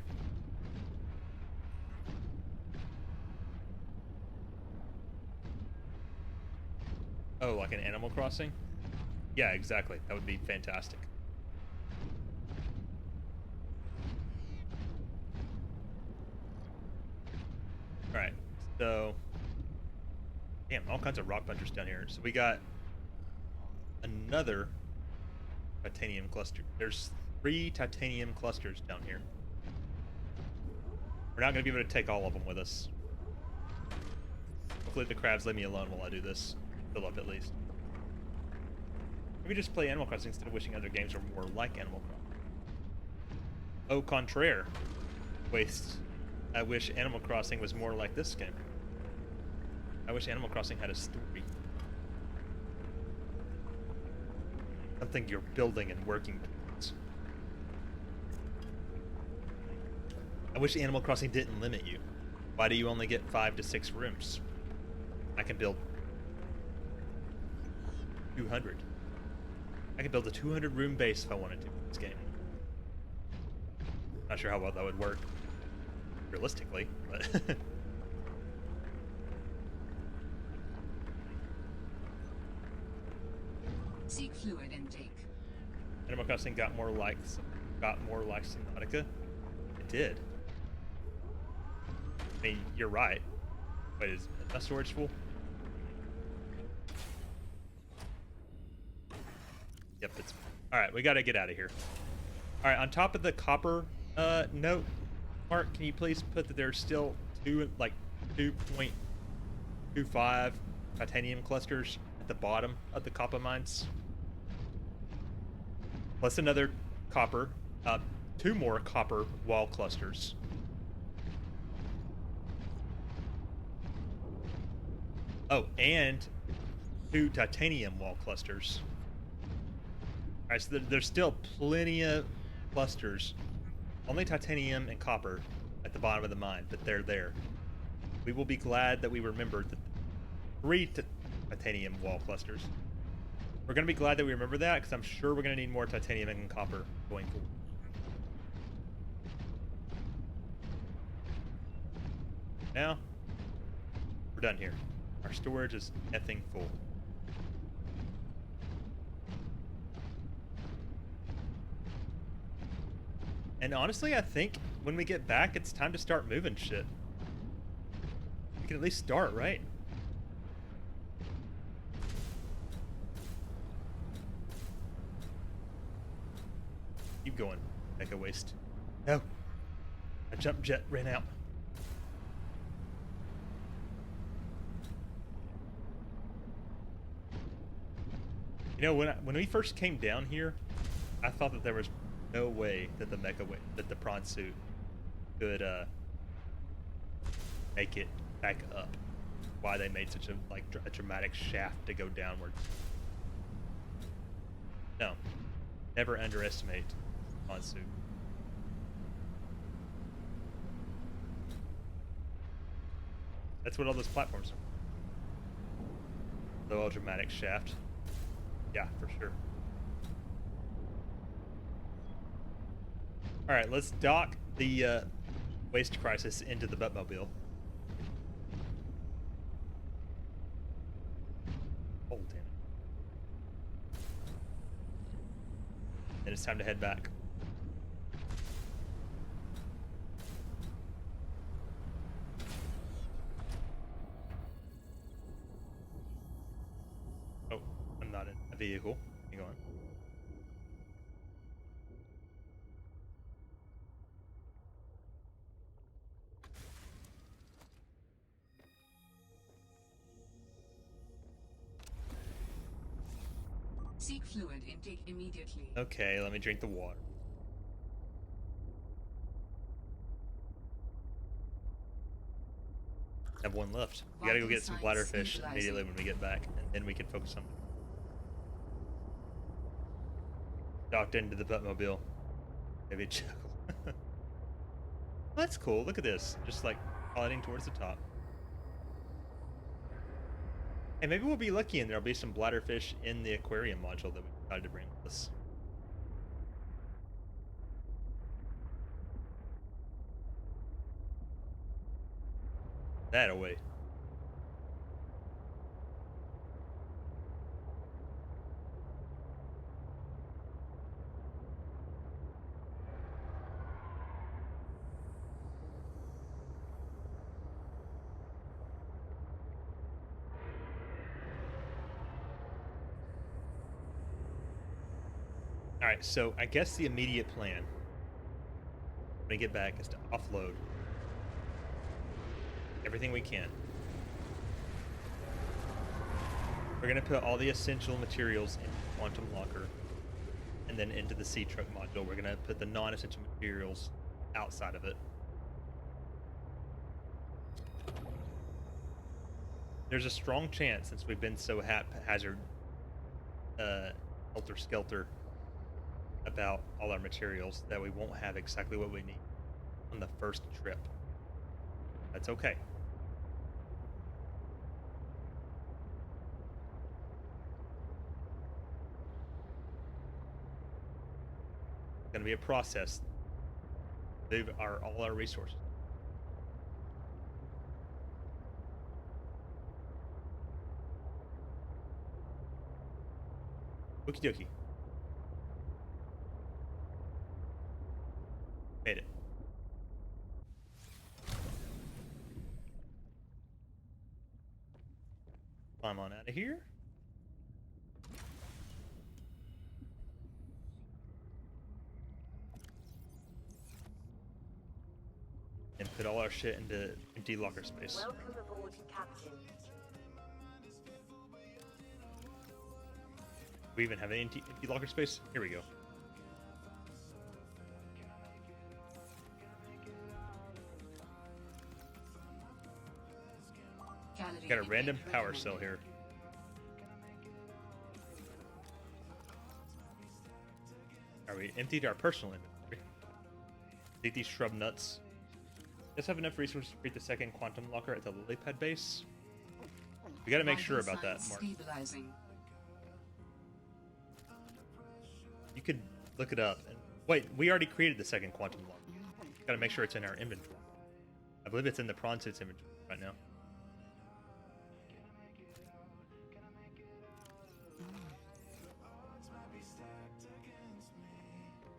Speaker 1: Oh, like an Animal Crossing? Yeah, exactly. That would be fantastic. Alright, so... Damn, all kinds of rock punchers down here. So we got another titanium cluster. There's 3 titanium clusters down here. We're not going to be able to take all of them with us. Hopefully the crabs leave me alone while I do this. Fill up at least. Maybe just play Animal Crossing instead of wishing other games were more like Animal Crossing. Au contraire. Waste. I wish Animal Crossing was more like this game. I wish Animal Crossing had a story. Something you're building and working towards. I wish Animal Crossing didn't limit you. Why do you only get 5 to 6 rooms? I can build 200. I could build a 200 room base if I wanted to in this game. Not sure how well that would work realistically, but
Speaker 5: Seek fluid intake.
Speaker 1: Animal Crossing got more like Subnautica. It did. I mean, you're right. Wait, is my storage full? Yep, it's... Alright, we gotta get out of here. Alright, on top of the copper note, Mark, can you please put that there's still 2.25 titanium clusters at the bottom of the copper mines? Plus another copper, 2 more copper wall clusters. Oh, and 2 titanium wall clusters. Alright, so there's still plenty of clusters. Only titanium and copper at the bottom of the mine, but they're there. We will be glad that we remembered the 3 titanium wall clusters. We're going to be glad that we remember that, because I'm sure we're going to need more titanium and copper going forward. Now, we're done here. Our storage is effing full. And honestly, I think when we get back, it's time to start moving shit. We can at least start, right? Keep going. Make a waste. No. A jump jet ran out. You know, when we first came down here, I thought that there was no way that that the prawn suit could make it back up. Why they made such a dramatic shaft to go downward. No, never underestimate prawn suit. That's what all those platforms are. The dramatic shaft. Yeah, for sure. Alright, let's dock the waste crisis into the Buttmobile. Oh, damn it. Then it's time to head back. Oh, I'm not in a vehicle. Hang on.
Speaker 5: Seek fluid intake immediately.
Speaker 1: Okay, let me drink the water. Have one left. We gotta go get some bladder fish immediately when we get back, and then we can focus on docked into the Buttmobile. Maybe a chuckle. That's cool. Look at this. Just like heading towards the top. Hey, maybe we'll be lucky and there'll be some bladderfish in the aquarium module that we decided to bring with us. That away. Alright, so I guess the immediate plan when we get back is to offload everything we can. We're going to put all the essential materials in the quantum locker and then into the sea truck module. We're going to put the non-essential materials outside of it. There's a strong chance, since we've been so haphazard, helter-skelter about all our materials, that we won't have exactly what we need on the first trip. That's okay. It's going to be a process. Move all our resources. Okie dokie. Made it. Climb on out of here. And put all our shit into empty locker space.
Speaker 2: Welcome aboard, Captain.
Speaker 1: We even have any empty locker space? Here we go. Got a random power cell here. We emptied our personal inventory. Take these shrub nuts. Just have enough resources to create the second quantum locker at the lily pad base. We gotta make sure about that, Mark. You could look it up. And wait, we already created the second quantum locker. Gotta make sure it's in our inventory. I believe it's in the prawn suit's inventory right now.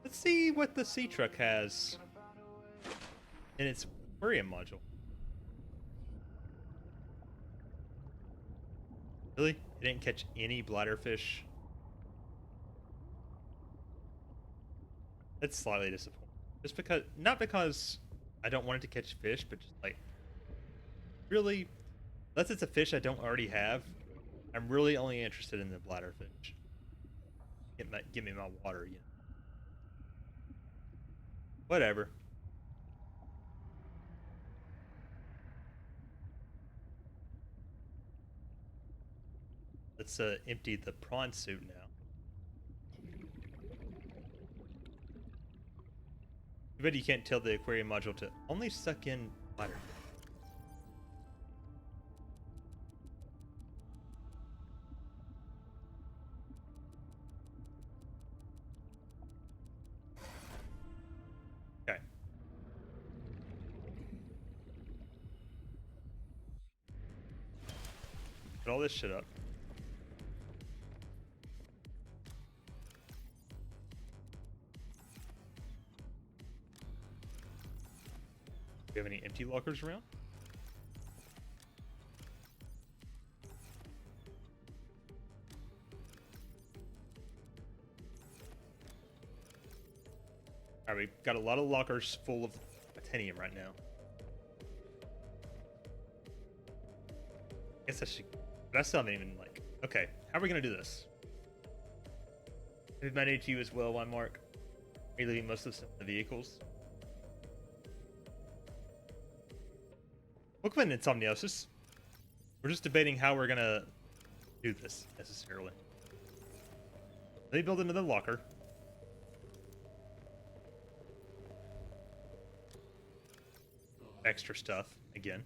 Speaker 1: Let's see what the sea truck has in its aquarium module. Really? It didn't catch any bladderfish? That's slightly disappointing. Just because, not because I don't want it to catch fish, but just like, really, unless it's a fish I don't already have, I'm really only interested in the bladderfish. Give me my water, you know. Whatever. Let's empty the prawn suit now. Too bad you can't tell the aquarium module to only suck in water. Okay. Put all this shit up. Do we have any empty lockers around? Alright, we've got a lot of lockers full of titanium right now. Guess I should, but I still haven't even, like, okay, how are we gonna do this? Did my need to you as well, one mark? Are you leaving most of the vehicles? Welcome in, Insomniosis. We're just debating how we're gonna do this, necessarily. Let me build another locker. Extra stuff, again.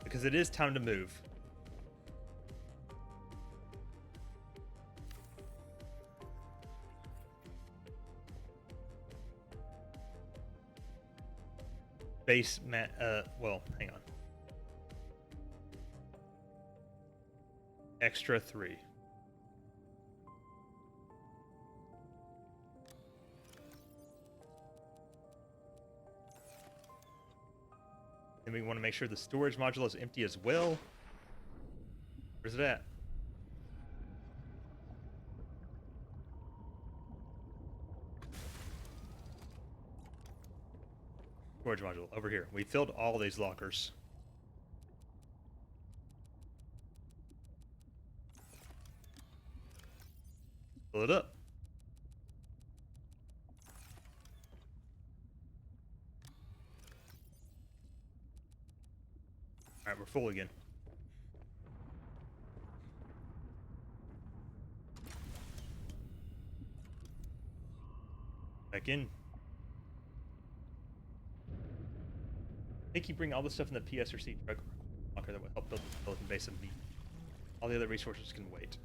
Speaker 1: Because it is time to move. Base mat, well, hang on. Extra 3. And we want to make sure the storage module is empty as well. Where's it at? Storage module over here. We filled all these lockers. Fill it up. All right, we're full again. Back in. I think you bring all the stuff in the PSRC truck locker that would help build the skeleton base of meat. All the other resources can wait.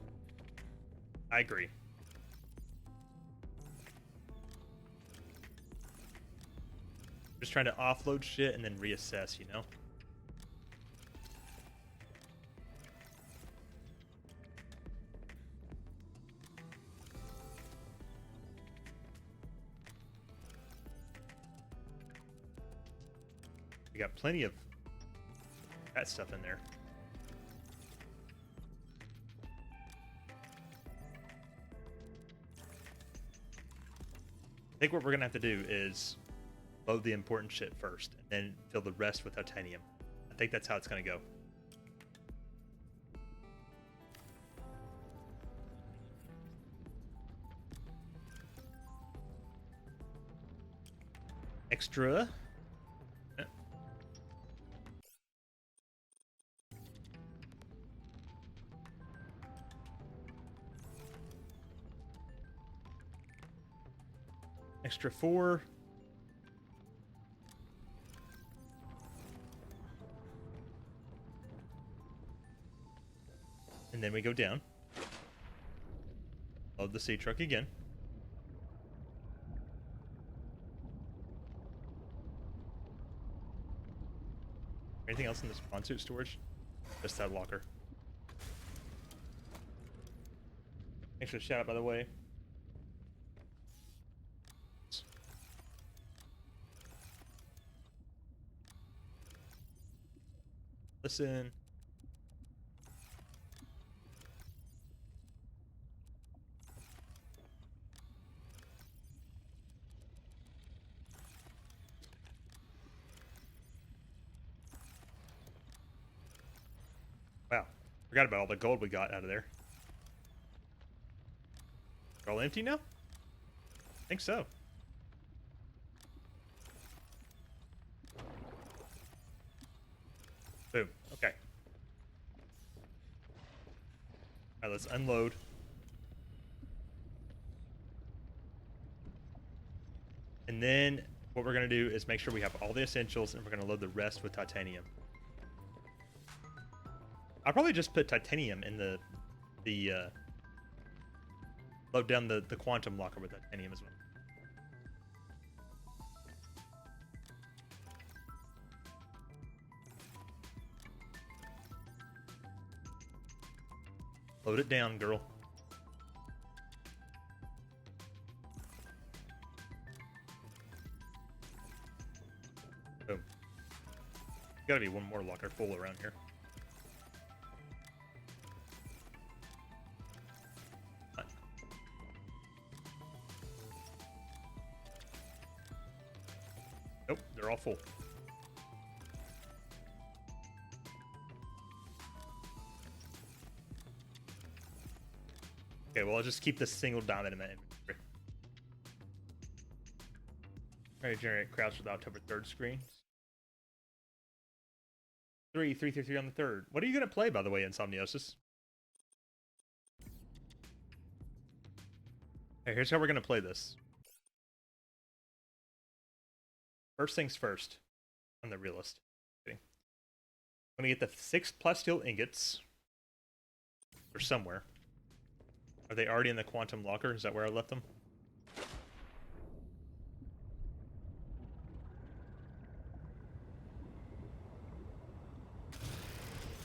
Speaker 1: I agree. Just trying to offload shit and then reassess, you know? We got plenty of that stuff in there. I think what we're gonna have to do is load the important shit first, and then fill the rest with titanium. I think that's how it's gonna go. Extra. Extra 4. And then we go down. Load the sea truck again. Anything else in this spawn suit storage? Just that locker. Thanks for the shout out, by the way. Listen. Forgot about all the gold we got out of there. They're all empty now? I think so. Boom. Okay. Alright, let's unload. And then what we're going to do is make sure we have all the essentials, and we're going to load the rest with titanium. I'll probably just put titanium in the load down the quantum locker with titanium as well. Load it down, girl. Boom. Gotta be one more locker full around here. Nope, they're all full. Okay, well, I'll just keep this single diamond in my inventory. Ready to generate crowds for the October 3rd screen. 333 on the 3rd. What are you going to play, by the way, Insomniosis? Okay, here's how we're going to play this. First things first. I'm the realist. Kidding. I'm going to get the 6 plasteel ingots. Or somewhere. Are they already in the quantum locker? Is that where I left them?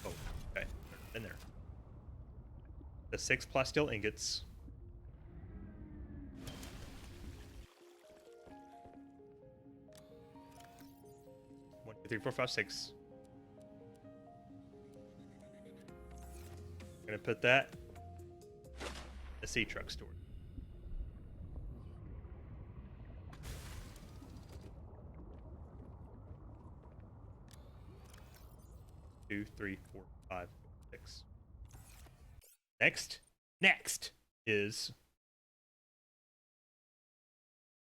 Speaker 1: Oh, okay. They're in there. The 6 plasteel ingots. One, two, three, four, five, six. I'm gonna put that the sea truck store. Two, three, four, five, six. Next is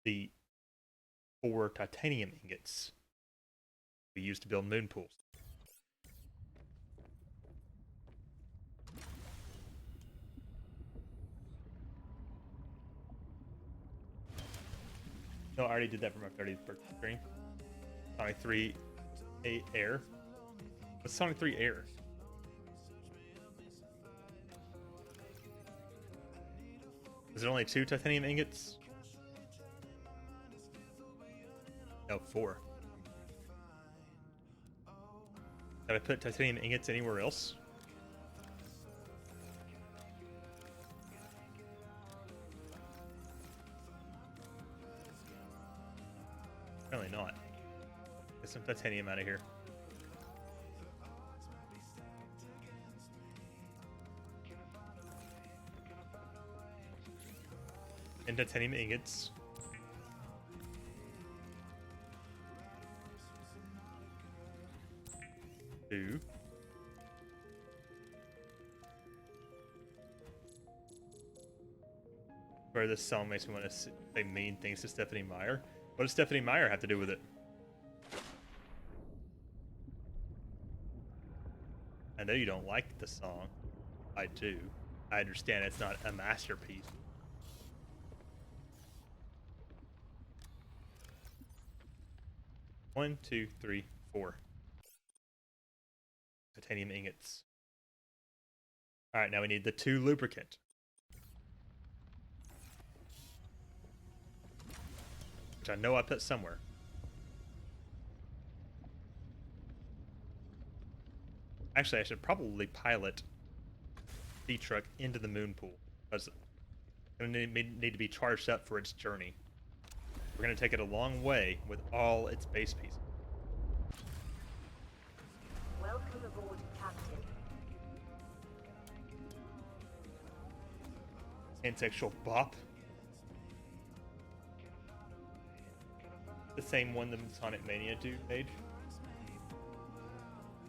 Speaker 1: the 4 titanium ingots we used to build moon pools. No, I already did that for my 30th birthday stream. Sonic 3 Air. What's Sonic 3 Air? Is it only 2 titanium ingots? No, 4. Did I put titanium ingots anywhere else? Apparently not. Get some titanium out of here. And titanium ingots. Two. Where this song makes me want to say mean things to Stephanie Meyer. What does Stephanie Meyer have to do with it? I know you don't like the song. I do. I understand it's not a masterpiece. One, two, three, 4. Titanium ingots. Alright, now we need the 2 lubricant. Which I know I put somewhere. Actually, I should probably pilot the truck into the moon pool. Because it's going to need to be charged up for its journey. We're going to take it a long way with all its base pieces.
Speaker 2: Welcome aboard, Captain.
Speaker 1: Pansexual Bop. The same one the Sonic Mania dude made.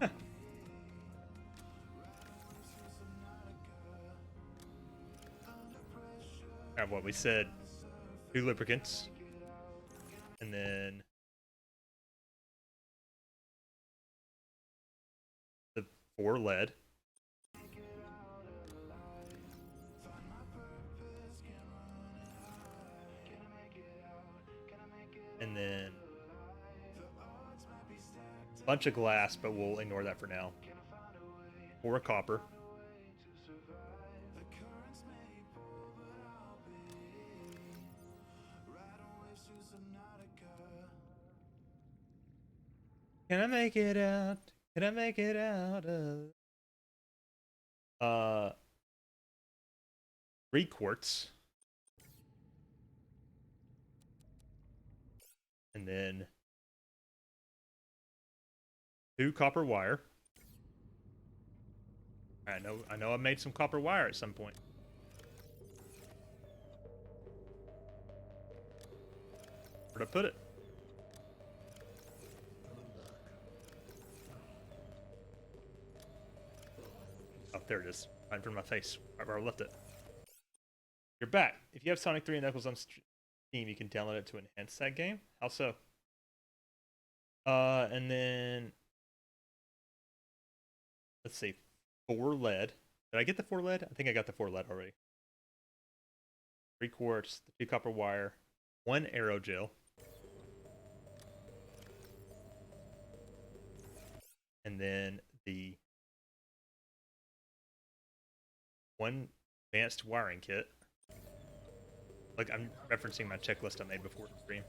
Speaker 1: Huh. Alright, what we said, 2 lubricants. And then the 4 lead. And then a bunch of glass, but we'll ignore that for now. 4 copper. Can I make it out? Can I make it out of 3 quartz. And then 2 copper wire. I know I made some copper wire at some point. Where'd I put it? Oh, there it is. Right in front of my face. Right where I left it. You're back. If you have Sonic 3 and Knuckles on Steam, you can download it to enhance that game. How so? And then let's see, 4 lead. Did I get the 4 lead? I think I got the 4 lead already. 3 quartz, the 2 copper wire, 1 aerogel, and then the 1 advanced wiring kit. Like, I'm referencing my checklist I made before the stream.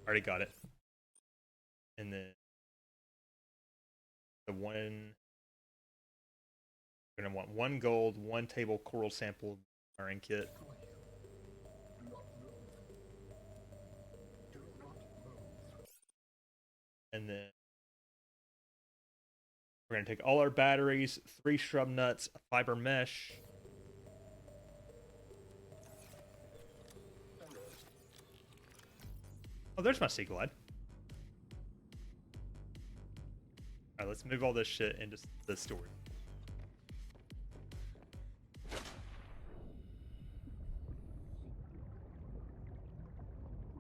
Speaker 1: Already got it. And then the 1. We're gonna want 1 gold, 1 table coral sample wiring kit. And then we're gonna take all our batteries, 3 shrub nuts, a fiber mesh. Oh, there's my sea glide. Alright, let's move all this shit into the storage.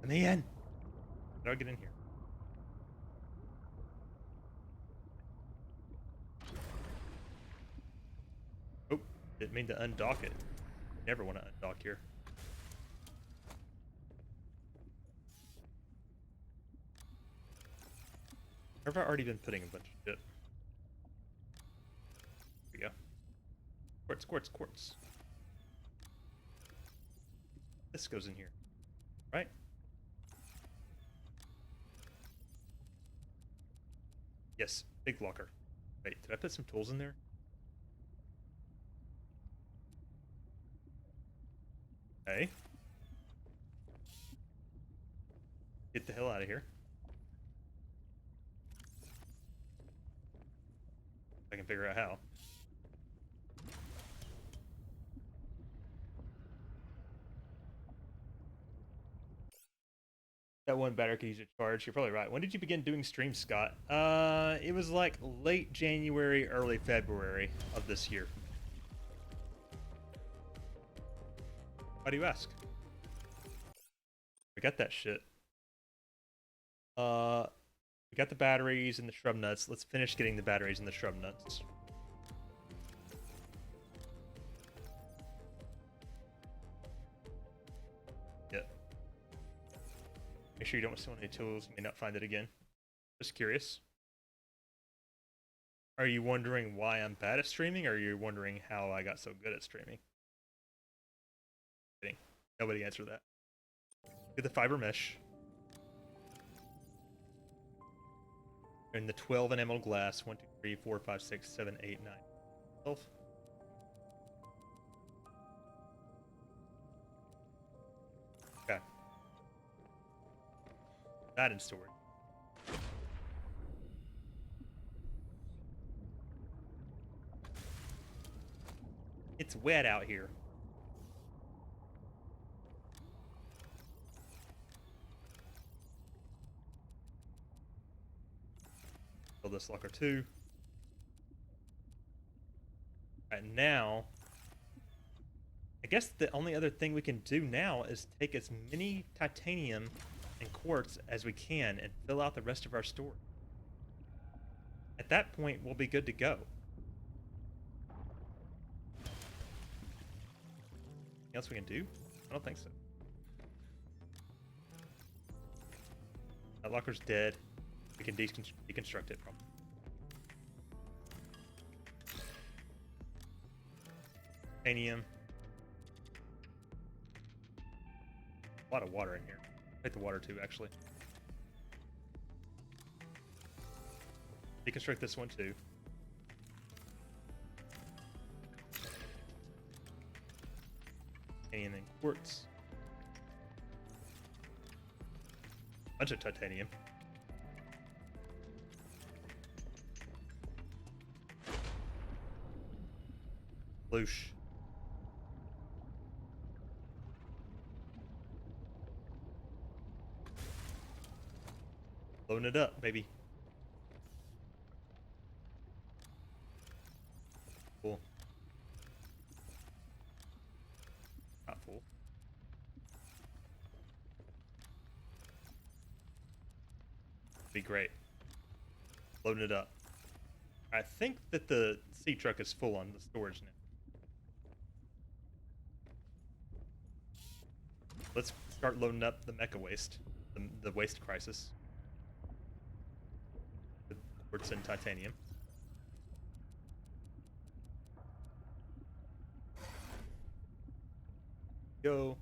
Speaker 1: Let me in! How do I get in here? Oh, didn't mean to undock it. Never want to undock here. Or have I already been putting a bunch of shit? There we go. Quartz, quartz, quartz. This goes in here, right? Yes, big locker. Wait, did I put some tools in there? Hey. Get the hell out of here. I can figure out how. That 1 battery could use a charge. You're probably right. When did you begin doing streams, Scott? It was like late January, early February of this year. Why do you ask? We got that shit. We got the batteries and the shrub nuts. Let's finish getting the batteries and the shrub nuts. Yep. Make sure you don't steal any tools. You may not find it again. Just curious. Are you wondering why I'm bad at streaming, or are you wondering how I got so good at streaming? Kidding. Nobody answered that. Get the fiber mesh. And the 12 enamel glass. 1, 2, 3, 4, 5, 6, 7, 8, 9, 12. Okay. That in storage. It's wet out here. Fill this locker too. Alright, now I guess the only other thing we can do now is take as many titanium and quartz as we can and fill out the rest of our store. At that point, we'll be good to go. Anything else we can do? I don't think so. That locker's dead. We can deconstruct it probably. Titanium. A lot of water in here. Take the water too, actually. Deconstruct this one too. And then quartz. Bunch of titanium. Loosh. Loading it up, baby. Cool. Not full. Be great. Loading it up. I think that the sea truck is full on the storage now. Let's start loading up the mecha waste, the waste crisis. The quartz and titanium. Go.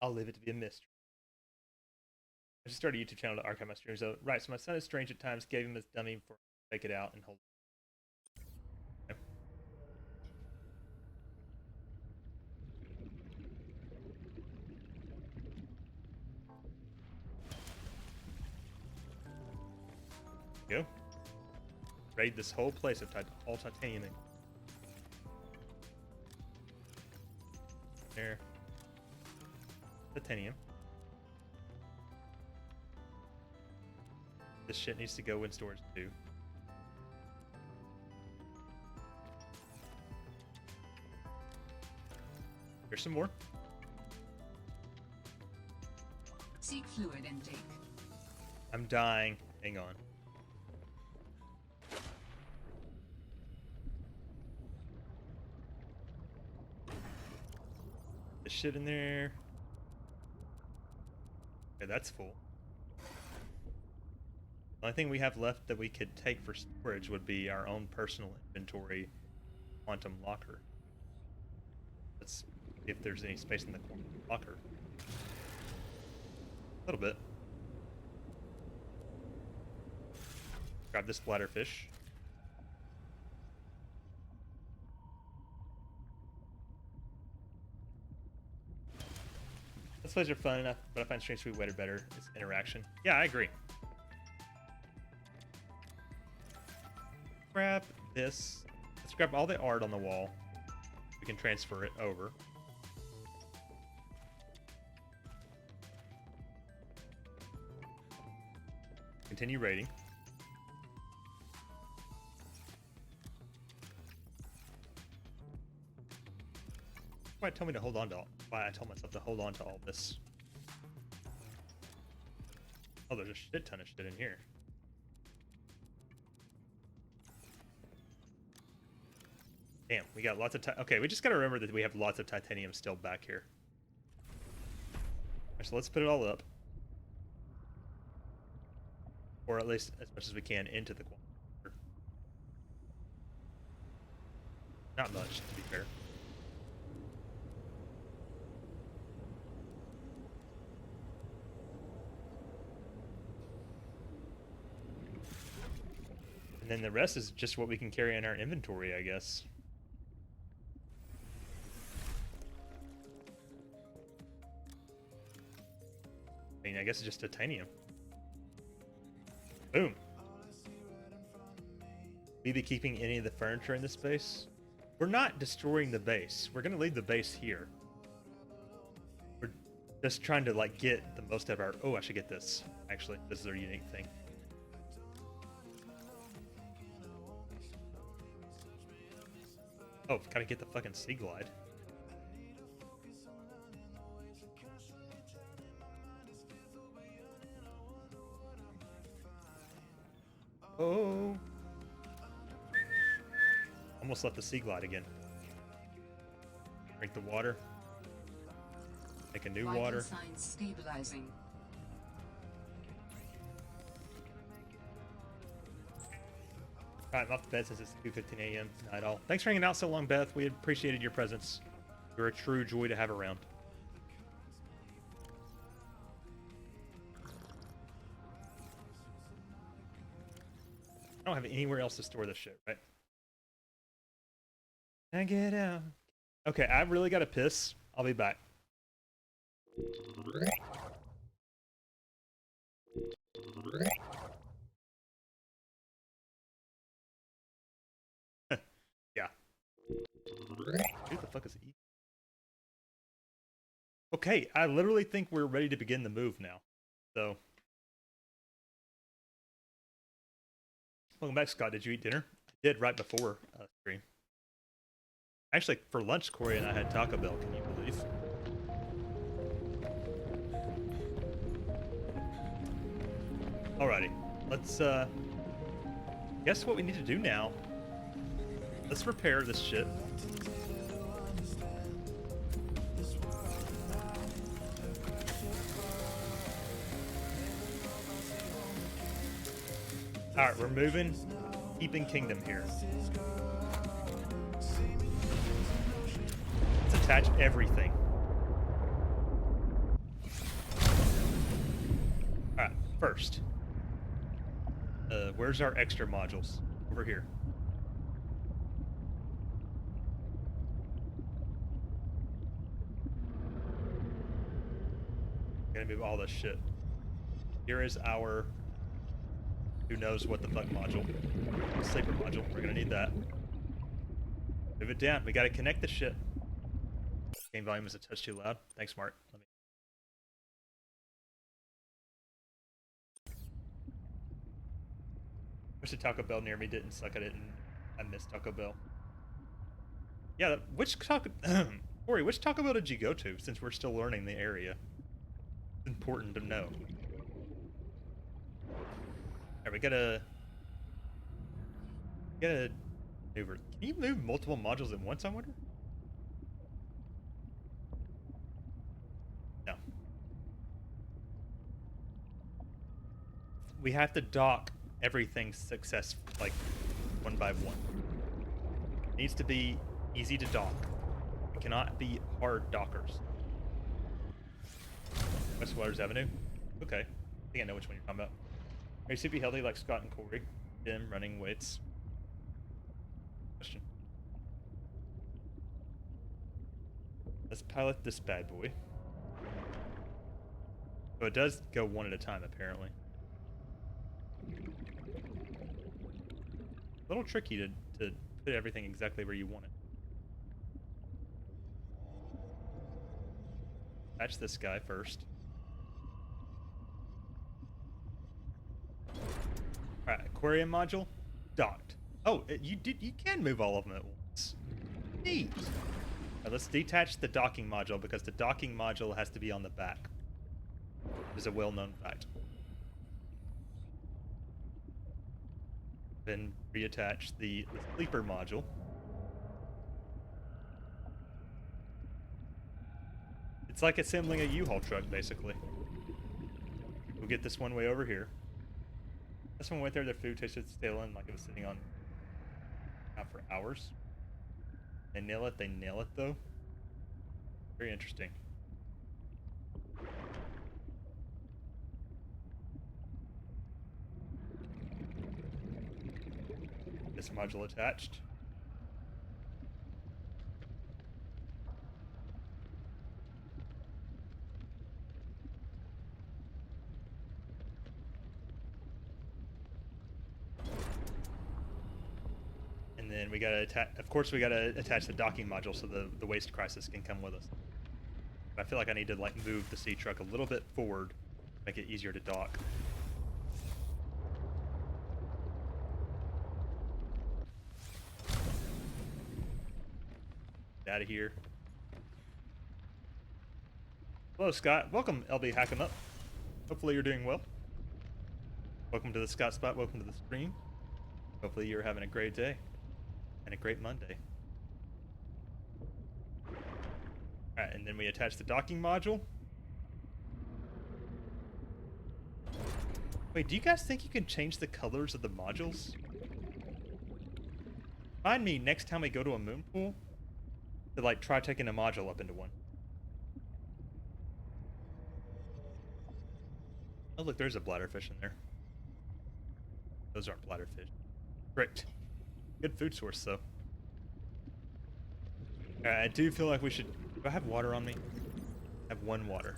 Speaker 1: I'll leave it to be a mystery. I just started a YouTube channel to archive my streams. So, right, so my son is strange at times. Gave him this dummy for take it out and hold. Okay. Go. Raid this whole place of all titanium. There. Titanium. This shit needs to go in storage too. Here's some more.
Speaker 5: Seek fluid intake.
Speaker 1: I'm dying. Hang on. This shit in there. Okay, that's full. The only thing we have left that we could take for storage would be our own personal inventory quantum locker. Let's see if there's any space in the quantum locker. A little bit. Grab this bladderfish. Let's plays are fun enough, but I find streams to be way better. It's interaction. Yeah, I agree. Grab this. Let's grab all the art on the wall. We can transfer it over. Continue raiding. Why tell me to hold on to all? Why I told myself to hold on to all this? Oh, there's a shit ton of shit in here. Damn, we got lots of okay, we just gotta remember that we have lots of titanium still back here. Alright, so let's put it all up. Or at least as much as we can into the quantum. Not much, to be fair. And then the rest is just what we can carry in our inventory, I guess. I mean, I guess it's just titanium. Boom. We be keeping any of the furniture in this space? We're not destroying the base. We're gonna leave the base here. We're just trying to like get the most of our. Oh, I should get this. Actually, this is our unique thing. Oh, gotta get the fucking sea glide. Oh. Almost left the sea glide again. Drink the water. Make a new
Speaker 5: Vital
Speaker 1: water.
Speaker 5: signs stabilizing.
Speaker 1: Alright, I'm off to bed since it's 2:15 a.m. Night all. Thanks for hanging out so long, Beth. We appreciated your presence. You're a true joy to have around. I don't have anywhere else to store this shit, right? I get out. Okay, I really gotta piss. I'll be back. Yeah. Who the fuck is he? Okay, I literally think we're ready to begin the move now. So, welcome back, Scott. Did you eat dinner? I did right before stream. Actually, for lunch, Corey and I had Taco Bell. Can you believe? Alrighty, let's guess what we need to do now. Let's repair this shit. Alright, we're moving. Keeping Kingdom here. Let's attach everything. Alright, first. Where's our extra modules? Over here. Gonna move all this shit. Here is our who knows what the fuck module. Sleeper module. We're gonna need that. Move it down. We gotta connect the shit. Game volume is a touch too loud. Thanks, Mark. Let me. Wish the Taco Bell near me didn't suck at it, and I missed Taco Bell. Yeah, which Taco... Corey, which Taco Bell did you go to, since we're still learning the area? It's important to know. Alright, we gotta maneuver. Can you move multiple modules at once, I wonder? No. We have to dock everything like one by one. It needs to be easy to dock. We cannot be hard dockers. West Waters Avenue? Okay. I think I know which one you're talking about. Are you super healthy like Scott and Corey? Gym, running, weights? Question. Let's pilot this bad boy. So it does go one at a time, apparently. A little tricky to put everything exactly where you want it. Patch this guy first. Alright, aquarium module docked. Oh, you can move all of them at once. Neat. Right, let's detach the docking module because the docking module has to be on the back. It's a well-known fact. Then reattach the sleeper module. It's like assembling a U-Haul truck, basically. We'll get this one way over here. This one went there, their food tasted stale and like it was sitting on out for hours. They nail it though. Very interesting. This module attached. And then we gotta attach, of course we gotta attach the docking module so the waste crisis can come with us. But I feel like I need to like move the sea truck a little bit forward, make it easier to dock. out of here. Hello, Scott. Welcome, LB Hack'em Up. Hopefully you're doing well. Welcome to the TheScottSpot. Welcome to the stream. Hopefully you're having a great day and a great Monday. Alright, and then we attach the docking module. Wait, do you guys think you can change the colors of the modules? Remind me next time we go to a moon pool to like try taking a module up into one. Oh look, there's a bladderfish in there. Those aren't bladderfish. Great. Good food source though. Alright, I do feel like we should... Do I have water on me? I have 1 water.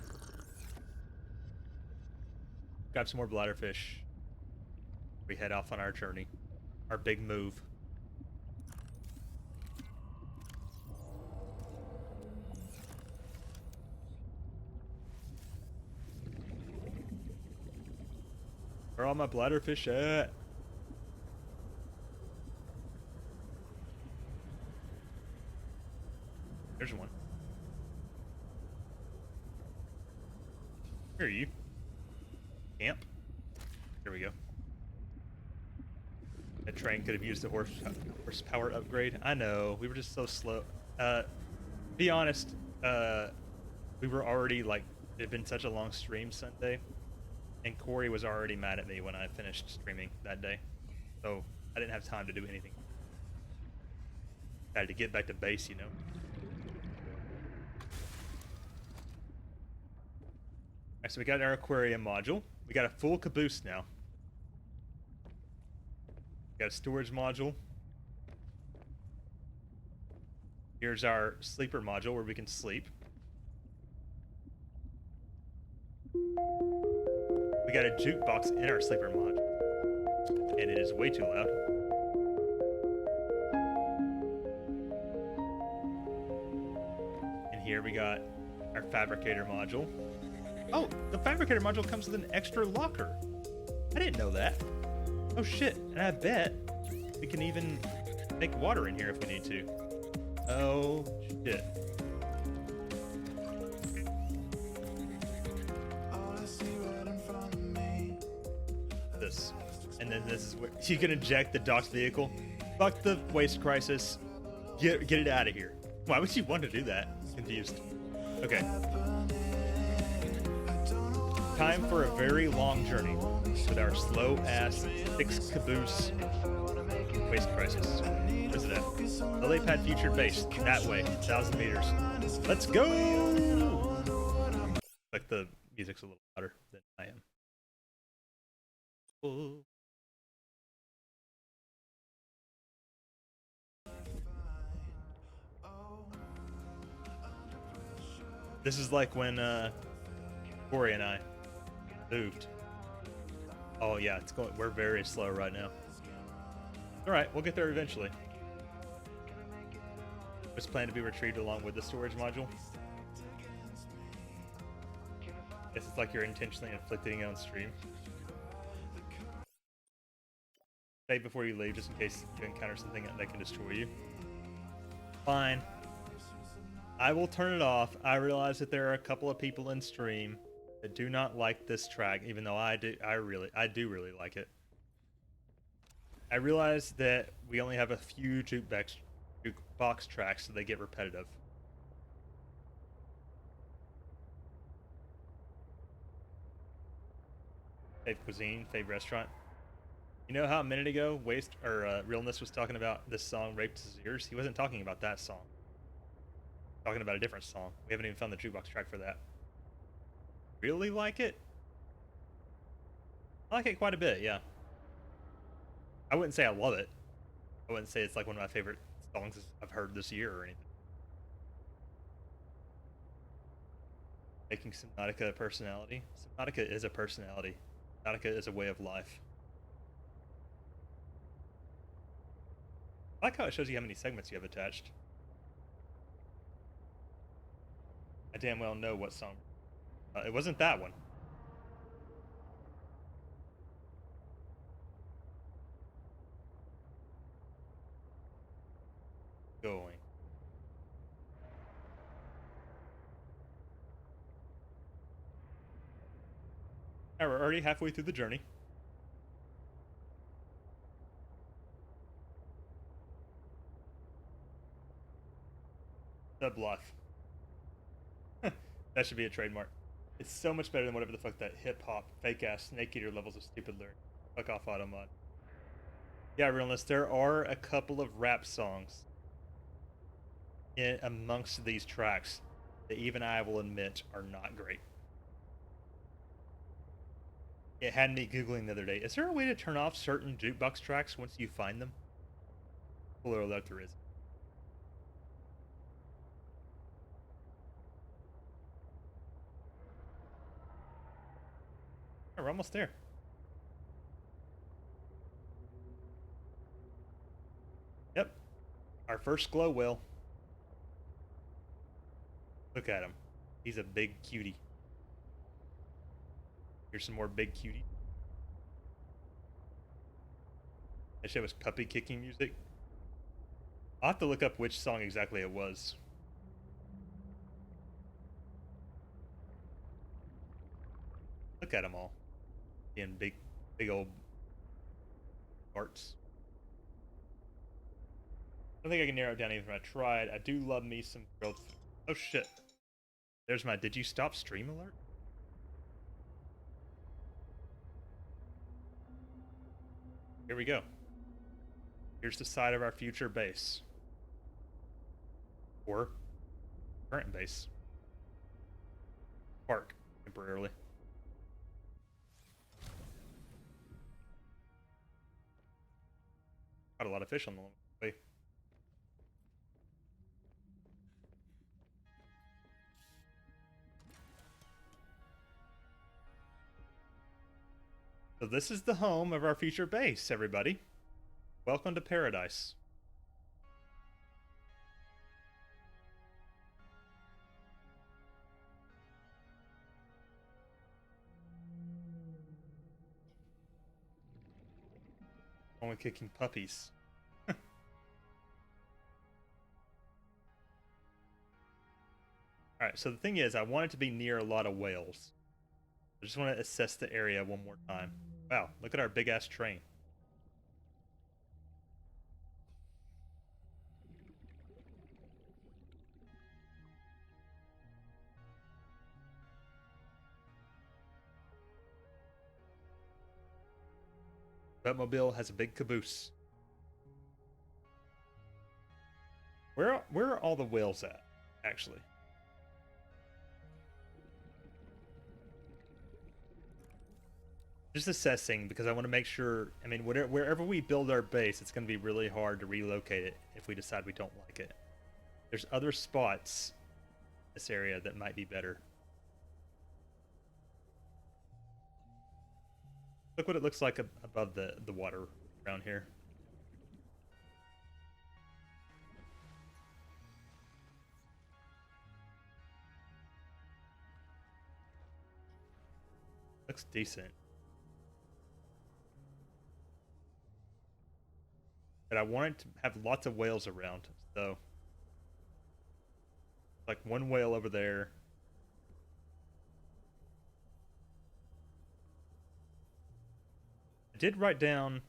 Speaker 1: Grab some more bladderfish. We head off on our journey. Our big move. Where are all my bladderfish at? There's one. Where are you? Camp. Here we go. That train could have used a horsepower upgrade. I know, we were just so slow. Be honest, we were already like, it had been such a long stream Sunday, and Corey was already mad at me when I finished streaming that day. So I didn't have time to do anything. I had to get back to base, you know. Alright, so we got our aquarium module. We got a full caboose now. We got a storage module. Here's our sleeper module where we can sleep. We got a jukebox in our sleeper module. And it is way too loud. And here we got our fabricator module. Oh, the fabricator module comes with an extra locker. I didn't know that. Oh shit, and I bet we can even make water in here if we need to. Oh shit. This. And then this is where you can eject the docked vehicle. Fuck the waste crisis. Get it out of here. Why would you want to do that? Confused. Okay. Time for a very long journey with our slow-ass 6 caboose waste crisis. Where's it at? Lily pad future base. That way. 1,000 meters. Let's go! Like the music's a little louder than I am. Whoa. This is like when Corey and I moved. Oh yeah, it's going. We're very slow right now. All right, we'll get there eventually. Was planned to be retrieved along with the storage module. Guess it's like you're intentionally inflicting it on stream. Save before you leave, just in case you encounter something that can destroy you. Fine. I will turn it off. I realize that there are a couple of people in stream that do not like this track, even though I do really like it. I realize that we only have a few jukebox tracks, so they get repetitive. Fave cuisine, fave restaurant. You know how a minute ago, Realness was talking about this song, Raped His Ears? He wasn't talking about that song. Talking about a different song. We haven't even found the jukebox track for that. Really like it? I like it quite a bit, yeah. I wouldn't say I love it. I wouldn't say it's like one of my favorite songs I've heard this year or anything. Making Subnautica a personality. Subnautica is a personality. Subnautica is a way of life. I like how it shows you how many segments you have attached. I damn well know what song. It wasn't that one. Going. Now we're already halfway through the journey. The bluff. That should be a trademark. It's so much better than whatever the fuck that hip hop fake ass Snake Eater levels of stupid lyrics. Fuck off, Automod. Yeah, realness, there are a couple of rap songs amongst these tracks that even I will admit are not great. It had me Googling the other day, is there a way to turn off certain jukebox tracks once you find them? Spoiler alert, there is. Oh, we're almost there. Yep. Our first glow whale. Look at him. He's a big cutie. Here's some more big cutie. That shit was puppy kicking music. I'll have to look up which song exactly it was. Look at them all. Being big old farts. I don't think I can narrow it down even if I tried. I do love me some grilled food. Oh shit. There's my did you stop stream alert? Here we go. Here's the side of our future base. Or current base. Park, temporarily. Got a lot of fish on the way. So this is the home of our future base, everybody. Welcome to paradise. Only kicking puppies. Alright, so the thing is, I want it to be near a lot of whales. I just want to assess the area one more time. Wow, look at our big ass train. Batmobile has a big caboose. Where are all the whales at, actually? Just assessing, because I want to make sure, I mean, wherever we build our base, it's going to be really hard to relocate it if we decide we don't like it. There's other spots in this area that might be better. Look what it looks like above the water around here. Looks decent. But I want it to have lots of whales around, so like one whale over there. I did write down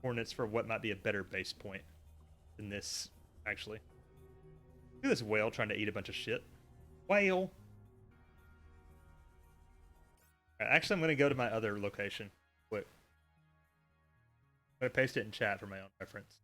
Speaker 1: coordinates for what might be a better base point than this, actually. Look at this whale trying to eat a bunch of shit. Whale! Actually, I'm going to go to my other location. Wait. I'm going to paste it in chat for my own reference.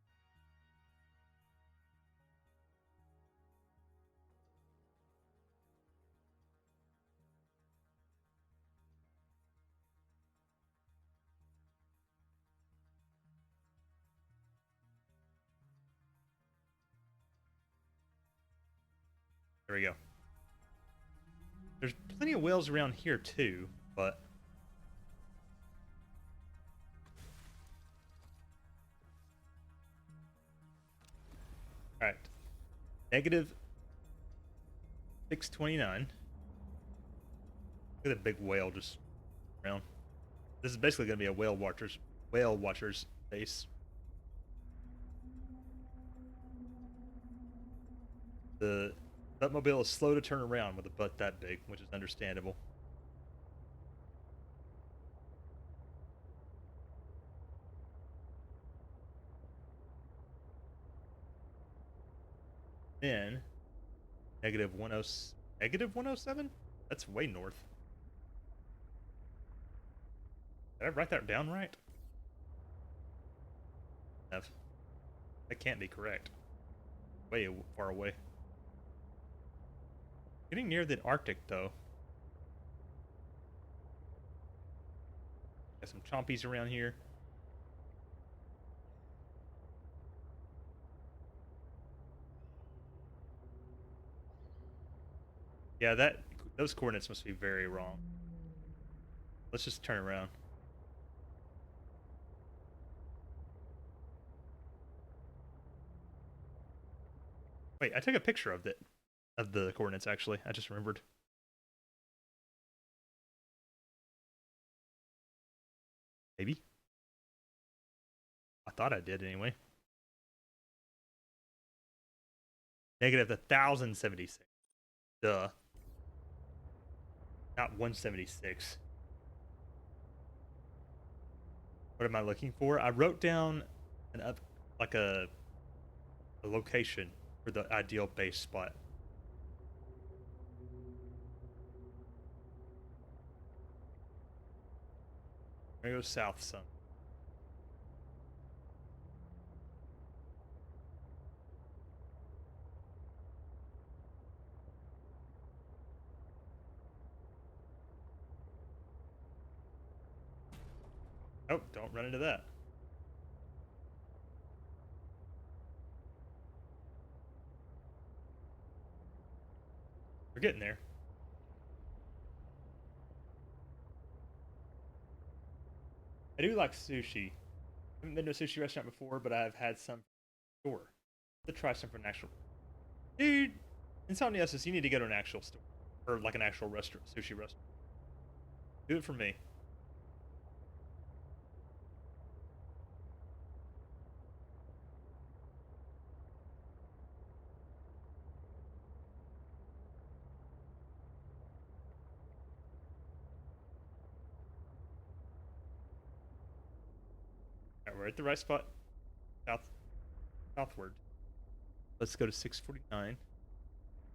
Speaker 1: There we go. There's plenty of whales around here too, but all right. Negative 629. Look at the big whale just around. This is basically going to be a whale watcher's base. The Batmobile is slow to turn around with a butt that big, which is understandable. Then negative 10, negative 107? That's way north. Did I write that down right? That can't be correct. Way far away. Getting near the Arctic, though. Got some chompies around here. Yeah, those coordinates must be very wrong. Let's just turn around. Wait, I took a picture of the coordinates actually. I just remembered. Maybe. I thought I did anyway. Negative 1076. Duh. Not 176. What am I looking for? I wrote down like a location for the ideal base spot. I'm gonna go south some. Oh, don't run into that. We're getting there. I do like sushi. I haven't been to a sushi restaurant before, but I've had some store. To try some from an actual. Dude, Insomniasis, you need to go to an actual store. Or like an actual restaurant, sushi restaurant. Do it for me. Alright, we're at the right spot. Southward. Let's go to 649. A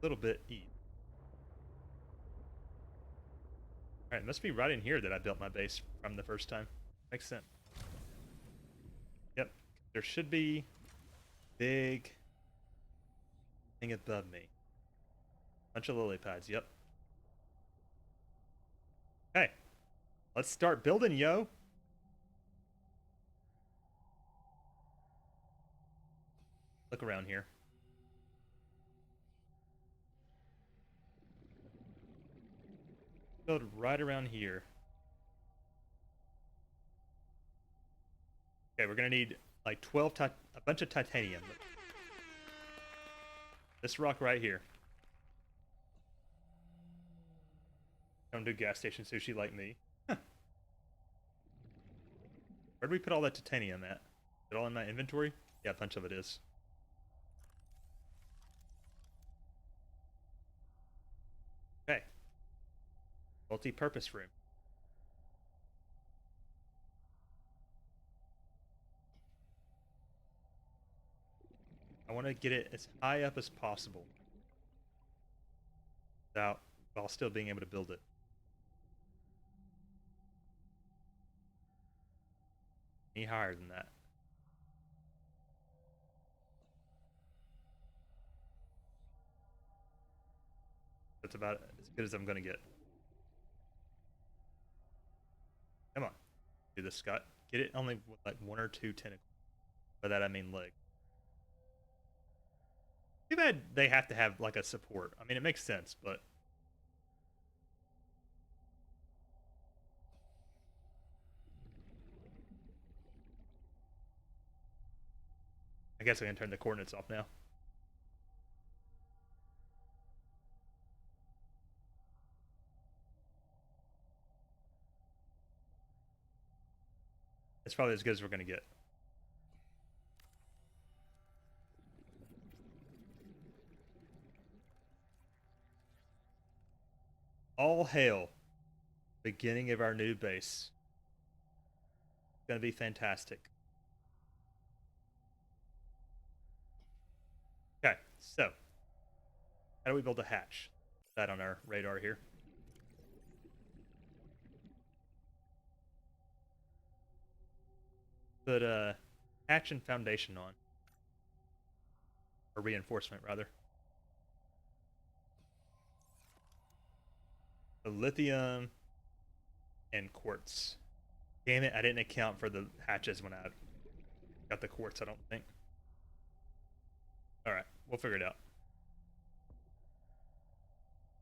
Speaker 1: little bit east. Alright, it must be right in here that I built my base from the first time. Makes sense. Yep. There should be big thing above me. Bunch of lily pads, yep. Okay. Let's start building, yo. Look around here. Build right around here. Okay, we're gonna need like 12 a bunch of titanium. This rock right here. Don't do gas station sushi like me. Where'd we put all that titanium at? Is it all in my inventory? Yeah, a bunch of it is. Okay. Multi-purpose room. I want to get it as high up as possible while still being able to build it. Any higher than that. That's about as good as I'm going to get. Come on. Do this, Scott. Get it only with like 1 or 2 tentacles. By that I mean leg. Too bad they have to have like a support. I mean, it makes sense, but I guess I can turn the coordinates off now. It's probably as good as we're going to get. All hail. Beginning of our new base. It's going to be fantastic. Okay, so How do we build a hatch? That on our radar here. Put hatch and foundation on. Or reinforcement, rather. The lithium and quartz. Damn it, I didn't account for the hatches when I got the quartz, I don't think. Alright, we'll figure it out.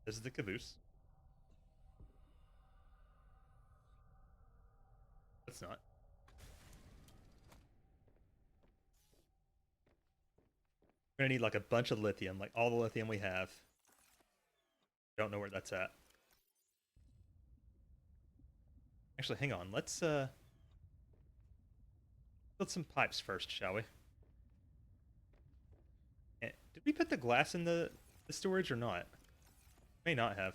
Speaker 1: This is the caboose. It's not. We're gonna need like a bunch of lithium, like all the lithium we have. Don't know where that's at. Actually, hang on. Let's build some pipes first, shall we? Did we put the glass in the storage or not? May not have.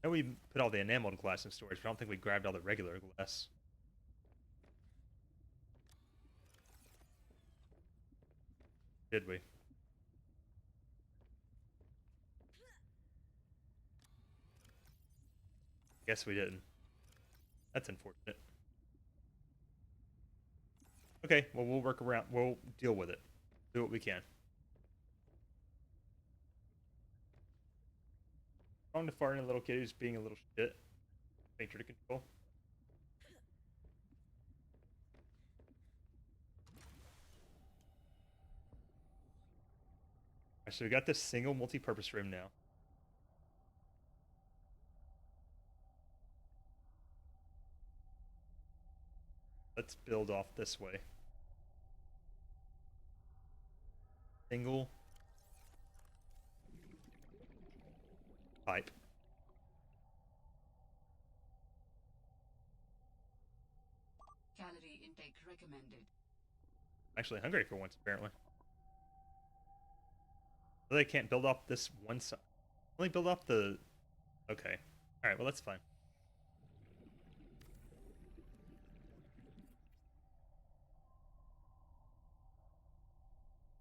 Speaker 1: I know we put all the enameled glass in storage, but I don't think we grabbed all the regular glass. Did we? Guess we didn't. That's unfortunate. Okay, well, we'll work around. We'll deal with it. Do what we can. Wrong to fart in a little kid who's being a little shit. Nature to control. Alright, so we got this single multi-purpose room now. Let's build off this way. Single pipe.
Speaker 5: Calorie intake recommended.
Speaker 1: Actually hungry for once, apparently. So they can't build off this one side. Only build off the... Okay. Alright, well that's fine.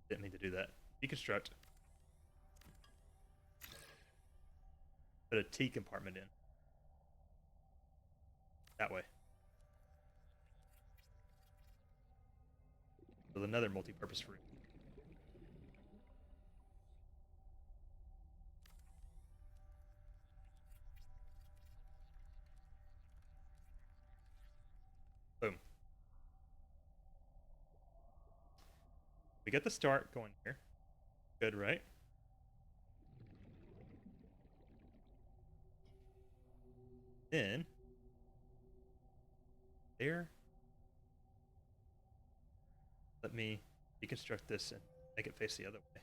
Speaker 1: Didn't mean to do that. Deconstruct. Put a T compartment in. That way. With another multi-purpose room. Boom. We get the start going here. Good, right? Then there. Let me deconstruct this and make it face the other way.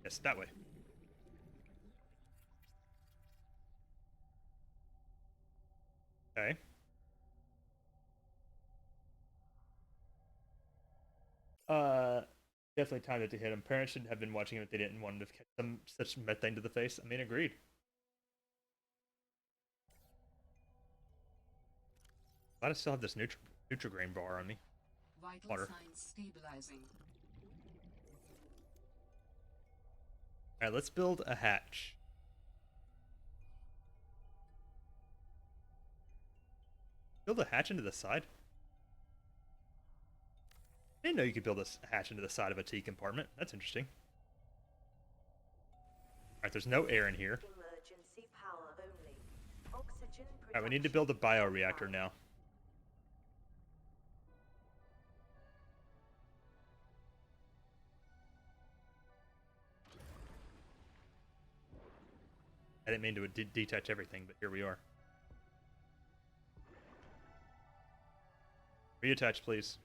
Speaker 1: Yes, that way. Okay. Definitely timed it to hit him. Parents shouldn't have been watching him if they didn't want him to catch some such methane to the face. I mean, agreed. Glad I still have this Nutrigrain bar on me.
Speaker 5: Vital
Speaker 1: Water.
Speaker 5: signs stabilizing.
Speaker 1: Alright, let's build a hatch. Build a hatch into the side? I didn't know you could build a hatch into the side of a T compartment. That's interesting. Alright, there's no air in here.
Speaker 2: Emergency power only. Oxygen
Speaker 1: Alright, we need to build a bioreactor now. I didn't mean to detach everything, but here we are. Reattach, please.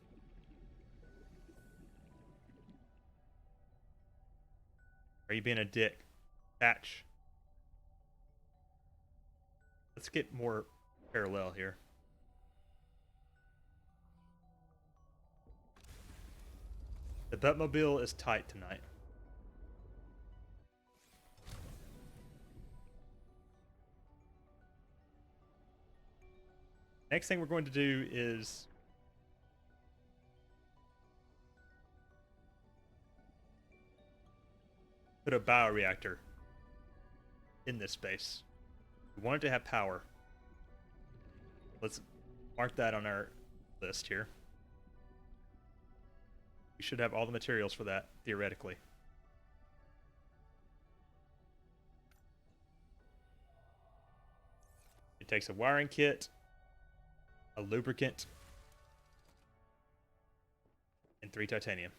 Speaker 1: Are you being a dick? Hatch. Let's get more parallel here. The Batmobile is tight tonight. Next thing we're going to do is put a bioreactor in this space. We want it to have power. Let's mark that on our list here. We should have all the materials for that, theoretically. It takes a wiring kit, a lubricant, and 3 titanium.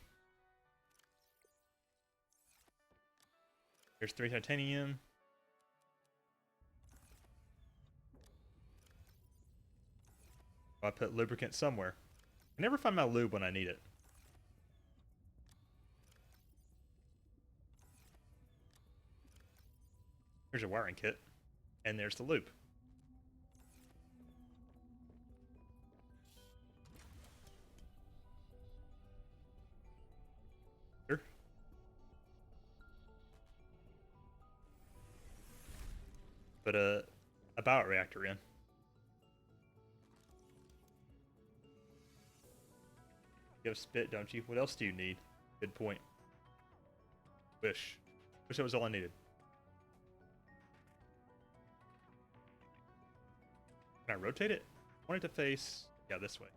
Speaker 1: There's 3 titanium. I put lubricant somewhere. I never find my lube when I need it. Here's a wiring kit. And there's the lube. Sure. Put a bioreactor in. You have spit, don't you? What else do you need? Good point. Wish that was all I needed. Can I rotate it? I want it to face, yeah, this way.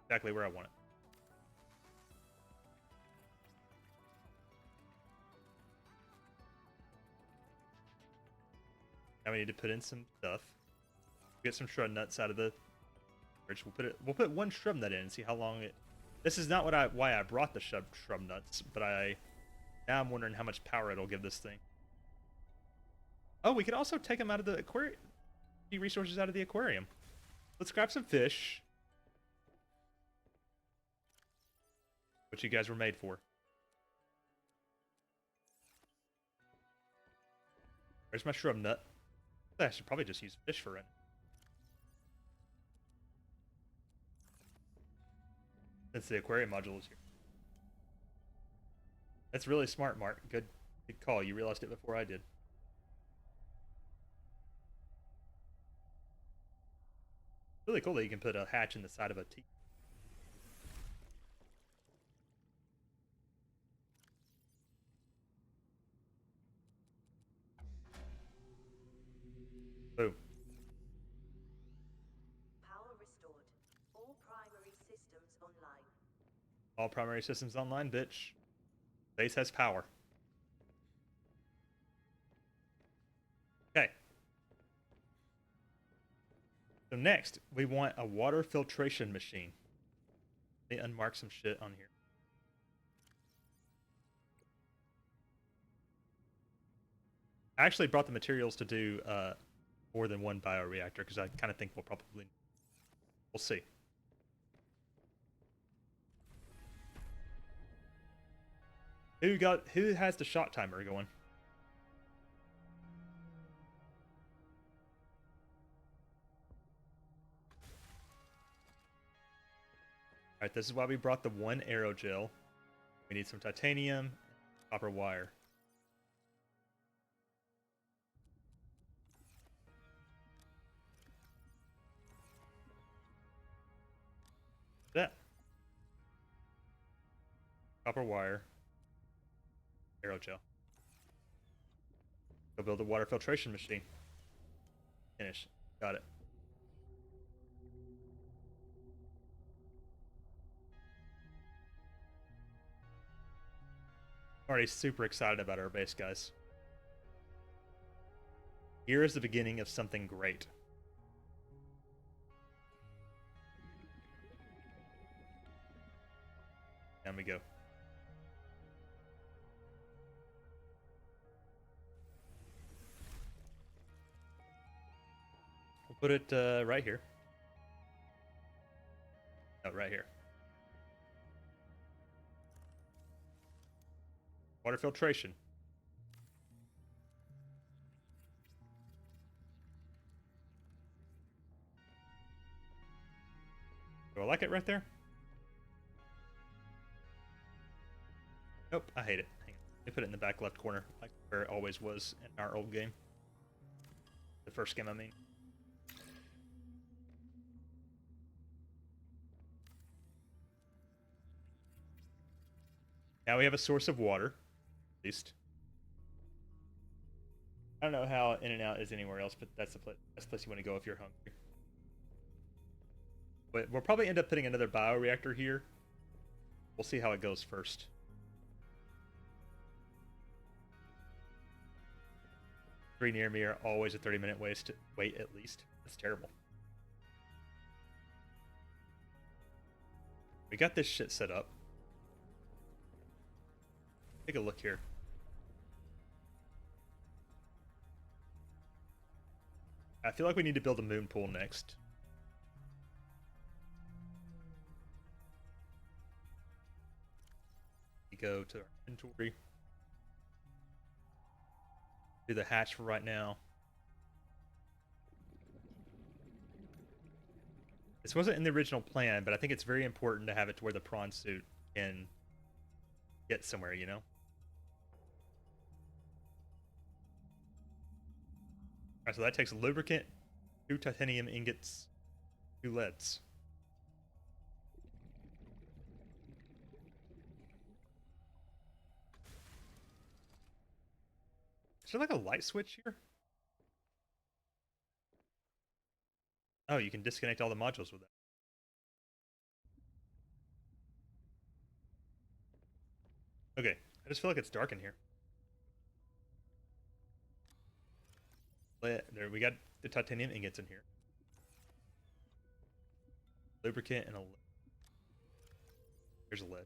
Speaker 1: Exactly where I want it. Now we need to put in some stuff. Get some shrub nuts out of the fridge. We'll put 1 shrub nut in and see how long it. This is not why I brought the shrub nuts, but now I'm wondering how much power it'll give this thing. Oh, we could also take them out of the aquarium. Resources out of the aquarium. Let's grab some fish. What you guys were made for. Where's my shrub nut? I should probably just use fish for it. Since the aquarium module is here. That's really smart, Mark. Good call. You realized it before I did. Really cool that you can put a hatch in the side of a T. Boom.
Speaker 2: Power restored. All primary systems online.
Speaker 1: All primary systems online, bitch. Base has power. Okay. So next, we want a water filtration machine. Let me unmark some shit on here. I actually brought the materials to do more than 1 bioreactor because I kind of think we'll see. Who has the shot timer going? Alright, this is why we brought the 1 aerogel. We need some titanium, copper wire. That. Copper wire. Aerogel. Go build a water filtration machine. Finish. Got it. Already super excited about our base, guys. Here is the beginning of something great. Down we go. We'll put it right here. Oh, right here. Water filtration. Do I like it right there? Nope, I hate it. Hang on. Let me put it in the back left corner, like where it always was in our old game. The first game, I mean. Now we have a source of water, at least. I don't know how In and Out is anywhere else, but that's the place you want to go if you're hungry. But we'll probably end up putting another bioreactor here. We'll see how it goes first. Three near me are always a 30-minute wait at least. That's terrible. We got this shit set up. Take a look here. I feel like we need to build a moon pool next. We go to our inventory. Do the hatch for right now. This wasn't in the original plan, but I think it's very important to have it to where the prawn suit can get somewhere, you know? Alright, so that takes lubricant, 2 titanium ingots, 2 leads. Is there like a light switch here? Oh, you can disconnect all the modules with that. Okay, I just feel like it's dark in here. There, we got the titanium ingots in here. Lubricant and a lead. Here's a lead.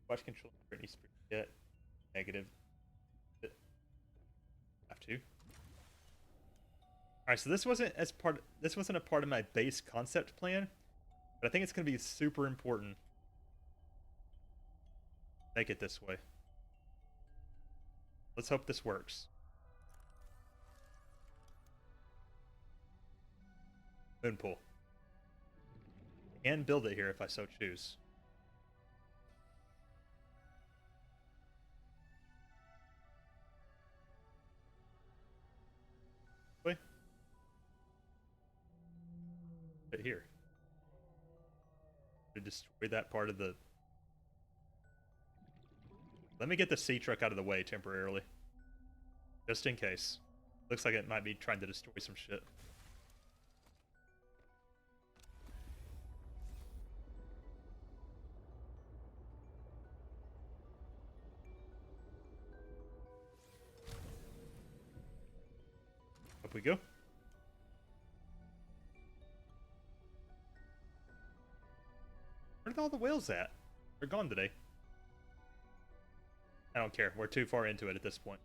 Speaker 1: Watch control needs to be get negative. Have to. Alright, so this wasn't a part of my base concept plan, but I think it's gonna be super important. Make it this way. Let's hope this works. Moon pool. And build it here if I so choose. Wait. Right here. To destroy that part of the... Let me get the sea truck out of the way temporarily. Just in case. Looks like it might be trying to destroy some shit. Up we go. Where are all the whales at? They're gone today. I don't care. We're too far into it at this point.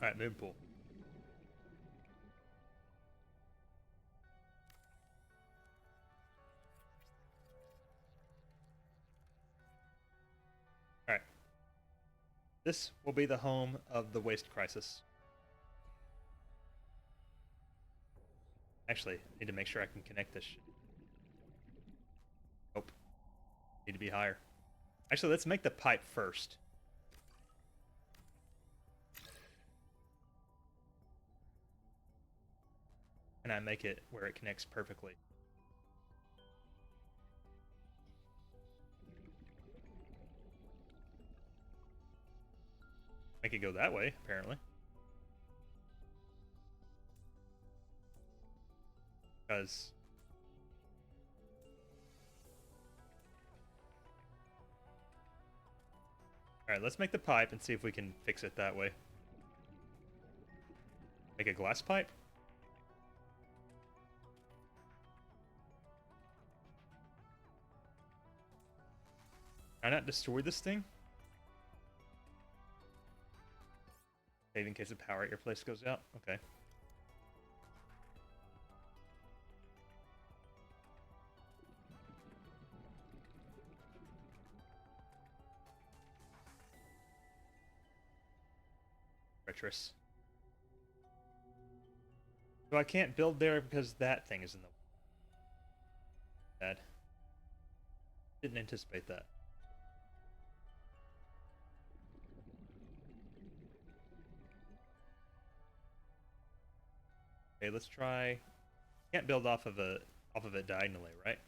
Speaker 1: Alright, moon pool. Alright. This will be the home of the waste crisis. Actually, I need to make sure I can connect this shit. Nope. Need to be higher. Actually, let's make the pipe first. And I make it where it connects perfectly. Make it go that way, apparently. Because alright, let's make the pipe and see if we can fix it that way. Make a glass pipe? Can I not destroy this thing? Save in case the power at your place goes out? Okay. Treacherous. So I can't build there because that thing is in the way. Bad. Didn't anticipate that. Okay, let's try. Can't build off of it diagonally, right?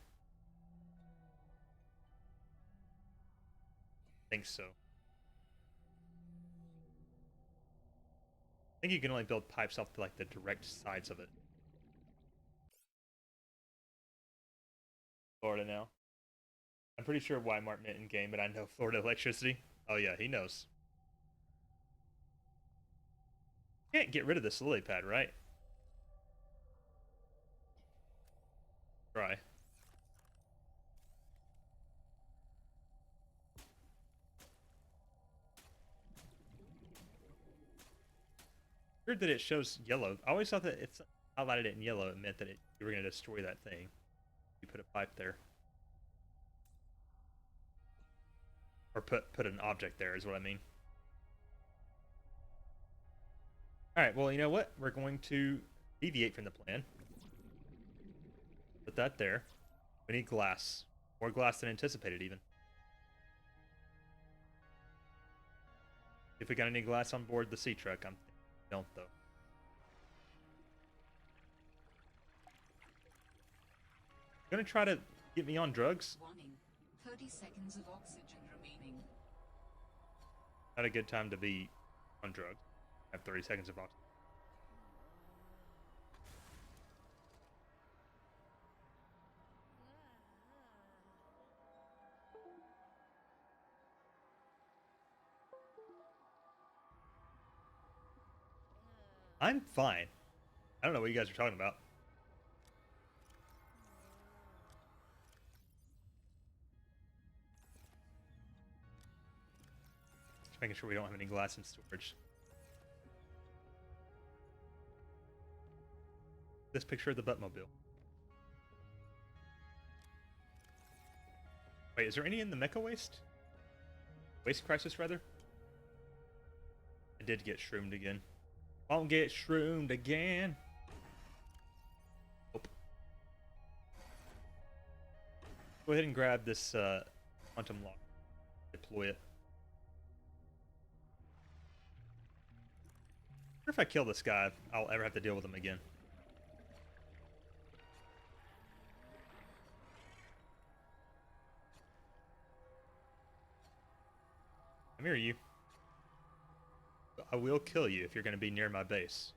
Speaker 1: Think so. I think you can only build pipes off like the direct sides of it. Florida now. I'm pretty sure Weimar meant in game, but I know Florida electricity. Oh yeah, he knows. Can't get rid of this lily pad, right? Try. Weird that it shows yellow. I always thought that it's highlighted it in yellow. It meant that you were going to destroy that thing. You put a pipe there, or put an object there is what I mean. All right. Well, you know what? We're going to deviate from the plan. Put that there. We need glass. More glass than anticipated, even. If we got any glass on board the sea truck, I'm thinking we don't though. Gonna try to get me on drugs.
Speaker 5: Warning. 30 seconds of oxygen remaining.
Speaker 1: Not a good time to be on drugs. I have 30 seconds of oxygen. I'm fine. I don't know what you guys are talking about. Just making sure we don't have any glass in storage. This picture of the Buttmobile. Wait, is there any in the mecha waste? Waste crisis, rather? I did get shroomed again. Won't get shroomed again. Nope. Go ahead and grab this quantum lock. Deploy it. I wonder if I kill this guy, I'll ever have to deal with him again. Come here, you. I will kill you if you're going to be near my base.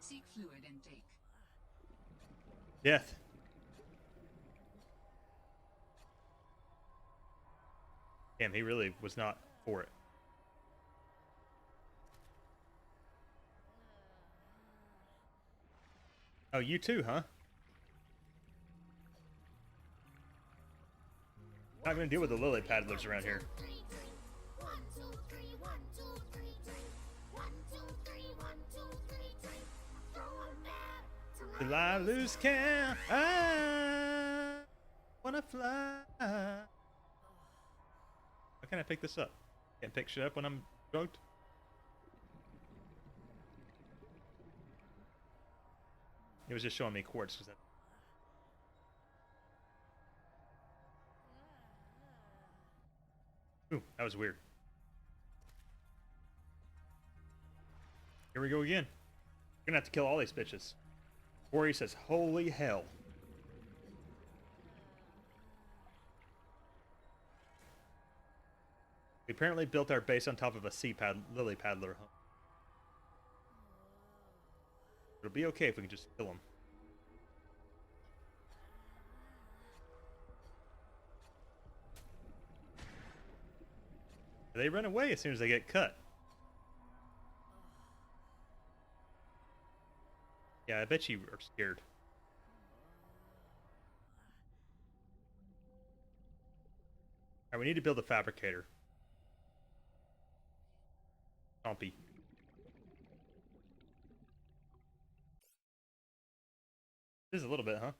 Speaker 5: Seek fluid intake.
Speaker 1: Death. Damn, he really was not for it. Oh, you too, huh? Not gonna deal with the lily paddlers around here. Till I lose count, I wanna fly. How can I pick this up? Can't pick shit up when I'm drugged? It was just showing me quartz. Was that... Ooh, that was weird. Here we go again. We're gonna have to kill all these bitches. Corey says, holy hell. We apparently built our base on top of a lily paddler home. It'll be okay if we can just kill them. They run away as soon as they get cut. Yeah, I bet you are scared. Alright, we need to build a fabricator. Stompy. This is a little bit, huh?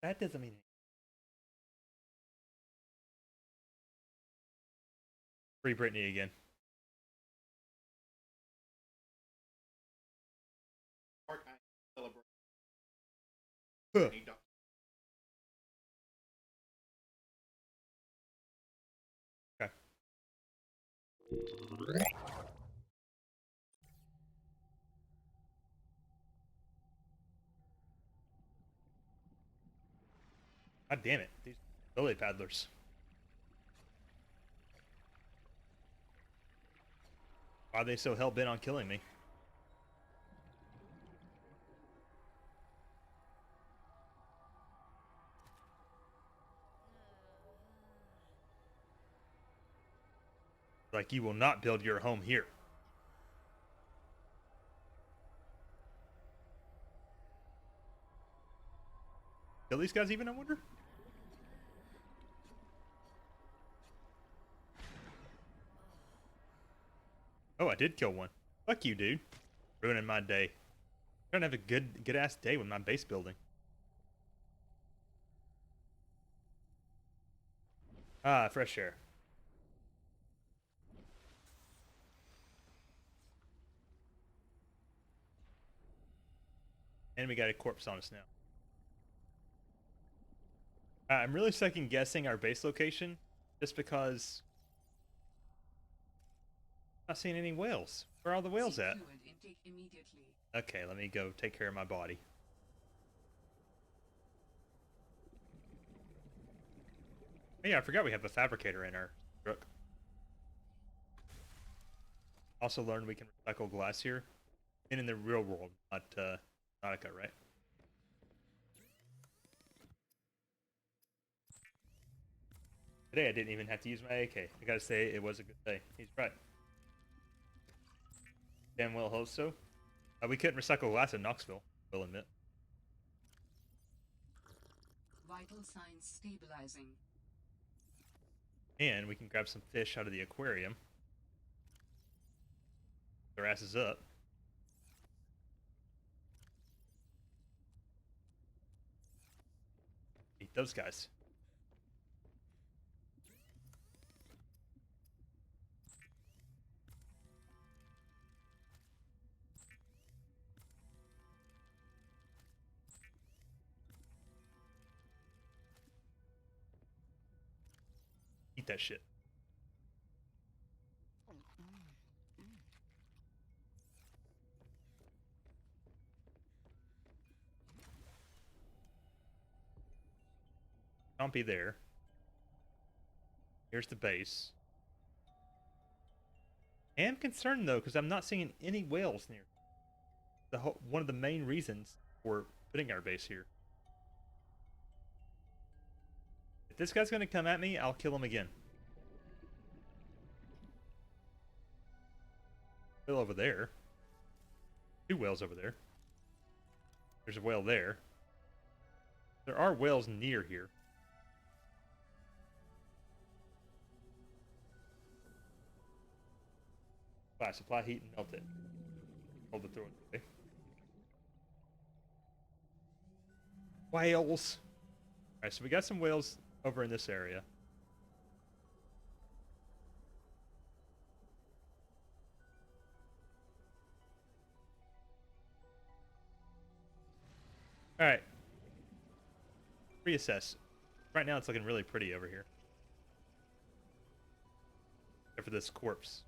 Speaker 1: That doesn't mean anything. Free Britney again. Huh. Okay. God damn it. These lily paddlers. Why are they so hell bent on killing me? Like, you will not build your home here. Kill these guys even, I wonder? Oh, I did kill one. Fuck you, dude. Ruining my day. I'm trying to have a good ass day with my base building. Ah, fresh air. And we got a corpse on us now. I'm really second guessing our base location just because I'm not seeing any whales. Where are all the whales at?
Speaker 5: Seek fluid intake immediately.
Speaker 1: Okay, let me go take care of my body. Oh, yeah, I forgot we have a fabricator in our truck. Also learned we can recycle glass here. And in the real world, not Subnautica, right? Today I didn't even have to use my AK. I gotta say, it was a good day. He's right. Damn well hope so. We couldn't recycle glass in Knoxville, we'll admit.
Speaker 5: Vital signs stabilizing.
Speaker 1: And we can grab some fish out of the aquarium. Their asses up. Eat those guys. Eat that shit. Don't be there. Here's the base. I am concerned though, because I'm not seeing any whales near. One of the main reasons for putting our base here. If this guy's gonna come at me, I'll kill him again. Whale over there. Two whales over there. There's a whale there. There are whales near here. Supply heat and melt it. Hold it through it. Okay. Whales. Alright, so we got some whales over in this area. Alright. Reassess. Right now it's looking really pretty over here. Except for this corpse.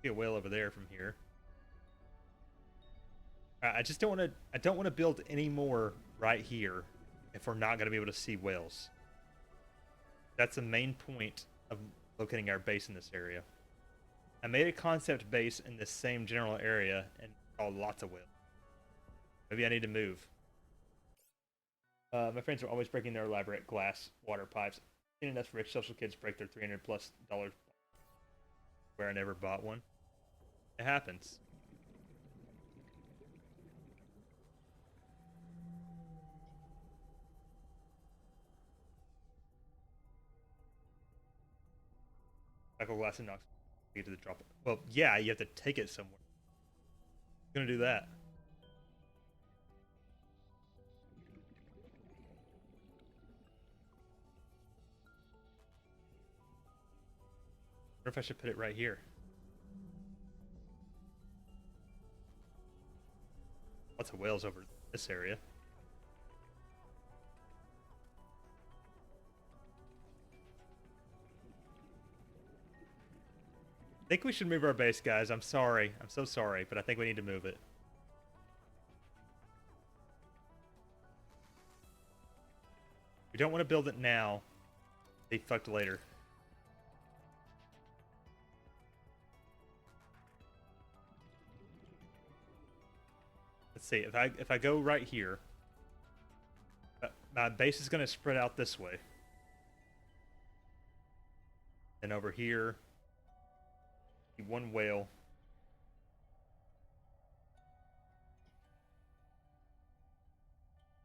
Speaker 1: See a whale over there from here. I just don't want to. I don't want to build any more right here if we're not going to be able to see whales. That's the main point of locating our base in this area. I made a concept base in this same general area and saw lots of whales. Maybe I need to move. My friends are always breaking their elaborate glass water pipes. Seen enough rich social kids break their $300+ where I never bought one. It happens. Cycle glass and knocks. Get to the drop. Well, yeah, you have to take it somewhere. Gonna do that. Wonder if I should put it right here. Lots of whales over this area. I think we should move our base, guys. I'm sorry. I'm so sorry, but I think we need to move it. We don't want to build it now. Be fucked later. Let's see. If I go right here, my base is going to spread out this way. And over here, one whale.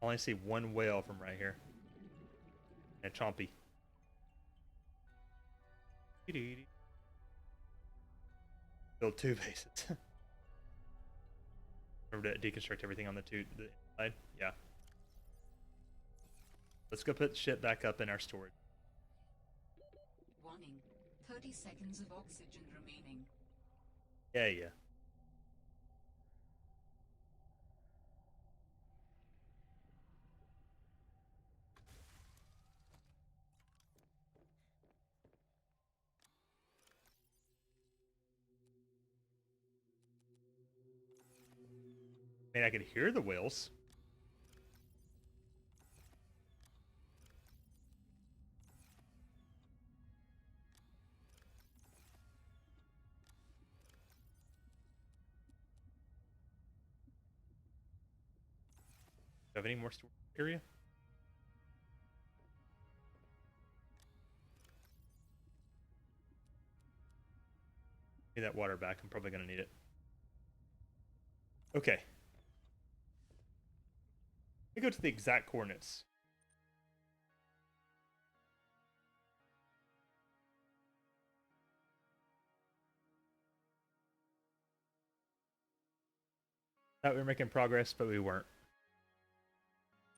Speaker 1: I only see one whale from right here. And a chompy. Build 2 bases. Remember to deconstruct everything on the inside? Yeah. Let's go put shit back up in our storage.
Speaker 5: Warning. 30 seconds of oxygen remaining.
Speaker 1: Yeah. I mean, I could hear the whales. Do I have any more storage area? Give me that water back. I'm probably going to need it. Okay. Let me go to the exact coordinates. Thought we were making progress, but we weren't.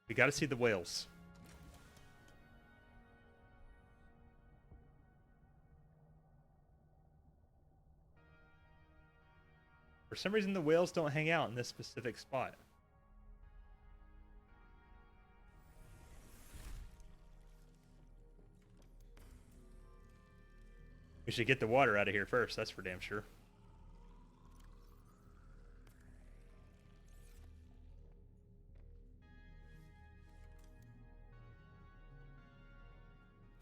Speaker 1: We got to see the whales. For some reason, the whales don't hang out in this specific spot. We should get the water out of here first, that's for damn sure.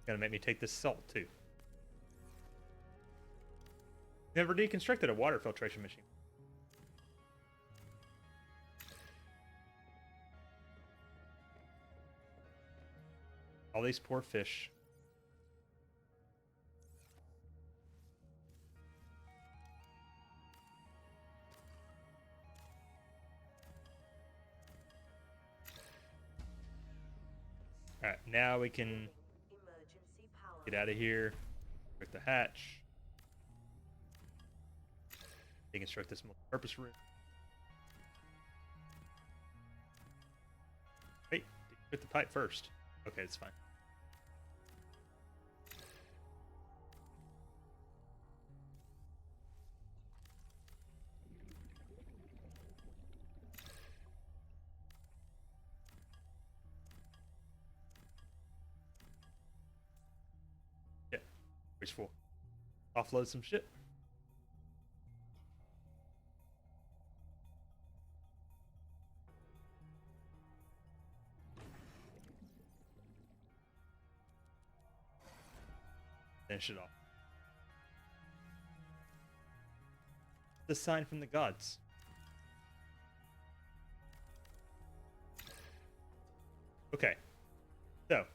Speaker 1: Gonna make me take this salt too. Never deconstructed a water filtration machine. All these poor fish. Alright, now we can
Speaker 2: Emergency power.
Speaker 1: get out of here. Break the hatch. Deconstruct this multi-purpose room. Wait, deconstruct the pipe first. Okay, it's fine. Yeah, where's full? Offload some shit. Finish it off. The sign from the gods. Okay. So,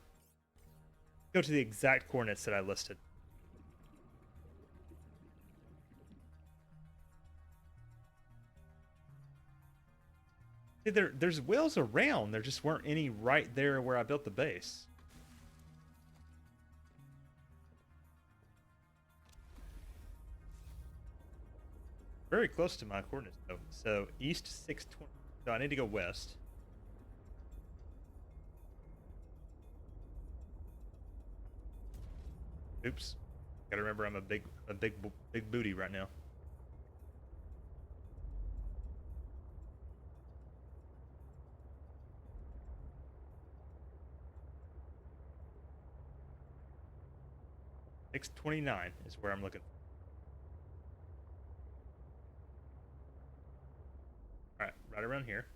Speaker 1: go to the exact coordinates that I listed. See, there's whales around. There just weren't any right there where I built the base. Very close to my coordinates though. So east 620. So I need to go west. Oops. Gotta remember I'm a big booty right now. $629 is where I'm looking. Alright, right around here.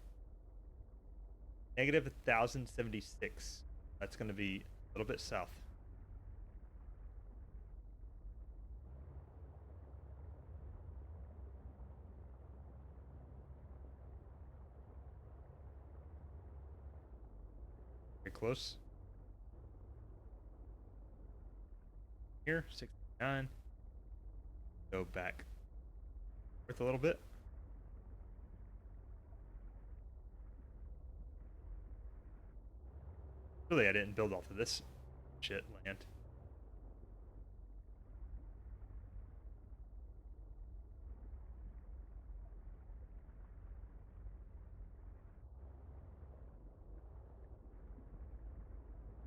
Speaker 1: Negative 1,076. That's going to be a little bit south. Very close. Here, 69. Go back north a little bit. Really, I didn't build off of this shit land.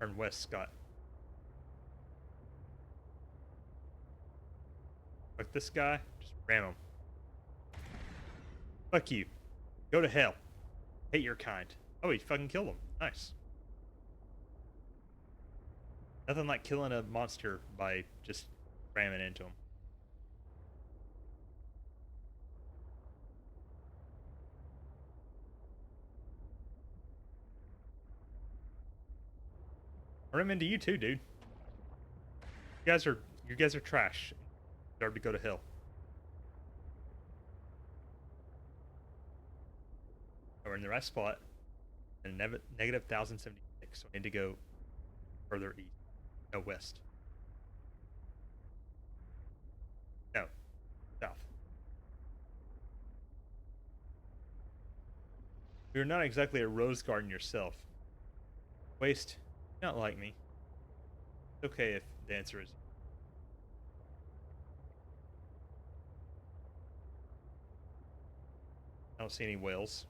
Speaker 1: Turn west, Scott. Fuck this guy. Just ram him. Fuck you. Go to hell. Hate your kind. Oh, he fucking killed him. Nice. Nothing like killing a monster by just ramming into him. I ram into you too, dude. You guys are trash. Deserve to go to hell. We're in the right spot. And negative 1,076. So I need to go further east. No, west. No, south. You're not exactly a rose garden yourself. Waste, not like me. It's okay if the answer is. I don't see any whales.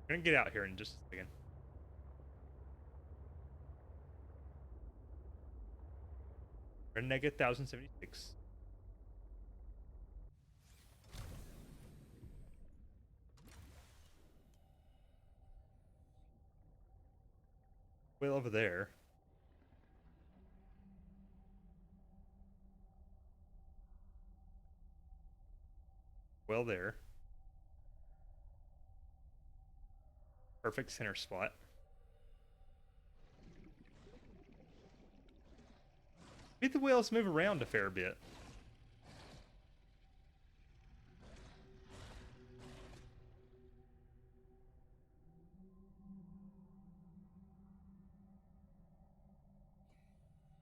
Speaker 1: We're gonna get out here in just a second. We're at negative 1,076. Whale over there. Well there. Perfect center spot. Maybe the whales move around a fair bit.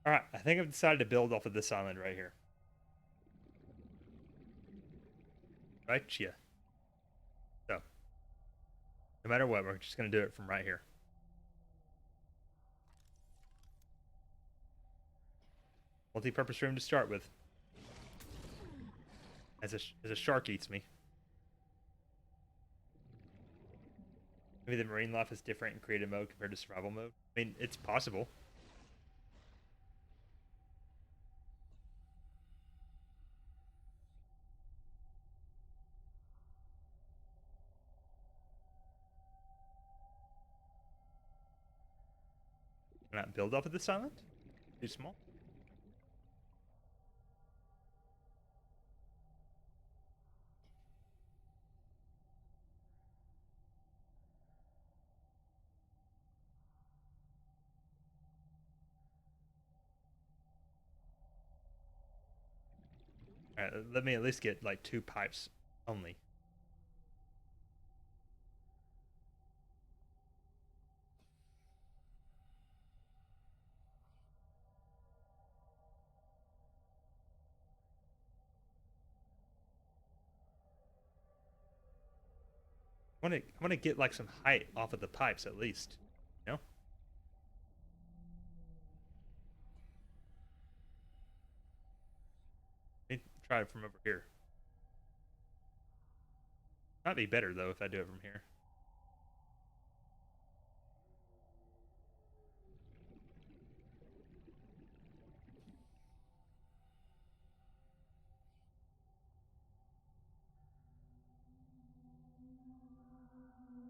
Speaker 1: Alright, I think I've decided to build off of this island right here. Right? Yeah. So, no matter what, we're just going to do it from right here. Multi-purpose room to start with. As a shark eats me. Maybe the marine life is different in creative mode compared to survival mode. I mean, it's possible. Can I build off of this island? Too small? Alright, let me at least get like 2 pipes only. I want to get like some height off of the pipes at least. You know? try it from over here. Might be better though if I do it from here.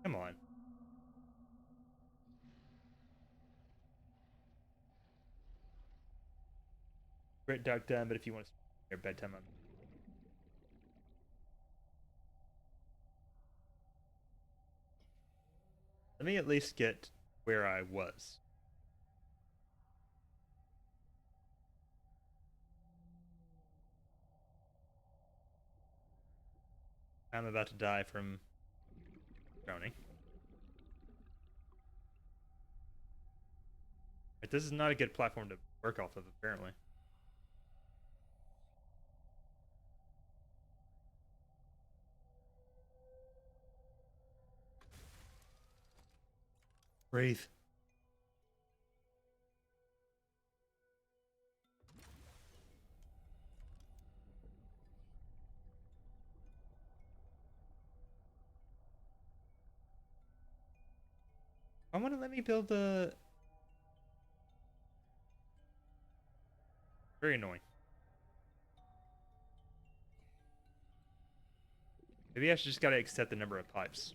Speaker 1: Come on. Great dark time, but if you want to your bedtime, let me at least get where I was. I'm about to die from drowning. But this is not a good platform to work off of, apparently. Breathe. I want to let me build a... Very annoying. Maybe I should just gotta accept the number of pipes.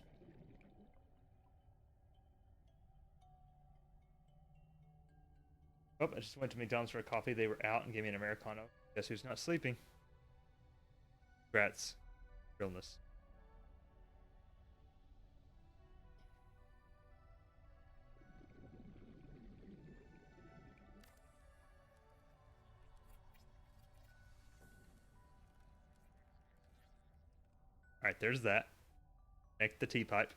Speaker 1: Oh, I just went to McDonald's for a coffee. They were out and gave me an Americano. Guess who's not sleeping? Congrats. Realness. Alright, there's that. Connect the T-pipe.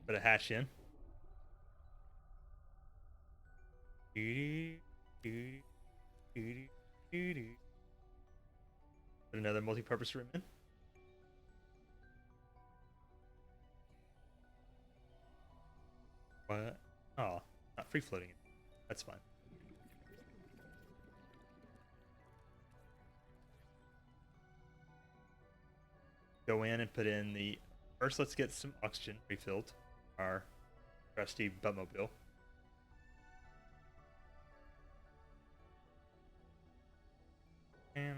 Speaker 1: Put a hatch in. Put another multi-purpose room in. What? Oh, not free floating. That's fine. Go in and put in the... First, let's get some oxygen refilled. Our trusty buttmobile. And...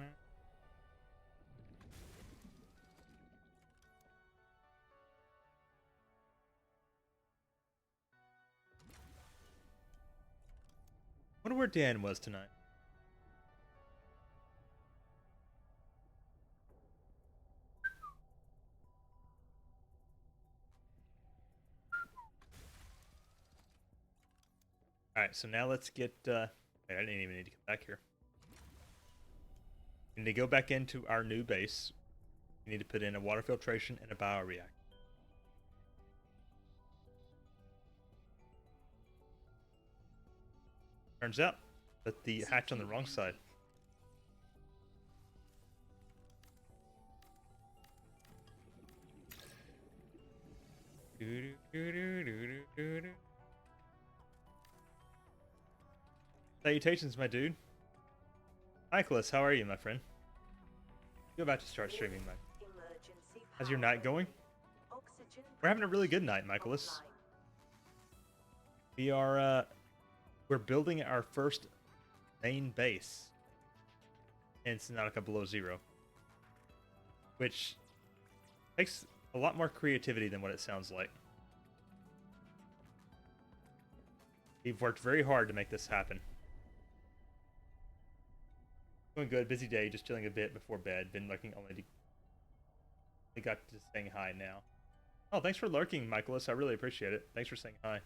Speaker 1: I wonder where Dan was tonight. Alright, so now let's get... I didn't even need to come back here. We need to go back into our new base. We need to put in a water filtration and a bioreactor. Turns out, put the hatch on the wrong side. Salutations, my dude. Nicholas, how are you, my friend? You're about to start streaming, Mike. How's your night going? We're having a really good night, Michaelis. We are, we're building our first main base in Subnautica Below Zero, which takes a lot more creativity than what it sounds like. We've worked very hard to make this happen. Doing good, busy day, just chilling a bit before bed. Been lurking only to... We got to saying hi now. Oh, thanks for lurking, Michaelis. I really appreciate it. Thanks for saying hi.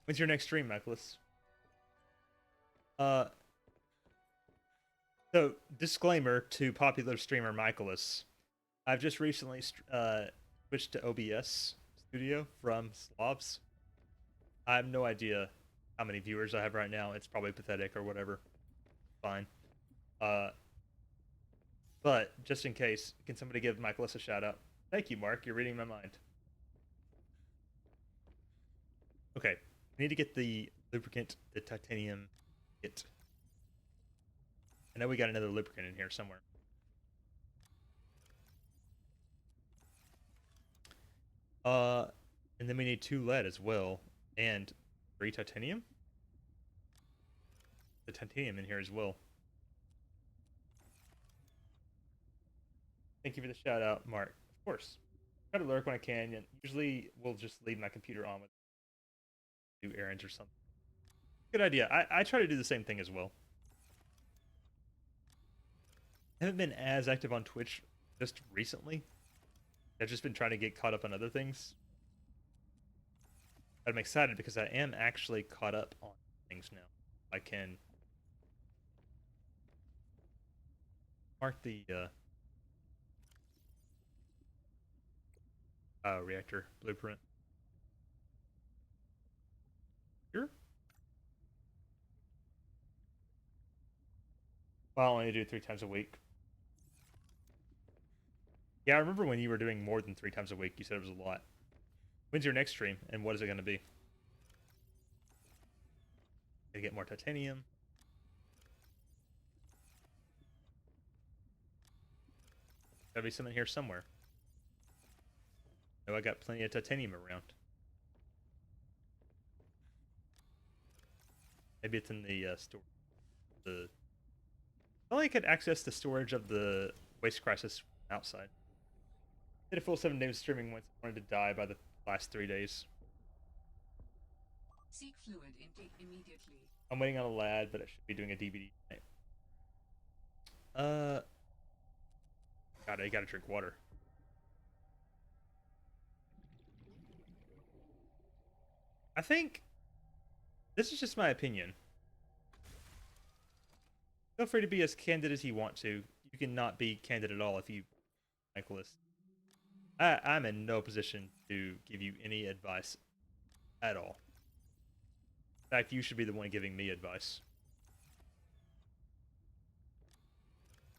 Speaker 1: When's your next stream, Michaelis? So, disclaimer to popular streamer Michaelis. I've just recently switched to OBS Studio from Slavs. I have no idea how many viewers I have right now. It's probably pathetic or whatever. Fine. But just in case, can somebody give Michaelis a shout out? Thank you, Mark. You're reading my mind. Okay, we need to get the lubricant, the titanium kit. I know we got another lubricant in here somewhere. And then we need 2 lead as well, and 3 titanium. The titanium in here as well. Thank you for the shout out, Mark. Of course. Try to lurk when I can. And usually, we'll just leave my computer on with do errands or something. Good idea. I try to do the same thing as well. I haven't been as active on Twitch just recently. I've just been trying to get caught up on other things. But I'm excited because I am actually caught up on things now. I can mark the reactor blueprint. Sure. Well, I only do it 3 times a week. Yeah, I remember when you were doing more than 3 times a week. You said it was a lot. When's your next stream, and what is it going to be? Gonna get more titanium. Gotta be something here somewhere. Oh, I got plenty of titanium around. Maybe it's in the store. The I only could access the storage of the Waste Crisis outside. Did a full 7 days streaming once. I wanted to die by the last 3 days.
Speaker 5: Seek fluid intake immediately.
Speaker 1: I'm waiting on a lad, but I should be doing a DVD tonight. God, I gotta drink water. I think this is just my opinion. Feel free to be as candid as you want to. You can not be candid at all if you, Nicholas. I'm in no position to give you any advice at all. In fact, you should be the one giving me advice.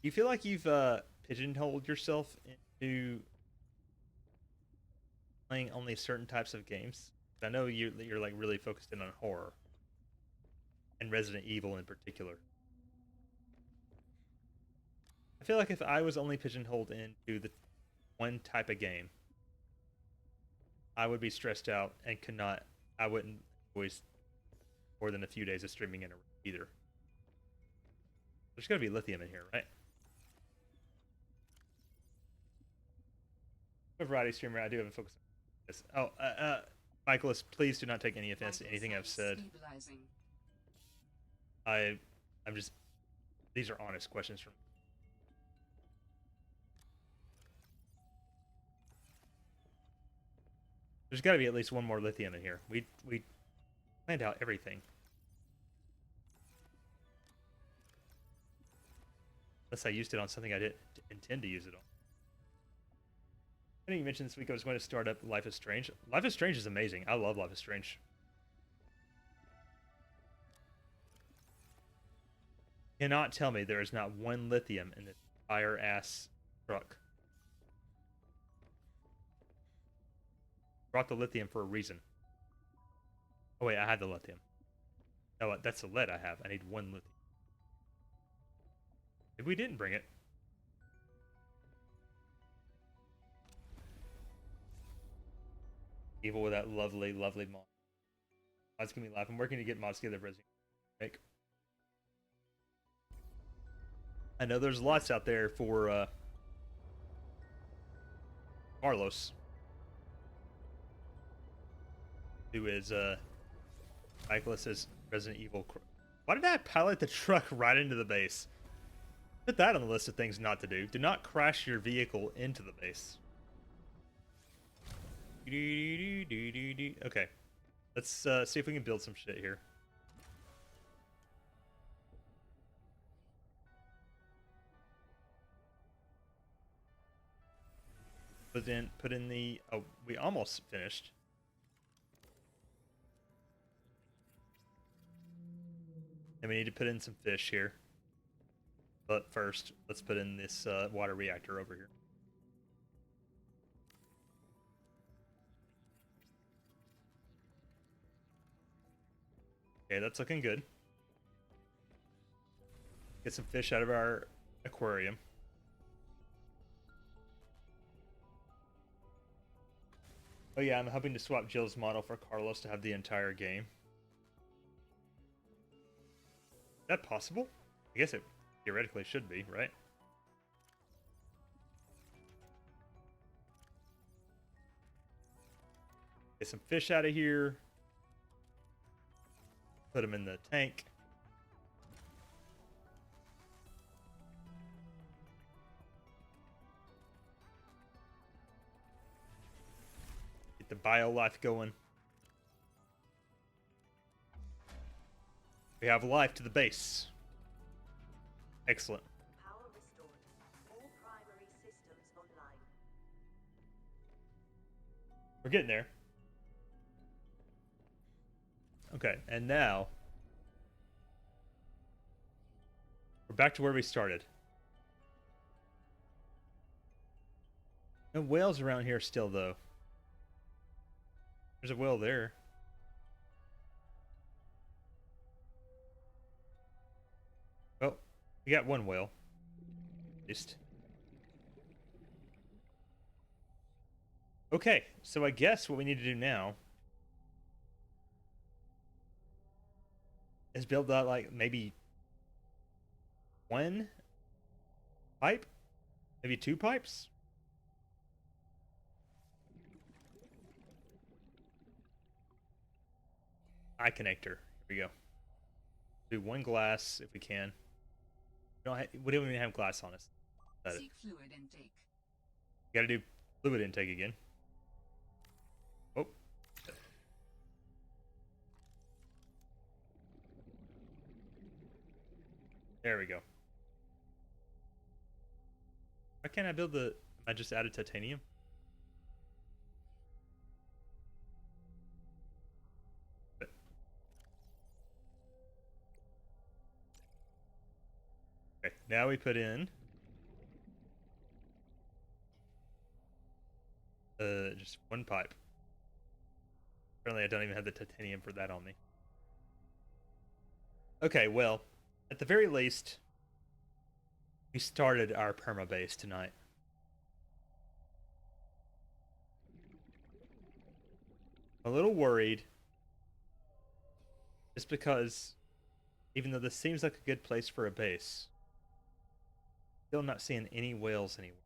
Speaker 1: You feel like you've pigeonholed yourself into playing only certain types of games? I know you're like really focused in on horror and Resident Evil in particular. I feel like if I was only pigeonholed into the one type of game, I would be stressed out and could not. I wouldn't always more than a few days of streaming in a either. There's got to be lithium in here, right? I'm a variety streamer. I do have a focus on this. Oh, Michaelis, please do not take any offense to anything I've said. I'm just. These are honest questions from. There's got to be at least one more lithium in here. We planned out everything. Unless I used it on something I didn't intend to use it on. I think you mentioned this week I was going to start up Life is Strange. Life is Strange is amazing. I love Life is Strange. Cannot tell me there is not one lithium in this entire ass truck. Brought the lithium for a reason. Oh wait, I had the lithium. No, that's the lead I have. I need 1 lithium. Maybe we didn't bring it. Evil with that lovely, lovely mod. Mods can be laugh. I'm working to get mods together for Resident Evil. I know there's lots out there for Carlos, who is Nicholas's Resident Evil. Why did I pilot the truck right into the base? Put that on the list of things not to do. Do not crash your vehicle into the base. Okay, let's see if we can build some shit here. Put in the. Oh, we almost finished. And we need to put in some fish here. But first, let's put in this water reactor over here. Okay, that's looking good. Get some fish out of our aquarium. Oh yeah, I'm hoping to swap Jill's model for Carlos to have the entire game. Is that possible? I guess it theoretically should be, right? Get some fish out of here. Put them in the tank. Get the bio life going. We have life to the base. Excellent.
Speaker 2: Power restored. All primary systems online.
Speaker 1: We're getting there. Okay, and now we're back to where we started. No whales around here still, though. There's a whale there. Oh, we got one whale. At least. Okay, so I guess what we need to do now is build out, like, maybe one pipe? Maybe two pipes? Eye connector. Here we go. Do one glass if we can. We don't even have glass on us.
Speaker 5: Seek fluid intake.
Speaker 1: Gotta do fluid intake again. Oh. There we go. Why can't I build the... I just added titanium? Okay, now we put in just one pipe. Apparently I don't even have the titanium for that on me. Okay, well, at the very least, we started our perma base tonight. I'm a little worried, just because even though this seems like a good place for a base, still not seeing any whales anywhere.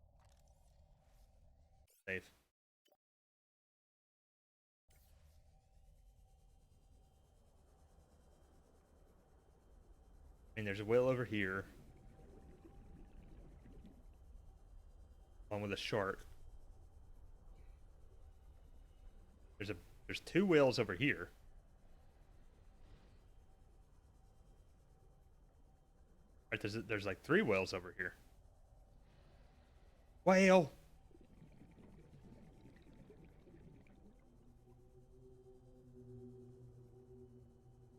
Speaker 1: Safe. I mean, there's a whale over here. One with a shark. There's two whales over here. Right, there's like three whales over here. Whale!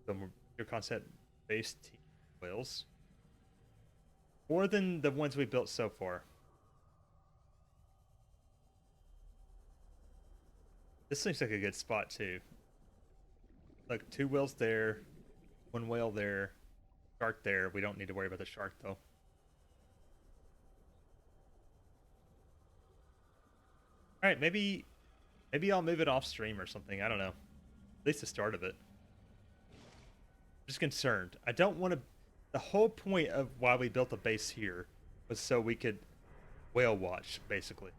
Speaker 1: Some your concept based whales. More than the ones we built so far. This seems like a good spot too. Like two whales there, one whale there, shark there. We don't need to worry about the shark though. Alright, maybe I'll move it off stream or something. I don't know. At least the start of it. I'm just concerned. I don't want to... The whole point of why we built the base here was so we could whale watch, basically.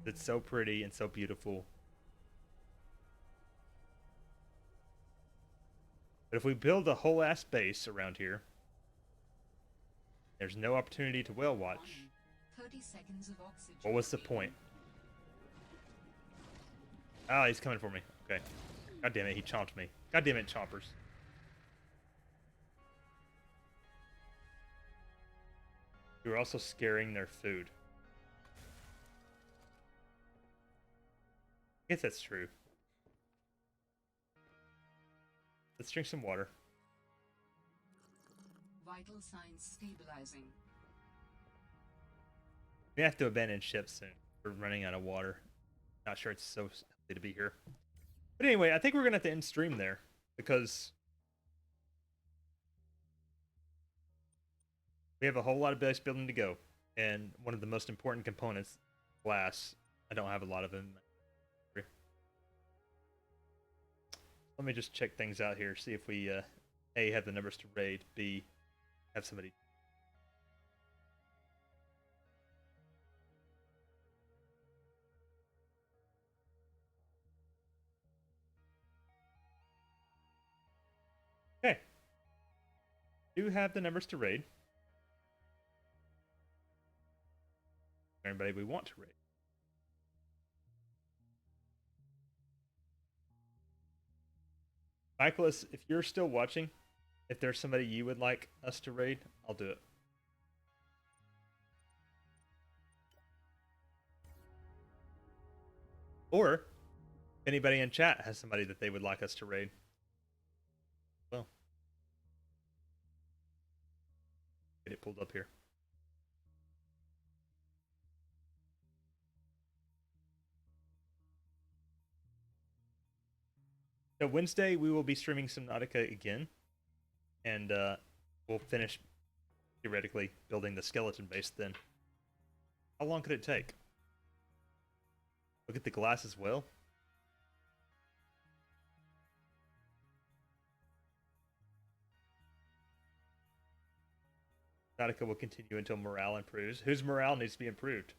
Speaker 1: It's so pretty and so beautiful. But if we build a whole ass base around here, there's no opportunity to whale watch.
Speaker 5: 30 seconds of oxygen.
Speaker 1: What was the point? Ah, he's coming for me. Okay. God damn it, he chomped me. God damn it, chompers. You're also scaring their food. I guess that's true. Let's drink some water.
Speaker 5: Vital signs stabilizing.
Speaker 1: We have to abandon ship soon. We're running out of water. Not sure it's so healthy to be here. But anyway, I think we're gonna have to end stream there because We have a whole lot of base building to go, and one of the most important components, glass. I don't have a lot of them. Let me just check things out here. See if we A, have the numbers to raid. B, have somebody. Okay. Do have the numbers to raid. Everybody we want to raid. Michaelis, if you're still watching, if there's somebody you would like us to raid, I'll do it. Or if anybody in chat has somebody that they would like us to raid. Well, get it pulled up here. So Wednesday we will be streaming Subnautica again, and we'll finish theoretically building the skeleton base then. How long could it take? Look at the glass as well. Subnautica will continue until morale improves. Whose morale needs to be improved?